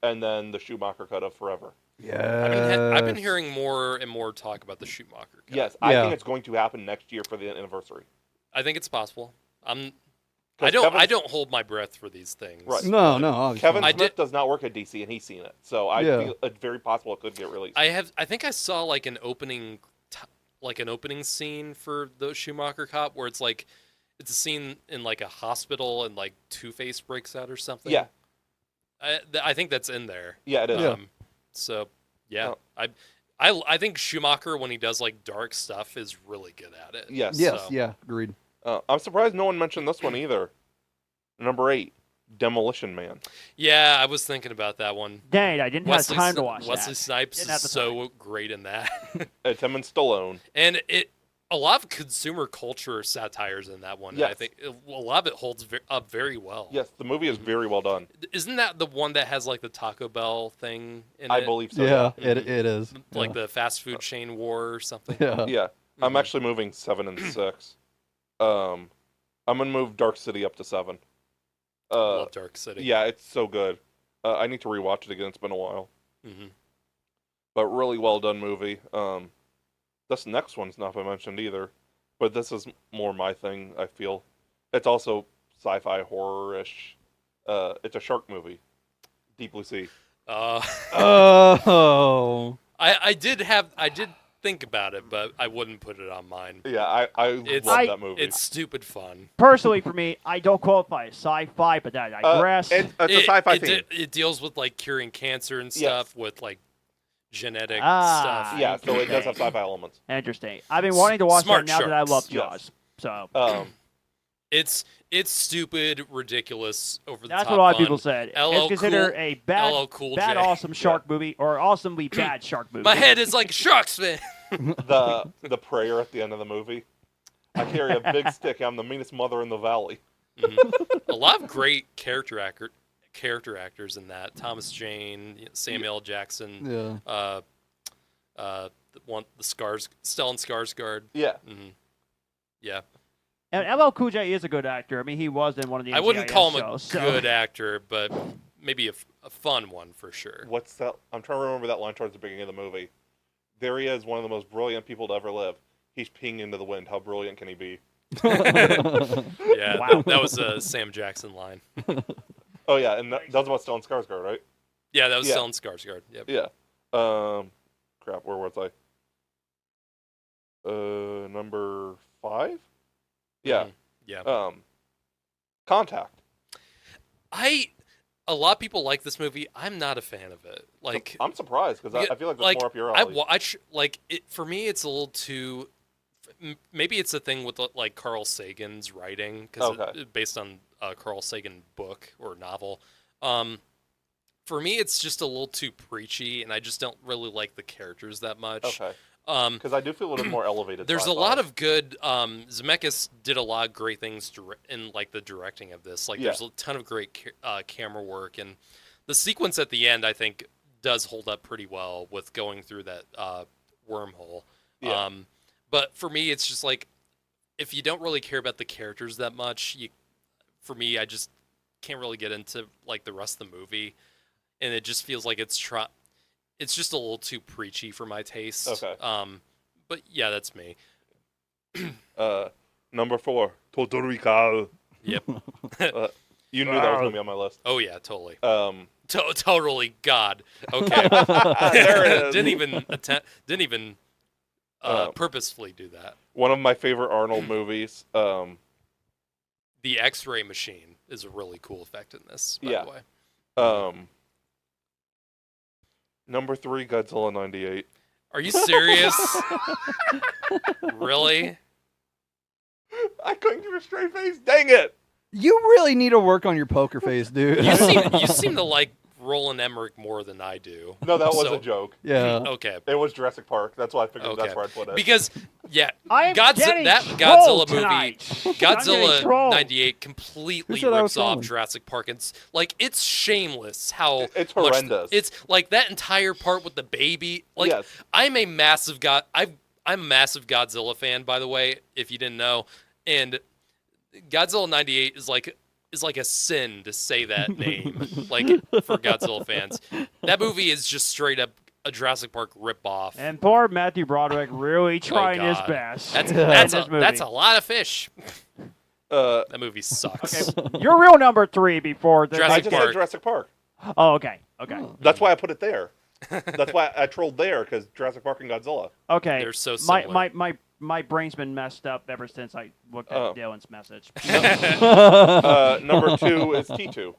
and then the Schumacher cut of Forever. Yeah. I've been hearing more and more talk about the Schumacher cut. Yes, I think it's going to happen next year for the anniversary. I think it's possible. I 'Cause don't hold my breath for these things. Right. No, obviously. Kevin I Smith did- does not work at DC, and he's seen it, so I think it's very possible it could get released. I think I saw like an opening scene for the Schumacher cop where it's like it's a scene in like a hospital and like Two-Face breaks out or something. Yeah. I think that's in there. Yeah, it is. Yeah. So yeah, Oh. I think Schumacher when he does like dark stuff is really good at it. Yes. Yes, So- yeah, agreed. I'm surprised no one mentioned this one either. Number 8, Demolition Man. Yeah, I was thinking about that one. Dang, I didn't have time to watch Wesley that. Snipes Didn't have is the time. so great in that. It's him and Stallone. And a lot of consumer culture satires in that one. Yes. I think a lot of it holds up very well. Yes, the movie is very well done. Isn't that the one that has like the Taco Bell thing in it? I believe so. Yeah, it is. Like the fast food chain war or something. Yeah. Yeah. I'm actually moving 7 and 6. I'm gonna move Dark City up to 7. I love Dark City. Yeah, it's so good. I need to rewatch it again. It's been a while. Mm-hmm. But really well done movie. This next one's not been mentioned either, but this is more my thing, I feel. It's also sci-fi horror-ish. It's a shark movie. Deep Blue Sea. Oh. I did think about it, but I wouldn't put it on mine. Yeah, I love that movie. It's stupid fun. Personally, for me, I don't qualify as sci-fi, but I digress. It's a sci-fi theme. It deals with like curing cancer and Yes. stuff with like genetic Ah. stuff. Yeah, so it does have sci-fi elements. Interesting. I've been wanting to watch Smart that now that I love sharks. Jaws. So It's stupid, ridiculous, over the top. that's what a lot of fun. people said. LL It's considered Cool- a bad, LL Cool bad, J. awesome shark movie or awesomely bad shark movie. My head is like sharks, man. The prayer at the end of the movie. I carry a big stick. I'm the meanest mother in the valley. A lot of great character actors in that. Thomas Jane, Samuel L. Jackson. Yeah. The Stellan Skarsgård. Yeah. Mm-hmm. Yeah. And LL Cool J is a good actor. I mean, he was in one of the I wouldn't NCIS call him shows, a good actor, but maybe a fun one for sure. What's that? I'm trying to remember that line towards the beginning of the movie. There he is, one of the most brilliant people to ever live. He's peeing into the wind. How brilliant can he be? Yeah, Wow. that was a Sam Jackson line. Oh, yeah, and that was about Stellan Skarsgård, right? Yeah, that was Yeah. Stellan Skarsgård. Yep. Yeah. Crap, where was I? Number 5? Yeah. Mhm. Yeah. Contact. A lot of people like this movie. I'm not a fan of it. Like, I'm surprised because I feel like that's like, more up your I alley. watch like it for me. It's a little too. Maybe it's a thing with like Carl Sagan's writing because Okay. based on a Carl Sagan book or novel. For me, it's just a little too preachy, and I just don't really like the characters that much. Okay. Um, Because I do feel a little more elevated. There's a sci-fi. lot of good. Zemeckis did a lot of great things in like the directing of this. Like, Yeah. there's a ton of great camera work, and the sequence at the end I think does hold up pretty well with going through that wormhole. Yeah. But for me, it's just like if you don't really care about the characters that much, for me, I just can't really get into like the rest of the movie, and it just feels like it's just a little too preachy for my taste. Okay. But yeah, that's me. Number 4, Totally. Yep. You knew that was gonna be on my list. Oh yeah, totally. Um, Totally. God. Okay. There it is. Didn't even purposefully do that. One of my favorite Arnold movies. The X-ray machine is a really cool effect in this. By Yeah. the way. Number 3, Godzilla '98. Are you serious? Really? I couldn't give a straight face. Dang it! You really need to work on your poker face, dude. You seem to like Roland Emmerich more than I do. No, that was So- a joke. Yeah. Okay. It was Jurassic Park. That's why I figured Okay. that's where I'd put it. Because yeah, I am getting that trolled Godzilla movie, tonight. I'm getting Godzilla trolled. '98 completely Who said I was rips off trolling? Jurassic Park. It's shameless how It's much horrendous. it's like that entire part with the baby. Like Yes. I'm a massive I'm a massive Godzilla fan, by the way, if you didn't know. And Godzilla '98 is like a sin to say that name, like for Godzilla fans. That movie is just straight up a Jurassic Park ripoff. And poor Matthew Broderick really trying his God. best. That's in that's this a, movie. that's a lot of fish. Uh, That movie sucks. Okay, your real number 3 before the. I Jurassic just Park. said Jurassic Park. Oh, okay. Okay. That's why I put it there. That's why I trolled there because Jurassic Park and Godzilla. Okay. They're so my, similar. my brain's been messed up ever since I looked at Oh. Dylan's message. Number 2 is T2.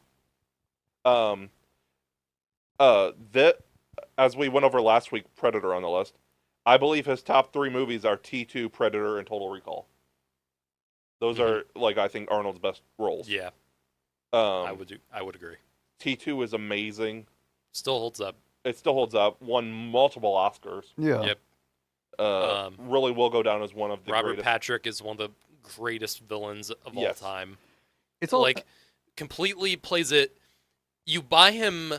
That as we went over last week, Predator on the list. I believe his top 3 movies are T2, Predator, and Total Recall. Those are like I think Arnold's best roles. Yeah. I would agree. T2 is amazing. Still holds up. It still holds up. Won multiple Oscars. Yeah. Yep. Really will go down as one of the Robert greatest. Patrick is one of the greatest villains of all time. It's all like completely plays it. You buy him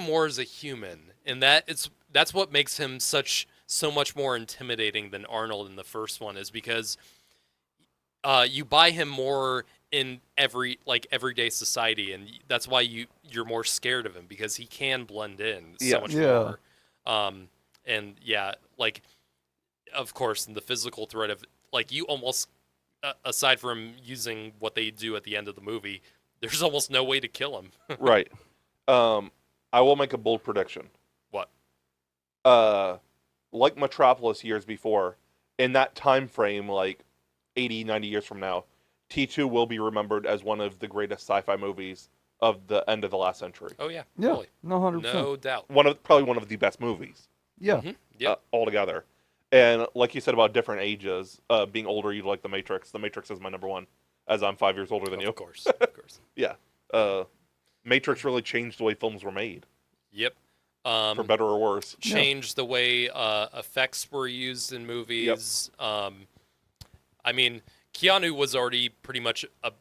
more as a human, and that's what makes him so much more intimidating than Arnold in the first one, is because you buy him more in everyday society, and that's why you're more scared of him, because he can blend in so much more. And yeah, like, of course, in the physical threat of, like, you almost, aside from using what they do at the end of the movie, there's almost no way to kill him. Right. I will make a bold prediction. What? Like Metropolis years before, in that time frame, like 80, 90 years from now, T2 will be remembered as one of the greatest sci-fi movies of the end of the last century. Oh yeah, Yeah, really. no, 100%. No doubt. Probably one of the best movies. Yeah. Mm-hmm. Yeah. Altogether. And like you said about different ages, being older, you like The Matrix. The Matrix is my number one, as I'm 5 years older than you. Of course. Of course. Yeah. Matrix really changed the way films were made, Yep. for better or worse. Changed the way effects were used in movies. Yep. I mean, Keanu was already pretty much a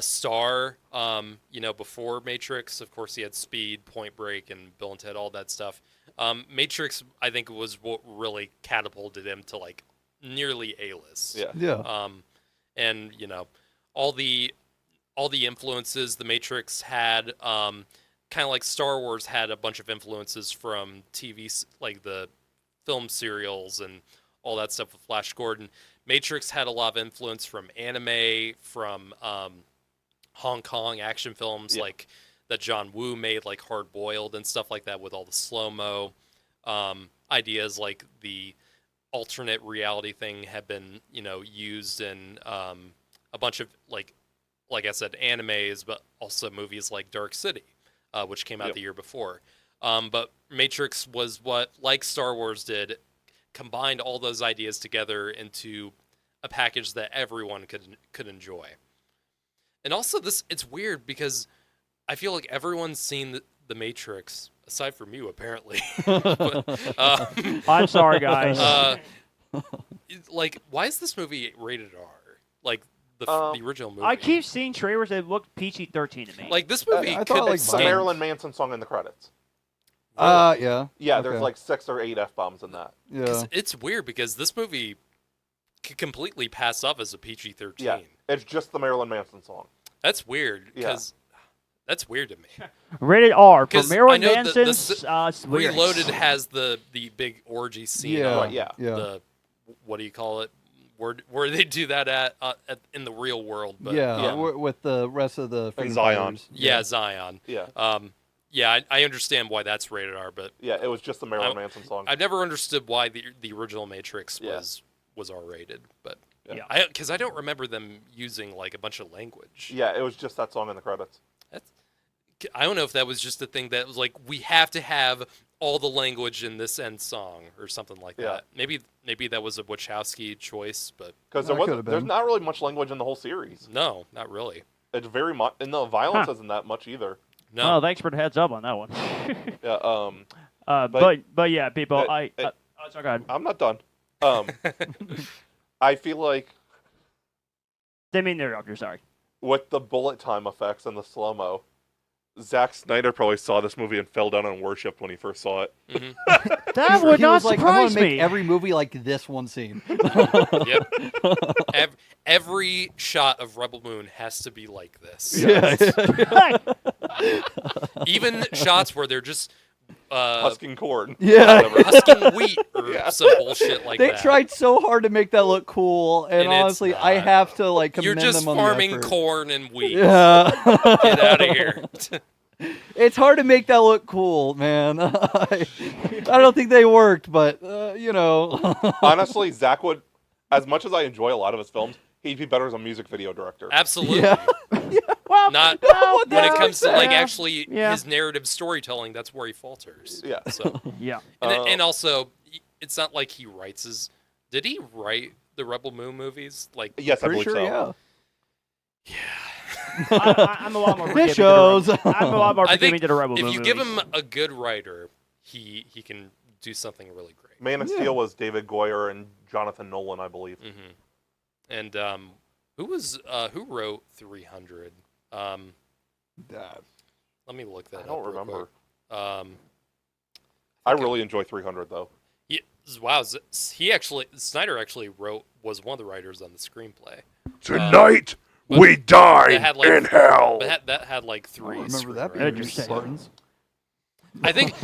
star, before Matrix. Of course, he had Speed, Point Break, and Bill and Ted, all that stuff. Matrix, I think, was what really catapulted him to, like, nearly A-list. Yeah. Yeah. And, all the influences the Matrix had, kind of like Star Wars had a bunch of influences from TV, like the film serials and all that stuff with Flash Gordon. Matrix had a lot of influence from anime, from Hong Kong action films, like that John Woo made, like Hard Boiled and stuff like that, with all the slow-mo ideas. Like the alternate reality thing had been, used in a bunch of, like I said, animes, but also movies like Dark City, which came out the year before. But Matrix was what, like Star Wars did, combined all those ideas together into a package that everyone could enjoy. And also, it's weird because I feel like everyone's seen the Matrix, aside from you, apparently. But, I'm sorry, guys. like, why is this movie rated R? Like, the original movie. I keep seeing trailers that look PG-13 to me. Like, this movie I could thought, like, It's the Marilyn Manson song in the credits. Yeah. Yeah, Okay. there's like 6 or 8 F-bombs in that. Yeah. It's weird because this movie could completely pass off as a PG-13. Yeah, it's just the Marilyn Manson song. That's weird because that's weird to me. Rated R for 'Cause Marilyn I know Manson's lyrics. Reloaded has the big orgy scene. Yeah. on Yeah. The, what do you call it? Where they do that at in the real world? But, with the rest of the freedom Zion. fighters. yeah, Zion. Yeah. Yeah, I understand why that's rated R, but Yeah, it was just the Marilyn Manson song. I've never understood why the original Matrix was R rated. But Yeah. because I don't remember them using like a bunch of language. Yeah, it was just that song in the credits. I don't know if that was just a thing that was like, we have to have all the language in this end song or something like that. Maybe that was a Wachowski choice, but Because That could've there's been. not really much language in the whole series. no, not really. It's very much, and the violence isn't that much either. No. Oh, thanks for the heads up on that one. Yeah. But yeah, people, sorry, go ahead. I'm not done. I feel like Didn't mean to interrupt you, sorry. with the bullet time effects and the slow mo, Zack Snyder probably saw this movie and fell down and worshipped when he first saw it. That would He not was like, I want surprise to make me. every movie like this one scene. Yep. Every shot of Rebel Moon has to be like this. Yeah. Even shots where they're just Husking corn. Yeah. Whatever. husking wheat or some bullshit like They that. tried so hard to make that look cool, and And it's honestly, I not. have to like You're commend just them on the farming effort. corn and wheat. Yeah. Get out of here. It's hard to make that look cool, man. I don't think they worked, but Honestly, Zack would, as much as I enjoy a lot of his films, he'd be better as a music video director. Absolutely. Yeah. Well, Not well, when it yeah, comes to like yeah, actually yeah. his narrative storytelling. That's where he falters. Yeah. So Yeah. and also, it's not like he writes his. Did he write the Rebel Moon movies? Like Yes, I Pretty believe sure, so. I'm a lot more forgiving. This shows. I'm a lot more I forgiving think to the Rebel if Moon you give movies. him a good writer, he can do something really great. Man of Steel was David Goyer and Jonathan Nolan, I believe. And who wrote 300? Let me look that up. I don't real remember. quick. I really enjoy 300 though. Snyder actually was one of the writers on the screenplay. Tonight but we die that had, like, in hell. That had like I three. don't remember that screenwriters. being Spartans. I think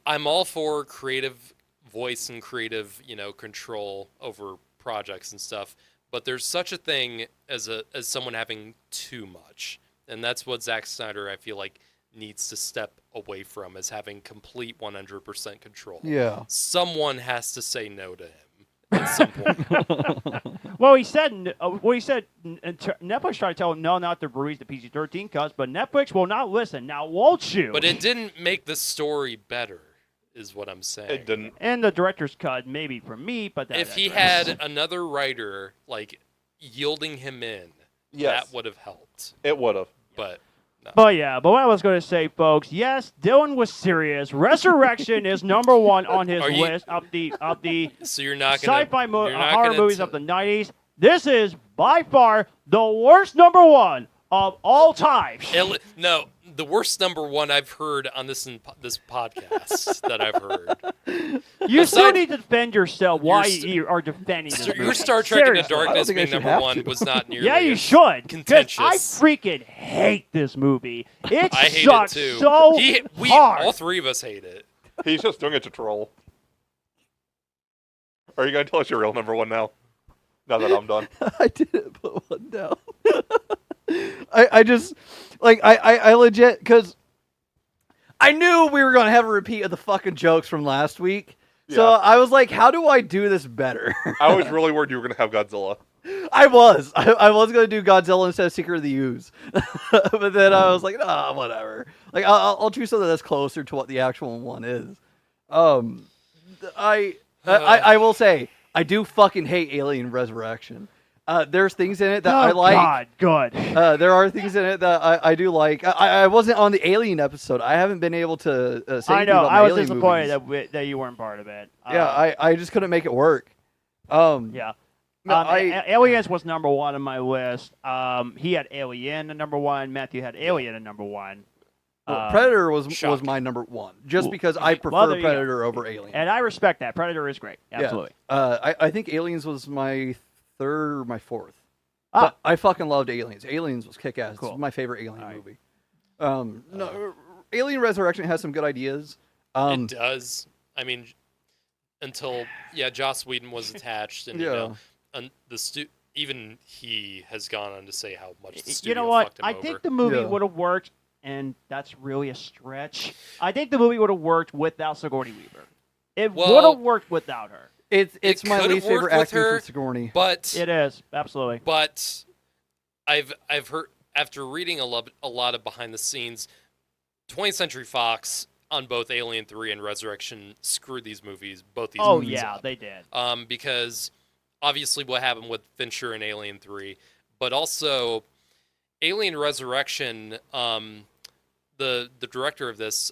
I'm all for creative voice and creative, control over projects and stuff. But there's such a thing as someone having too much, and that's what Zack Snyder, I feel like, needs to step away from, is having complete 100% control. Yeah. Someone has to say no to him at some point. Well, he said Netflix tried to tell him no, not to release the PG-13 cuts, but Netflix will not listen. Now, won't you? But it didn't make the story better, is what I'm saying. It didn't. And the director's cut, maybe for me, but If he had another writer yielding him in, that would have helped. It would have. But no. But what I was going to say, folks, yes, Dyllan was serious. Resurrection is number one on his list of the So you're not gonna sci-fi horror movies of the 90s. This is by far the worst number one of all time. No, the worst number one I've heard on this podcast that I've heard. You still need to defend yourself. Why you are defending this movie? Your Star Trek Into Seriously. Darkness being should number have one to. was not nearly Yeah, you as should. 'Cause contentious. I freaking hate this movie. It I hate sucks it too. so hard. All three of us hate it. He's just doing it to troll. Are you going to tell us your real number one now? Now that I'm done. I didn't put one down. I just, I legit, because I knew we were going to have a repeat of the fucking jokes from last week. So Yeah. I was like, how do I do this better? I was really worried you were going to have Godzilla. I was going to do Godzilla instead of Secret of the Ooze. But then I was like, whatever. Like, I'll choose something that's closer to what the actual one is. I will say, I do fucking hate Alien Resurrection. There's things in it that I like. God, good. There are things in it that I do like. I wasn't on the Alien episode. I haven't been able to say I anything know. about I was Alien disappointed movies. that you weren't part of it. Yeah, I just couldn't make it work. Yeah. No, Aliens was number one on my list. He had Alien at number one. Matthew had Alien at number one. Predator was shocking. my number one, just because I Well, prefer there you go. Predator over Alien. And I respect that. Predator is great. Absolutely. Yeah. I think Aliens was my third or my fourth. Ah. But I fucking loved Aliens. Aliens was kick-ass. Cool. It's my favorite Alien All right. movie. No, Alien Resurrection has some good ideas. It does. I mean, until Joss Whedon was attached, and and even he has gone on to say how much the studio You know what? fucked him I over. think the movie Yeah. would have worked, and that's really a stretch. I think the movie would have worked without Sigourney Weaver. It would Well, have worked without her. It's my could have least favorite worked with acting her, from Sigourney. but It is absolutely. But I've heard, after reading a lot of behind the scenes, 20th Century Fox on both Alien 3 and Resurrection screwed these movies, both these Oh movies yeah, up. they did. Because obviously what happened with Fincher and Alien 3, but also Alien Resurrection, the director of this,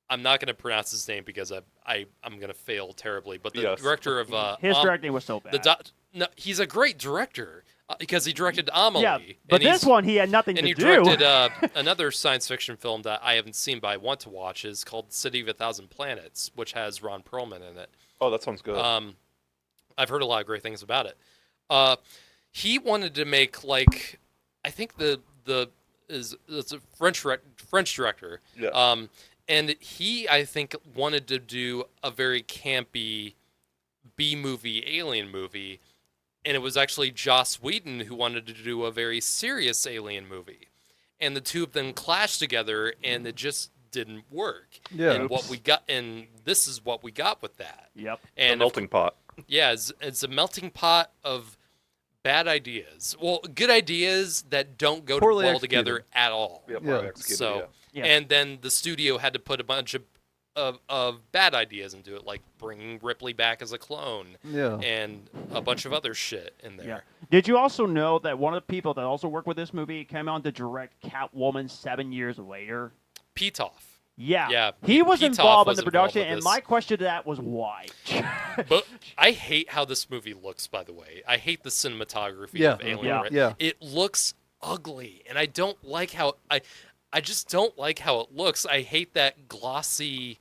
I'm not going to pronounce his name because I'm going to fail terribly, but the director of His directing was so bad. no, he's a great director because he directed Amelie. Yeah, but and this one he had nothing and to he do. directed another science fiction film that I haven't seen but I want to watch is called City of a Thousand Planets, which has Ron Perlman in it. Oh, that sounds good. I've heard a lot of great things about it. He wanted to make I think it's a French director. Yeah. And he, I think, wanted to do a very campy B-movie alien movie, and it was actually Joss Whedon who wanted to do a very serious alien movie. And the two of them clashed together, and it just didn't work. Yeah. And what we got, and this is what we got with that. Yep. And a melting pot. Yeah, it's a melting pot of bad ideas. Well, good ideas that don't go Poorly well executed. together at all. Yeah, Yeah. executed, So, Yeah. and then the studio had to put a bunch of of bad ideas into it, like bringing Ripley back as a clone, Yeah. and a bunch of other shit in there. Yeah. Did you also know that one of the people that also worked with this movie came on to direct Catwoman 7 years later? Pitoff. Yeah. Yeah, He was Pitoff involved in was the involved production, with and this. my question to that was why? But I hate how this movie looks, by the way. I hate the cinematography Yeah. of Alien. Yeah. Right? Yeah. It looks ugly, and I don't like how I just don't like how it looks. I hate that glossy,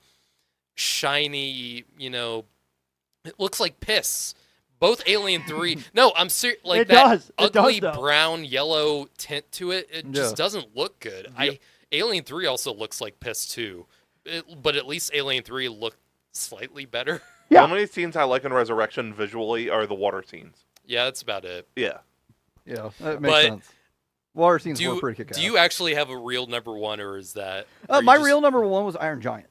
shiny, it looks like piss. Both Alien 3. No, I'm serious. Like It that does. It ugly does, though. brown yellow tint to it. It just Yeah. doesn't look good. Alien 3 also looks like piss too. But at least Alien 3 looked slightly better. Yeah. The only scenes I like in Resurrection visually are the water scenes. Yeah, that's about it. Yeah. Yeah, that makes But sense. Water scenes Do were pretty kick-ass. you actually have a real number one, or is that are you my just- real number one was Iron Giant.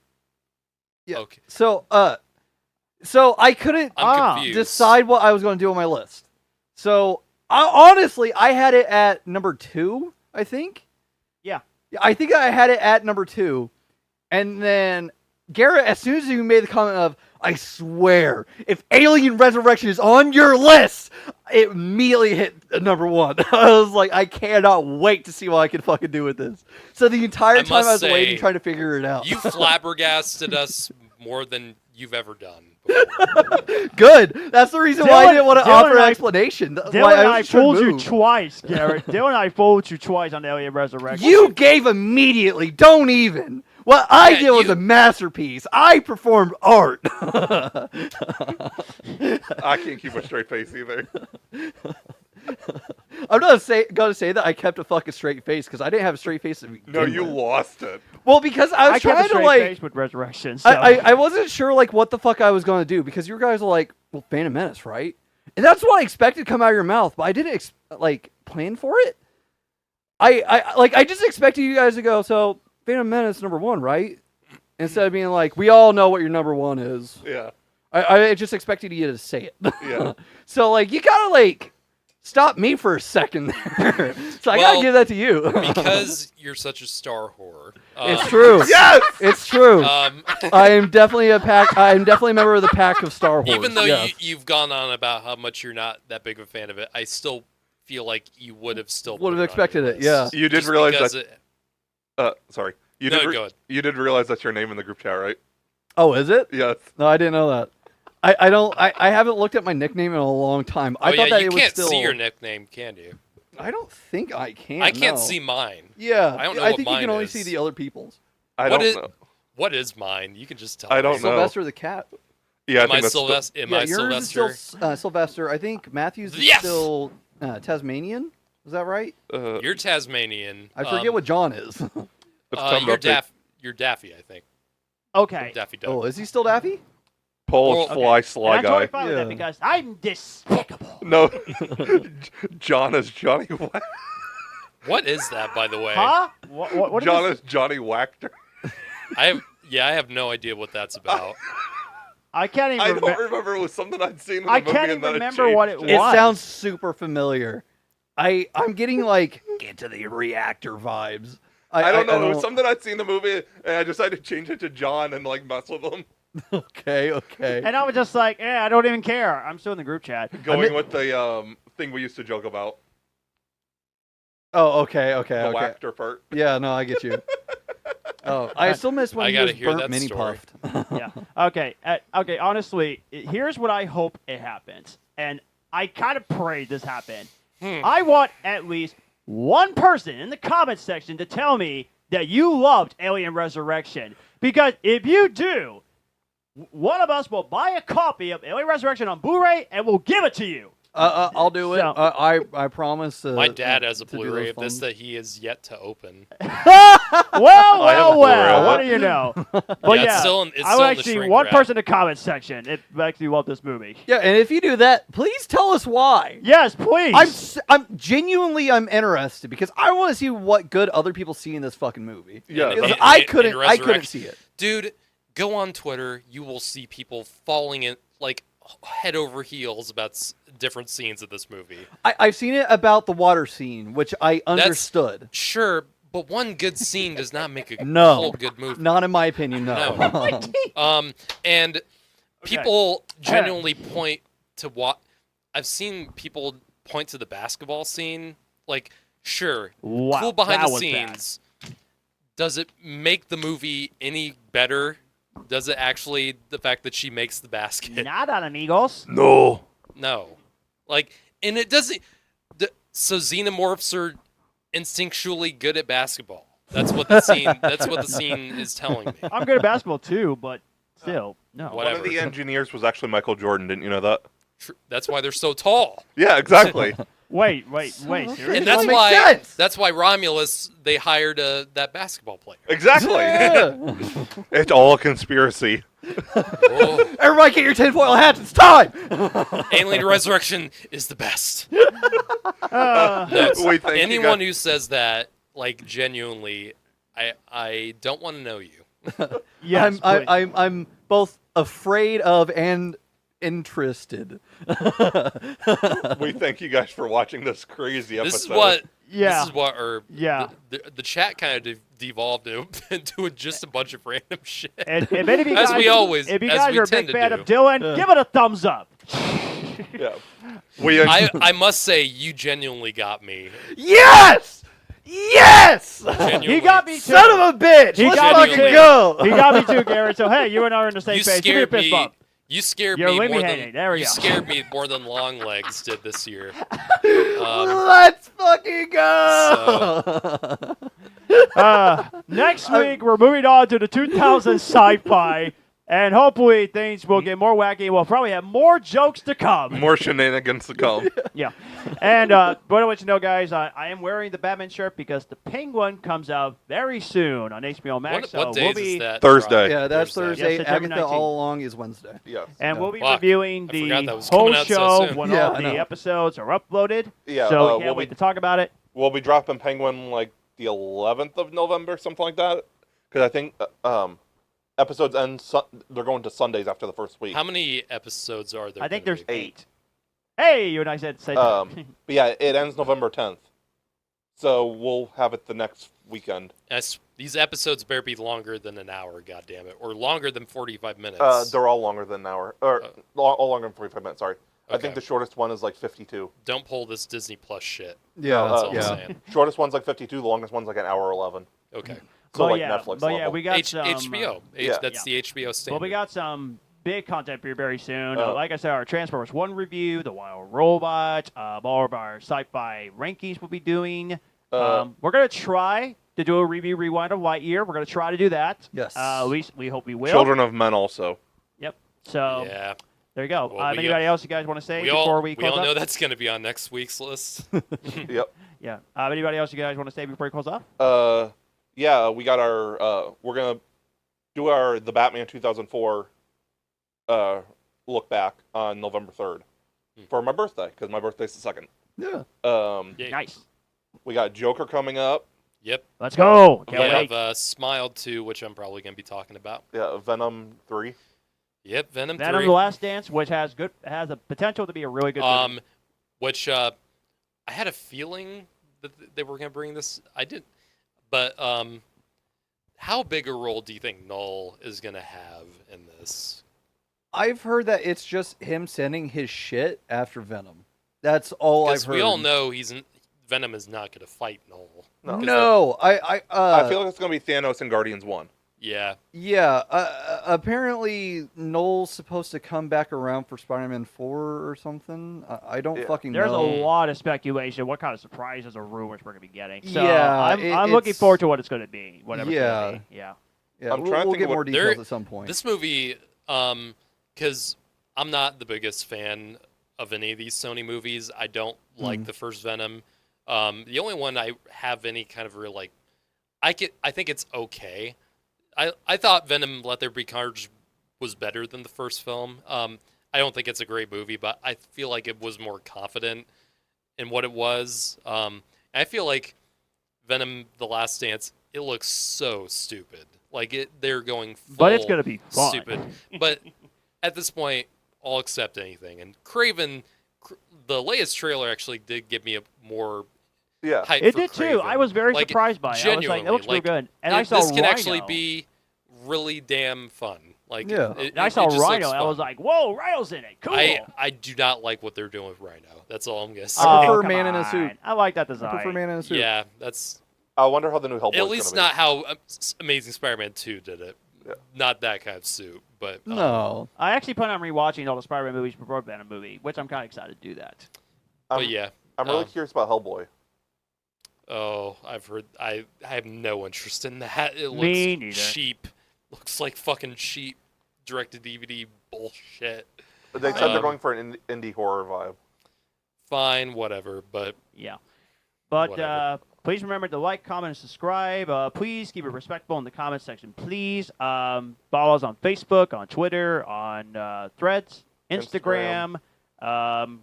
Yeah. Okay, So I couldn't I'm confused. decide what I was going to do on my list. So honestly, I had it at number 2, I think. Yeah. I think I had it at number 2. And then Garrett, as soon as you made the comment of, I swear, if Alien Resurrection is on your list, it immediately hit number 1. I was like, I cannot wait to see what I can fucking do with this. So the entire I time I must was waiting, say, trying to figure it out. You flabbergasted us more than you've ever done before. Good. That's the reason why I Dylan- didn't want to Dylan offer and an I- explanation. Dylan Why and I was trying to fooled you move. twice, Garrett. Dylan and I fooled you twice on Alien Resurrection. You gave immediately. Don't even. What I Yeah, did was you- a masterpiece. I performed art. I can't keep a straight face either. I'm not gonna say that I kept a fucking straight face because I didn't have a straight face to begin No, you with. lost it. Well, because I was I kept a trying to straight like. face with Resurrection. So. I wasn't sure like what the fuck I was gonna do because you guys were like, well, Phantom Menace, right? And that's what I expected to come out of your mouth, but I didn't plan for it. I just expected you guys to go, so Phantom Menace number 1, right? Instead of being like, we all know what your number 1 is. Yeah. I just expected you to say it. Yeah. So like you gotta stop me for a second there. So I gotta Well, give that to you. Because you're such a star whore. It's true. Yes! It's true. Um, I am definitely I'm definitely a member of the pack of Star Wars. even though yes. you've gone on about how much you're not that big of a fan of it, I still feel like you would have still Would have put expected on your it, yeah. list. You did Just realize because that- Sorry. You No, did go ahead. You did realize that's your name in the group chat, right? Oh, is it? Yes. No, I didn't know that. I haven't looked at my nickname in a long time. I Oh, thought yeah, that you it was can't still. see your nickname, can you? I don't think I can. I can't no. see mine. Yeah, I don't know I what think you mine can only is. see the other people's. I What don't is- know. What is mine? You can just tell I me. don't know. Sylvester the cat. Yeah, I Am I think that's Sylvester? Am I yours Sylvester? is still Sylvester. I think Matthews is Yes! still Tasmanian. Is that right? You're Tasmanian. I forget what John is. it's come You're up to You're Daffy, I think. Okay. Daffy Duck. Oh, is he still Daffy? Polish Okay. fly And sly I'm totally guy. fine with that Yeah. because I'm despicable. No. John is Johnny Whack. What is that, by the way? Huh? What John is is Johnny Wachter. I have no idea what that's about. I can't even I remember. don't remember. It was something I'd seen in the I movie can't and then even it remember what changed it It was. sounds super familiar. I'm getting get to the reactor vibes. I don't know. It was something I'd seen in the movie, and I decided to change it to John and mess with him. Okay. And I was just like, I don't even care. I'm still in the group chat. Going with the thing we used to joke about, Oh, okay. the Okay. Wachter part. Yeah, no, I get you. Oh, I still miss when I he gotta was hear burnt that mini story. puffed. Yeah. Okay. Okay. Honestly, here's what I hope it happens, and I kind of pray this happen. I want at least one person in the comments section to tell me that you loved Alien Resurrection, because if you do, one of us will buy a copy of Alien Resurrection on Blu-ray and we'll give it to you. I'll do it. So- I promise. My dad has a to do Blu-ray those of this funds. that he is yet to open. Well, I have a Blu-ray of what it. do you know? But Yeah, yeah, it's still in- it's I still would in the actually shrink one wrap. person in the comments section. It actually loved this movie. Yeah, and if you do that, please tell us why. Yes, please. I'm genuinely interested because I want to see what good other people see in this fucking movie. Yeah, Because In- I in couldn't Resurrection. see it. Dude, go on Twitter. You will see people falling in head over heels about different scenes of this movie. I've seen it about the water scene, which I understood. Sure, But one good scene does not make a No. whole good movie. Not in my opinion, no. And people genuinely point to what I've seen people point to the basketball scene. Like, sure, Wow, cool behind that the was scenes. Does it make the movie any better? Does it actually, the fact that she makes the basket? Not on amigos. No. No. Like, and it doesn't. So xenomorphs are instinctually good at basketball. That's what the scene. That's what the scene is telling me. I'm good at basketball too, but still, no. What? One Whatever. of the engineers was actually Michael Jordan. Didn't you know that? That's why they're so tall. Yeah, exactly. Wait. Seriously? And that's That makes why. sense. That's why Romulus they hired that basketball player. exactly. Yeah. It's all a conspiracy. Whoa. Everybody get your tinfoil hats. It's time. Alien Resurrection is the best. We thank you Anyone guys. who says that, like, genuinely, I don't want to know you. Yes, I'm both afraid of and interested. We thank you guys for watching this crazy episode. This is what. Yeah. This is what. Or Yeah. The chat kind of devolved into just a bunch of random shit. And if any of you As guys, we always- if you as guys we are a tend big to fan do. of Dyllan, give it a thumbs up. Yeah. We I must say, you genuinely got me. Yes! Yes! Genuinely. He got me too. Son of a bitch! He Let's got me fucking too. go! He got me too, Garrett. So hey, you and I are on the same You page. Give me a scared fist me. bump. You scared You're me leaving more me than hanging. There we you go. scared me more than Long Legs did this year. Let's fucking go! Next week, we're moving on to the 2000 sci-fi, and hopefully things will get more wacky. We'll probably have more jokes to come. more shenanigans to come. Yeah. And want to let you know, guys, I am wearing the Batman shirt because the Penguin comes out very soon on HBO Max. What so days we'll be, is that? Thursday. Yeah, that's Thursday. Thursday. Yeah, September Agatha 19th. all along is Wednesday. Yes. And Yeah. we'll be Fuck. reviewing I forgot that the was whole coming out so show soon. when Yeah, all I the know. episodes are uploaded. Yeah. So we we'll can't be wait to talk about it. we'll be dropping Penguin like the 11th of November, something like that. Because I think episodes end. They're going to Sundays after the first week. How many episodes are there? I think gonna there's be? 8. Hey, you and I said say But yeah, it ends November 10th. So we'll have it the next weekend. These episodes better be longer than an hour, goddammit, or longer than 45 minutes. They're all longer than an hour, or all longer than 45 minutes. Sorry, I Okay. think the shortest one is like 52. Don't pull this Disney Plus shit. Yeah, That's all yeah. I'm saying. Shortest one's like 52. The longest one's like an hour 11. Okay. So but like yeah, Netflix but yeah, level. we got some HBO. yeah. That's the HBO standard. Well, we got some big content for you very soon. Oh. Like I said, our Transformers 1 review, the Wild Robot, all of our sci-fi rankings we'll be doing. We're going to try to do a review rewind of Lightyear. We're going to try to do that. Yes. At least we hope we will. Children of Men also. Yep. So Yeah. there you go. Well, we anybody else you guys want to say We before all, we we close all up? know that's going to be on next week's list. Yep. Yeah. Anybody else you guys want to say before we close up? Yeah, we got our. We're gonna do the Batman 2004 look back on November 3rd for my birthday, because my birthday's the 2nd. Yeah. Yeah. Nice. We got Joker coming up. Yep. Let's go. We Can't wait. have Smile 2, which I'm probably going to be talking about. Yeah, Venom 3. Yep, Venom 3. Venom: The Last Dance, which has a potential to be a really good movie. Which I had a feeling that they were going to bring this. I didn't. But how big a role do you think Null is going to have in this? I've heard that it's just him sending his shit after Venom. That's all I've Because heard. we all know Venom is not going to fight Null. No, I feel like it's gonna be Thanos in Guardians 1. Yeah. Yeah, apparently Noel's supposed to come back around for Spider-Man 4 or something. I don't fucking There's know. a lot of speculation. What kind of surprises or rumors we're going to be getting? So Yeah, I'm looking it's- forward to what it's going to be. Whatever. Yeah. It's gonna be. Yeah. Yeah, I'm we'll, trying to we'll think get of what- more details at some point. This movie, because I'm not the biggest fan of any of these Sony movies. I don't like the first Venom. The only one I have any kind of real like, I think it's okay. I thought Venom: Let There Be Carnage was better than the first film. I don't think it's a great movie, but I feel like it was more confident in what it was. I feel like Venom: The Last Dance, it looks so stupid. Like they're going full But it's going to be fun. stupid. But at this point, I'll accept anything. And Craven, the latest trailer actually did give me a more Yeah. hype It for did too. Kraven. I was very Like, surprised by it. I was like, that looks real good. And I saw this can Rhino. actually be really damn fun. Like, Yeah. And I saw it just Rhino. looks And I was fun. like, whoa, Rhino's in it. Cool. I do not like what they're doing with Rhino. That's all I'm gonna say. I prefer come man in a suit. on. I like that I design. prefer man in a suit. Yeah, that's I wonder how the new Hellboy at least gonna not how Amazing Spider-Man 2 did it. Yeah. Not that kind of suit, but No. I actually plan on rewatching all the Spider-Man movies before Venom movie, which I'm kind of excited to do that. be. but yeah. I'm really curious about Hellboy. Oh, I've heard. I have no interest in that. It looks Me neither. cheap. Looks like fucking cheap direct-to-DVD bullshit. They said they're Um, going for an indie horror vibe. Fine, whatever. But Yeah. But Whatever. please remember to like, comment, and subscribe. Please keep it respectful in the comment section. Please follow us on Facebook, on Twitter, on Threads, Instagram, on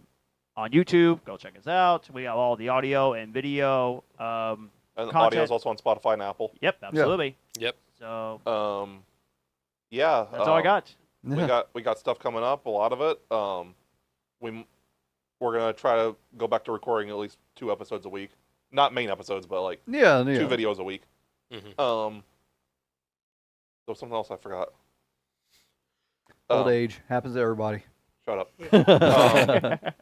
YouTube. Go check us out. We have all the audio and video. And the content. audio is also on Spotify and Apple. Yep, absolutely. yep. So Yeah. that's all I got. We got stuff coming up. A lot of it. We're gonna try to go back to recording at least 2 episodes a week. Not main episodes, but like 2 videos a week. Mm-hmm. There was something else I forgot. Old age happens to everybody. Shut up.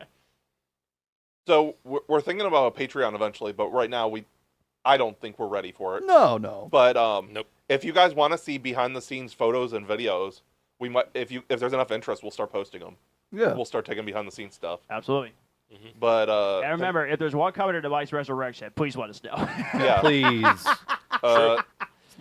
So we're thinking about a Patreon eventually, but right now I don't think we're ready for it. No. But Nope. if you guys want to see behind the scenes photos and videos, we might. If there's enough interest, we'll start posting them. Yeah. We'll start taking behind the scenes stuff. Absolutely. But And remember, if there's one commenter device resurrection, please let us know. yeah, Please. uh,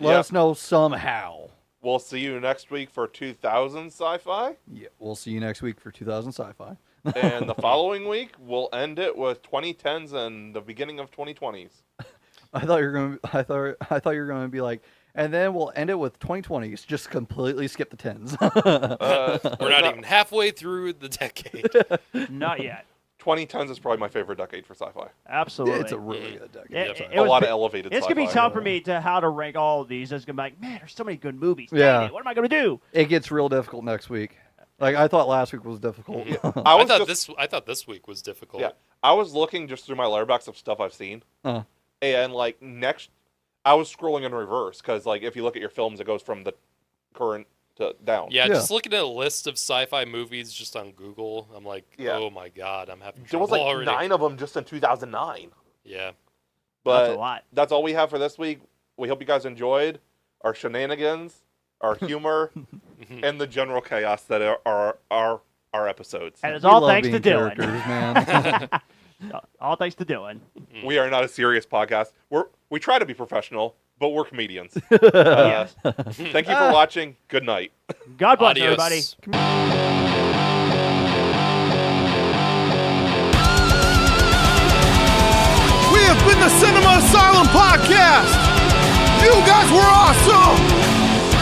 Let us know somehow. we'll see you next week for 2000 sci-fi, Yeah. We'll see you next week for 2000 Sci-Fi. and the following week we'll end it with 2010s and the beginning of 2020s. I thought you were going to I thought you were going to be like, and then we'll end it with 2020s. Just completely skip the 10s. We're not even halfway through the decade. Not yet. 2010s is probably my favorite decade for sci-fi. Absolutely. It's a really good decade. It- of sci-fi. it A was lot bi- of elevated It's sci-fi. gonna be tough for me to how to rank all of these. It's gonna be like, man, there's so many good movies. Dang Yeah. it, what am I gonna do? It gets real difficult next week. Like I thought last week was difficult. I thought this week was difficult. Yeah, I was looking just through my letterbox of stuff I've seen, Uh. and like I was scrolling in reverse because like if you look at your films, it goes from the current to down. Yeah, Yeah. just looking at a list of sci-fi movies just on Google, I'm like, Yeah. oh my god, I'm having There trouble was like already. 9 of them just in 2009. Yeah. But That's a lot. that's all we have for this week. We hope you guys enjoyed our shenanigans, our humor, and the general chaos that are our episodes. And it's We all love thanks to being Dyllan. characters, man. All thanks to Dyllan. We are not a serious podcast. We try to be professional, but we're comedians. Yes. Thank you for watching. Good night. God bless Adios. everybody. We have been the Cinema Asylum Podcast. You guys were awesome.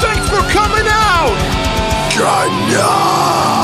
Thanks for coming out. Good night.